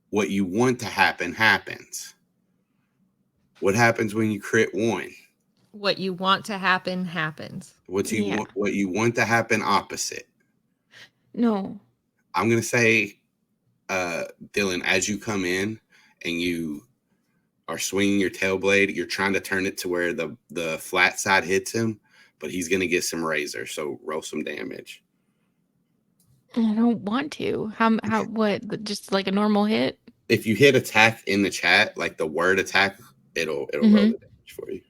Speaker 1: what you want to happen happens. What happens when you crit 1?
Speaker 2: What you want to happen happens.
Speaker 1: What you want to happen opposite.
Speaker 3: No.
Speaker 1: I'm gonna say, Dylan, as you come in and you are swinging your tail blade, you're trying to turn it to where the flat side hits him, but he's gonna get some razor. So roll some damage.
Speaker 3: I don't want to. How? What? Just like a normal hit?
Speaker 1: If you hit attack in the chat, like the word attack, it'll roll the damage for you.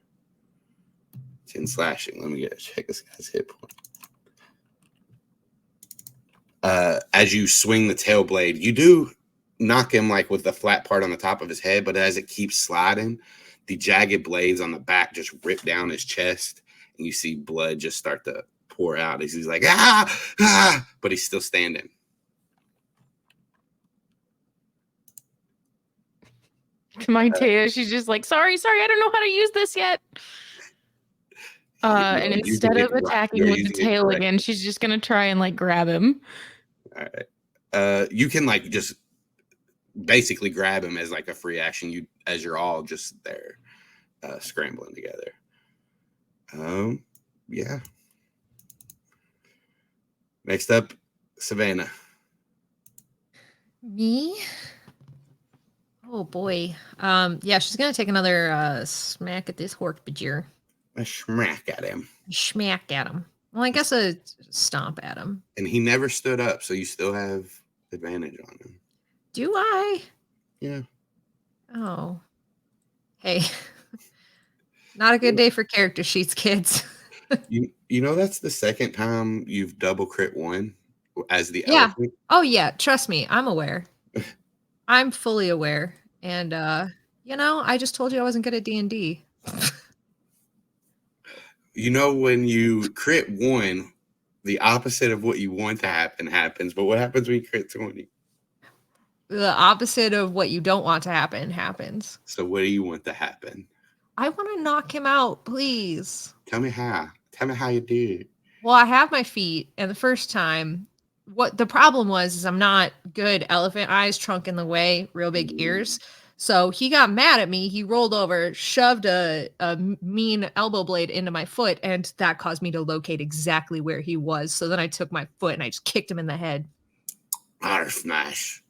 Speaker 1: 10 slashing. Let me check this guy's hit point. As you swing the tail blade, you do knock him like with the flat part on the top of his head, but as it keeps sliding, the jagged blades on the back just rip down his chest, and you see blood just start to pour out as he's like, but he's still standing.
Speaker 3: Mytaya, she's just like, sorry, I don't know how to use this yet. And instead of attacking with the tail again, she's just gonna try and like grab him.
Speaker 1: All right. You can like just basically grab him as like a free action. As you're all just there, scrambling together. Yeah. Next up, Savannah.
Speaker 2: Me? Oh boy. Yeah, she's gonna take another smack at this hork-bajir.
Speaker 1: A smack at him.
Speaker 2: Smack at him. Well, I guess a stomp at him.
Speaker 1: And he never stood up, so you still have advantage on him.
Speaker 2: Do I?
Speaker 1: Yeah.
Speaker 2: Oh. Hey. Not a good day for character sheets, kids.
Speaker 1: You know that's the second time you've double crit 1 as the
Speaker 2: elephant? Oh yeah, trust me, I'm aware. I'm fully aware. And I just told you I wasn't good at D&D.
Speaker 1: You know, when you crit 1, the opposite of what you want to happen happens. But what happens when you crit 20?
Speaker 2: The opposite of what you don't want to happen happens.
Speaker 1: So what do you want to happen?
Speaker 2: I want to knock him out, please.
Speaker 1: Tell me how. Tell me how you do it.
Speaker 2: Well, I have my feet, and the first time, what the problem was is I'm not good. Elephant eyes, trunk in the way, real big ears. So he got mad at me. He rolled over, shoved a mean elbow blade into my foot, and that caused me to locate exactly where he was. So then I took my foot and I just kicked him in the head.
Speaker 1: Smash.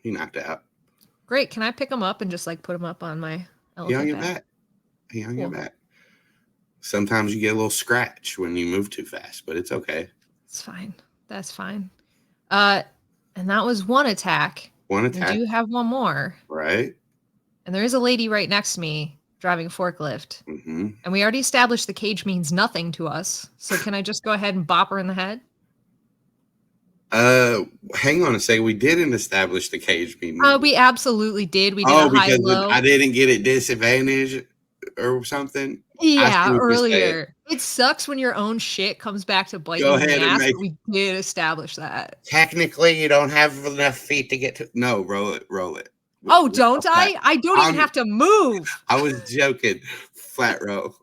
Speaker 1: He knocked out.
Speaker 2: Great. Can I pick him up and just like put him up on my elephant
Speaker 1: He on your back? He on your back. Sometimes you get a little scratch when you move too fast, but it's okay.
Speaker 2: It's fine. That's fine. And that was one attack.
Speaker 1: One attack.
Speaker 2: I do have one more.
Speaker 1: Right.
Speaker 2: And there is a lady right next to me driving a forklift.
Speaker 1: Mm-hmm.
Speaker 2: And we already established the cage means nothing to us. So can I just go ahead and bop her in the head?
Speaker 1: Hang on a second. We didn't establish the cage means.
Speaker 2: We absolutely did. We did a high-low.
Speaker 1: I didn't get it disadvantage or something.
Speaker 2: Yeah, earlier. It sucks when your own shit comes back to bite you in the ass, but we did establish that.
Speaker 1: Technically, you don't have enough feet to get to... No, roll it.
Speaker 2: Oh, don't I? I don't even have to move.
Speaker 1: I was joking. Flat roll.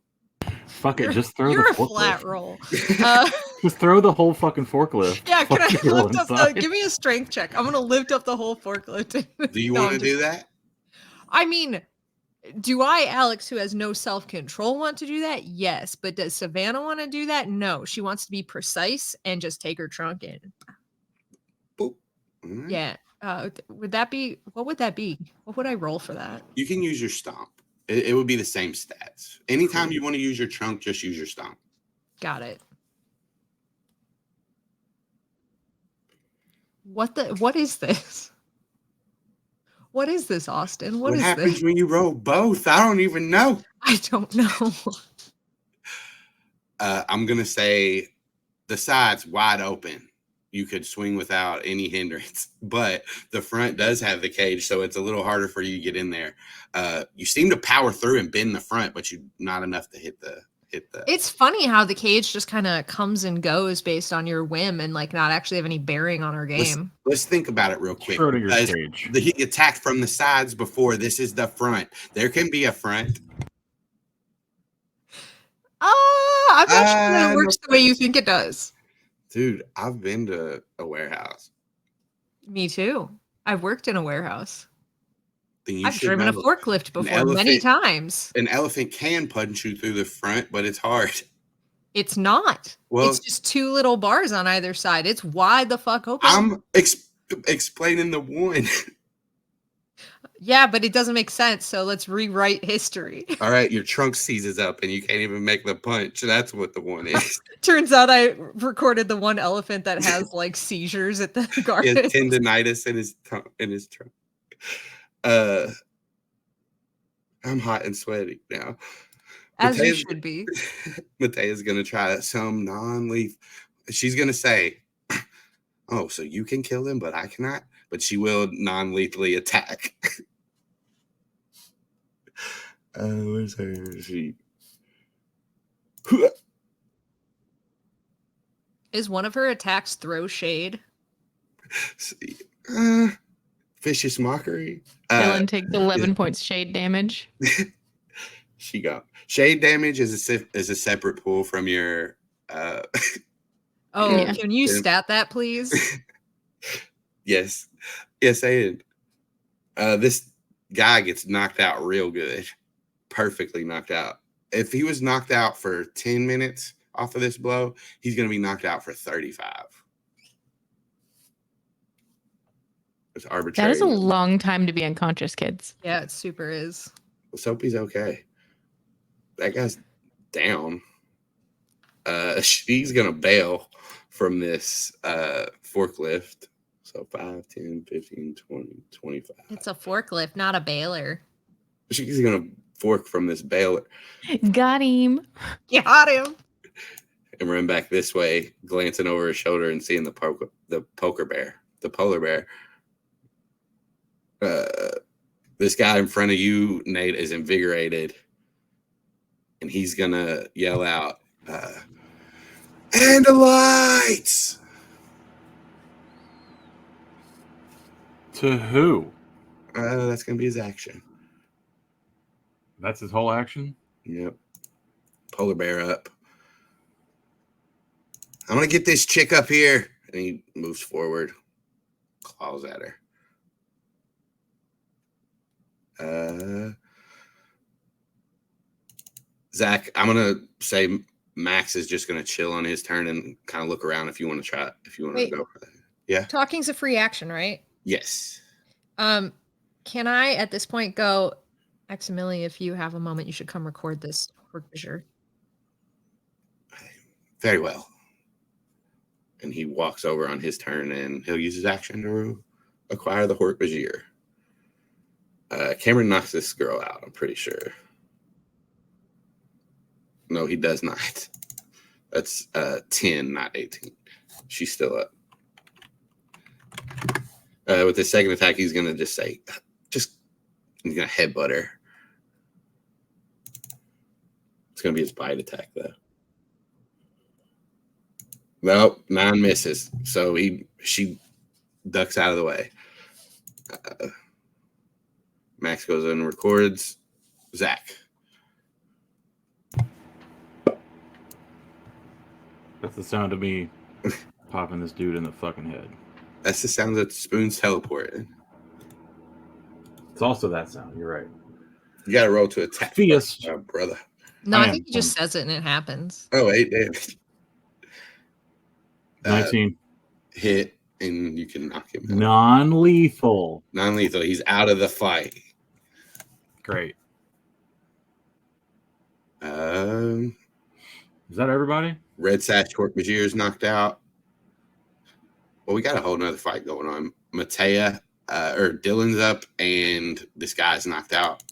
Speaker 4: Fuck it, just throw
Speaker 2: You're
Speaker 4: the
Speaker 2: a flat
Speaker 4: forklift.
Speaker 2: roll.
Speaker 4: Just throw the whole fucking forklift.
Speaker 2: Yeah, can I
Speaker 4: Fucking roll
Speaker 2: lift up the?
Speaker 4: inside.
Speaker 2: Give me a strength check. I'm gonna lift up the whole forklift.
Speaker 1: Do you
Speaker 2: No,
Speaker 1: want
Speaker 2: I'm
Speaker 1: to
Speaker 2: just-
Speaker 1: do that?
Speaker 2: I mean, do I, Alex, who has no self-control, want to do that? Yes, but does Savannah want to do that? No, she wants to be precise and just take her trunk in.
Speaker 1: Boop. All right.
Speaker 2: Yeah. Would that be? What would that be? What would I roll for that?
Speaker 1: You can use your stomp. It would be the same stats. Anytime you want to use your trunk, just use your stomp.
Speaker 2: Got it. What is this? What is this, Austin?
Speaker 1: What
Speaker 2: is
Speaker 1: happens
Speaker 2: this?
Speaker 1: when you roll both? I don't even know.
Speaker 2: I don't know.
Speaker 1: I'm going to say the side's wide open. You could swing without any hindrance, but the front does have the cage, so it's a little harder for you to get in there. You seem to power through and bend the front, but you not enough to hit the.
Speaker 2: It's funny how the cage just kind of comes and goes based on your whim and like not actually have any bearing on our game.
Speaker 1: Let's think about it real quick.
Speaker 4: Schrodinger's cage.
Speaker 1: He attacked from the sides before. This is the front. There can be a front.
Speaker 2: I'm not sure that it works the way you think it does.
Speaker 1: Dude, I've been to a warehouse.
Speaker 2: Me too. I've worked in a warehouse.
Speaker 1: Then you
Speaker 2: I've
Speaker 1: should
Speaker 2: driven a
Speaker 1: know.
Speaker 2: forklift before many times.
Speaker 1: An elephant can punch you through the front, but it's hard.
Speaker 2: It's not.
Speaker 1: Well,
Speaker 2: it's just two little bars on either side. It's wide the fuck open.
Speaker 1: I'm explaining the one.
Speaker 2: Yeah, but it doesn't make sense. So let's rewrite history.
Speaker 1: All right, your trunk seizes up and you can't even make the punch. That's what the one is.
Speaker 2: Turns out I recorded the one elephant that has like seizures at the
Speaker 1: He
Speaker 2: garden.
Speaker 1: has tendonitis in his trunk. I'm hot and sweaty now.
Speaker 2: As you
Speaker 1: Mytaya's-
Speaker 2: should be.
Speaker 1: Mytaya's gonna try some non-leaf. She's gonna say, "Oh, so you can kill him, but I cannot." But she will non-lethally attack. Where's her sheet?
Speaker 2: Is one of her attacks throw shade?
Speaker 1: Vicious mockery.
Speaker 3: Dylan takes 11 points shade damage.
Speaker 1: She got shade damage is a separate pool from your.
Speaker 2: Oh,
Speaker 3: Yeah.
Speaker 2: can you stat that, please?
Speaker 1: Yes, and this guy gets knocked out real good, perfectly knocked out. If he was knocked out for 10 minutes off of this blow, he's going to be knocked out for 35. It's arbitrary.
Speaker 3: That is a long time to be unconscious, kids.
Speaker 2: Yeah, it super is.
Speaker 1: Soapy's okay. That guy's down. She's going to bail from this forklift. So 5, 10, 15, 20, 25.
Speaker 2: It's a forklift, not a baler.
Speaker 1: She's going to fork from this baler
Speaker 3: Got him.
Speaker 2: Got him.
Speaker 1: and run back this way, glancing over his shoulder and seeing the polar bear. This guy in front of you, Nate, is invigorated. And he's going to yell out, Andalites!
Speaker 4: To who?
Speaker 1: That's going to be his action.
Speaker 4: That's his whole action?
Speaker 1: Yep. Polar bear up. I'm going to get this chick up here. And he moves forward, claws at her. Zac, I'm going to say Max is just going to chill on his turn and kind of look around if you want to try, if you want to go for that. Yeah.
Speaker 2: Talking's a free action, right?
Speaker 1: Yes.
Speaker 2: Can I at this point go, Maximilian, if you have a moment, you should come record this work vision.
Speaker 1: Very well. And he walks over on his turn and he'll use his action to acquire the Hork Bajir. Cameron knocks this girl out, I'm pretty sure. No, he does not. That's 10, not 18. She's still up. With his second attack, he's going to just say, he's going to headbutt her. It's going to be his bite attack, though. Nope, 9 misses. So she ducks out of the way. Max goes in and records. Zac.
Speaker 4: That's the sound of me popping this dude in the fucking head.
Speaker 1: That's the sound that spoons teleport.
Speaker 4: It's also that sound. You're right.
Speaker 1: You got to roll to attack,
Speaker 4: Fierce.
Speaker 1: brother.
Speaker 2: No,
Speaker 4: I
Speaker 2: I
Speaker 4: am
Speaker 2: think he just says it and it happens.
Speaker 1: Oh, 8 damage.
Speaker 4: 19.
Speaker 1: Hit, and you can knock him out.
Speaker 4: Non-lethal.
Speaker 1: Non-lethal. He's out of the fight.
Speaker 4: Great.
Speaker 1: Um,
Speaker 4: Is that everybody?
Speaker 1: Red Sash Corkmajir is knocked out. Well, we got a whole nother fight going on. Mytaya, or Dylan's up, and this guy's knocked out.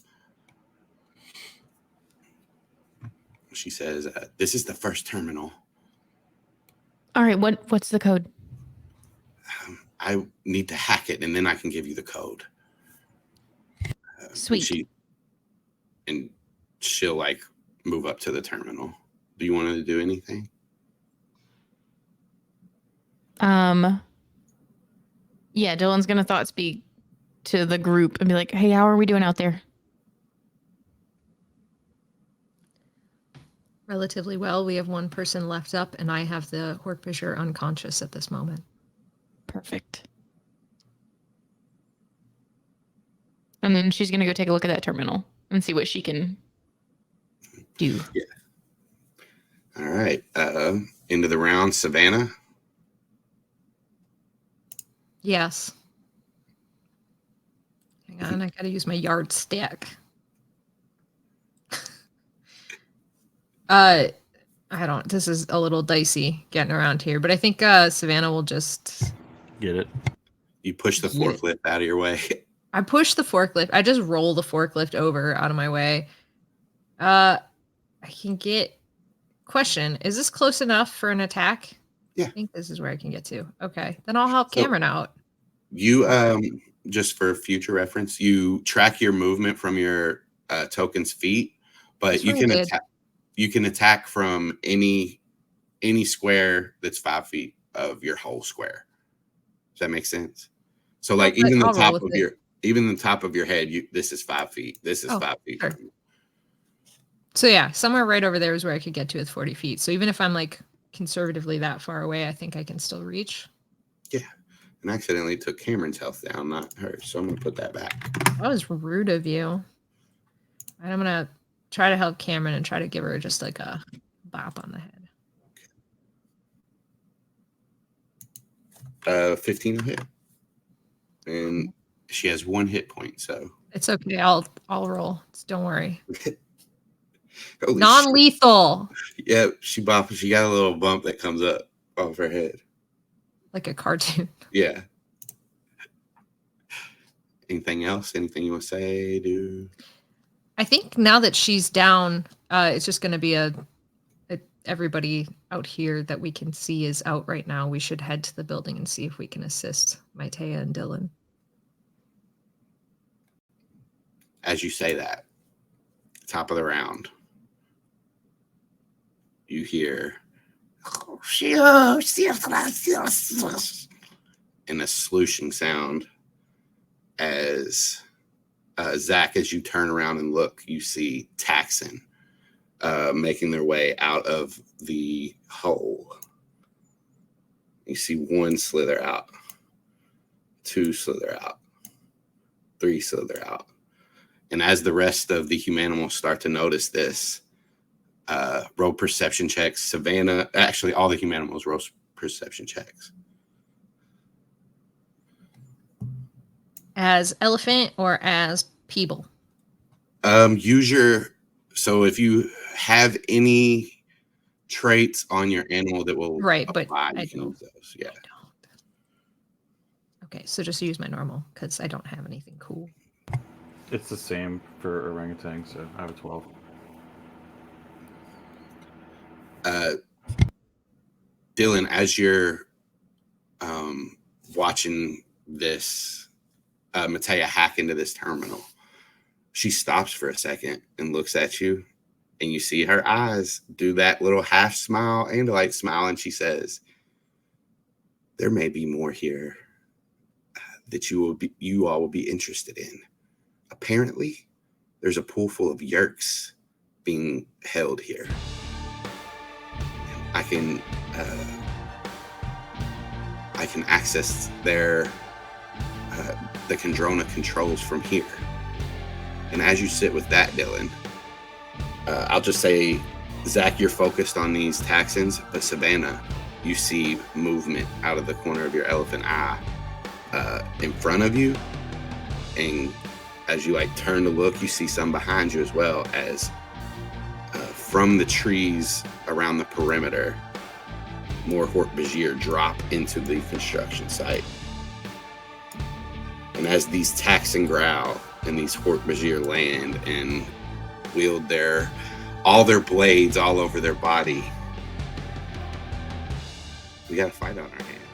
Speaker 1: She says, "This is the first terminal.
Speaker 3: All right, what's the code?
Speaker 1: I need to hack it, and then I can give you the code."
Speaker 3: Sweet.
Speaker 1: She'll like move up to the terminal. Do you want her to do anything?
Speaker 3: Yeah, Dylan's gonna thought speak to the group and be like, "Hey, how are we doing out there?"
Speaker 2: Relatively well. We have one person left up, and I have the Hork-Fisher unconscious at this moment.
Speaker 3: Perfect. And then she's gonna go take a look at that terminal and see what she can do.
Speaker 1: Yeah. All right. Into the round, Savannah.
Speaker 2: Yes. Hang on, I gotta use my yardstick. This is a little dicey getting around here, but I think Savannah will just
Speaker 4: Get it.
Speaker 1: You push the forklift out of your way.
Speaker 2: I push the forklift. I just roll the forklift over out of my way. I can get question. Is this close enough for an attack?
Speaker 1: Yeah.
Speaker 2: I think this is where I can get to. Okay. Then I'll help
Speaker 1: So-
Speaker 2: Cameron out.
Speaker 1: You just for future reference, you track your movement from your token's feet, but
Speaker 2: That's
Speaker 1: you
Speaker 2: what I
Speaker 1: can
Speaker 2: did.
Speaker 1: attack. You can attack from any square that's 5 feet of your whole square. Does that make sense? So, like,
Speaker 2: Okay,
Speaker 1: even the
Speaker 2: I'll roll
Speaker 1: top
Speaker 2: with
Speaker 1: of
Speaker 2: it.
Speaker 1: the top of your head, this is 5 feet. This is
Speaker 2: Oh,
Speaker 1: 5 feet.
Speaker 2: sure. So yeah, somewhere right over there is where I could get to with 40 feet. So even if I'm like conservatively that far away, I think I can still reach.
Speaker 1: Yeah. And accidentally took Cameron's health down, not hers. So I'm gonna put that back.
Speaker 2: That was rude of you. And I'm gonna try to help Cameron and try to give her just like a bop on the head.
Speaker 1: 15 will hit. And she has 1 hit point, so
Speaker 2: It's okay. I'll roll. Don't worry.
Speaker 1: holy
Speaker 2: Non-lethal,
Speaker 1: shit. Yeah, she got a little bump that comes up off her head.
Speaker 2: like a cartoon.
Speaker 1: Yeah. Anything else? Anything you want to say, dude?
Speaker 2: I think now that she's down, it's just going to be everybody out here that we can see is out right now. We should head to the building and see if we can assist Mytaya and Dylan.
Speaker 1: As you say that, top of the round, you hear and a slushing sound as Zac, as you turn around and look, you see Taxon making their way out of the hole. You see 1 slither out, 2 slither out, 3 slither out. And as the rest of the Humanimals start to notice this, roll perception checks. Savannah, actually all the Humanimals roll perception checks.
Speaker 2: As elephant or as people?
Speaker 1: So if you have any traits on your animal that will
Speaker 2: Right, but
Speaker 1: apply,
Speaker 2: I
Speaker 1: you can
Speaker 2: don't.
Speaker 1: use those. Yeah.
Speaker 2: I don't. Okay, so just use my normal because I don't have anything cool.
Speaker 4: It's the same for orangutan, so I have a 12.
Speaker 1: Dylan, as you're watching this Mytaya hack into this terminal, she stops for a second and looks at you, and you see her eyes do that little half smile, Andalite smile, and she says, "There may be more here that you all will be interested in. Apparently, there's a pool full of Yeerks being held here. I can access their the Kandrona controls from here. And as you sit with that, Dylan, I'll just say, Zac, you're focused on these Taxons, but Savannah, you see movement out of the corner of your elephant eye in front of you. And as you like turn to look, you see some behind you as well, as from the trees around the perimeter, more Hork-Bajir drop into the construction site. And as these Taxon growl and these Hork-Bajir land and wield all their blades all over their body, we got a fight on our hands.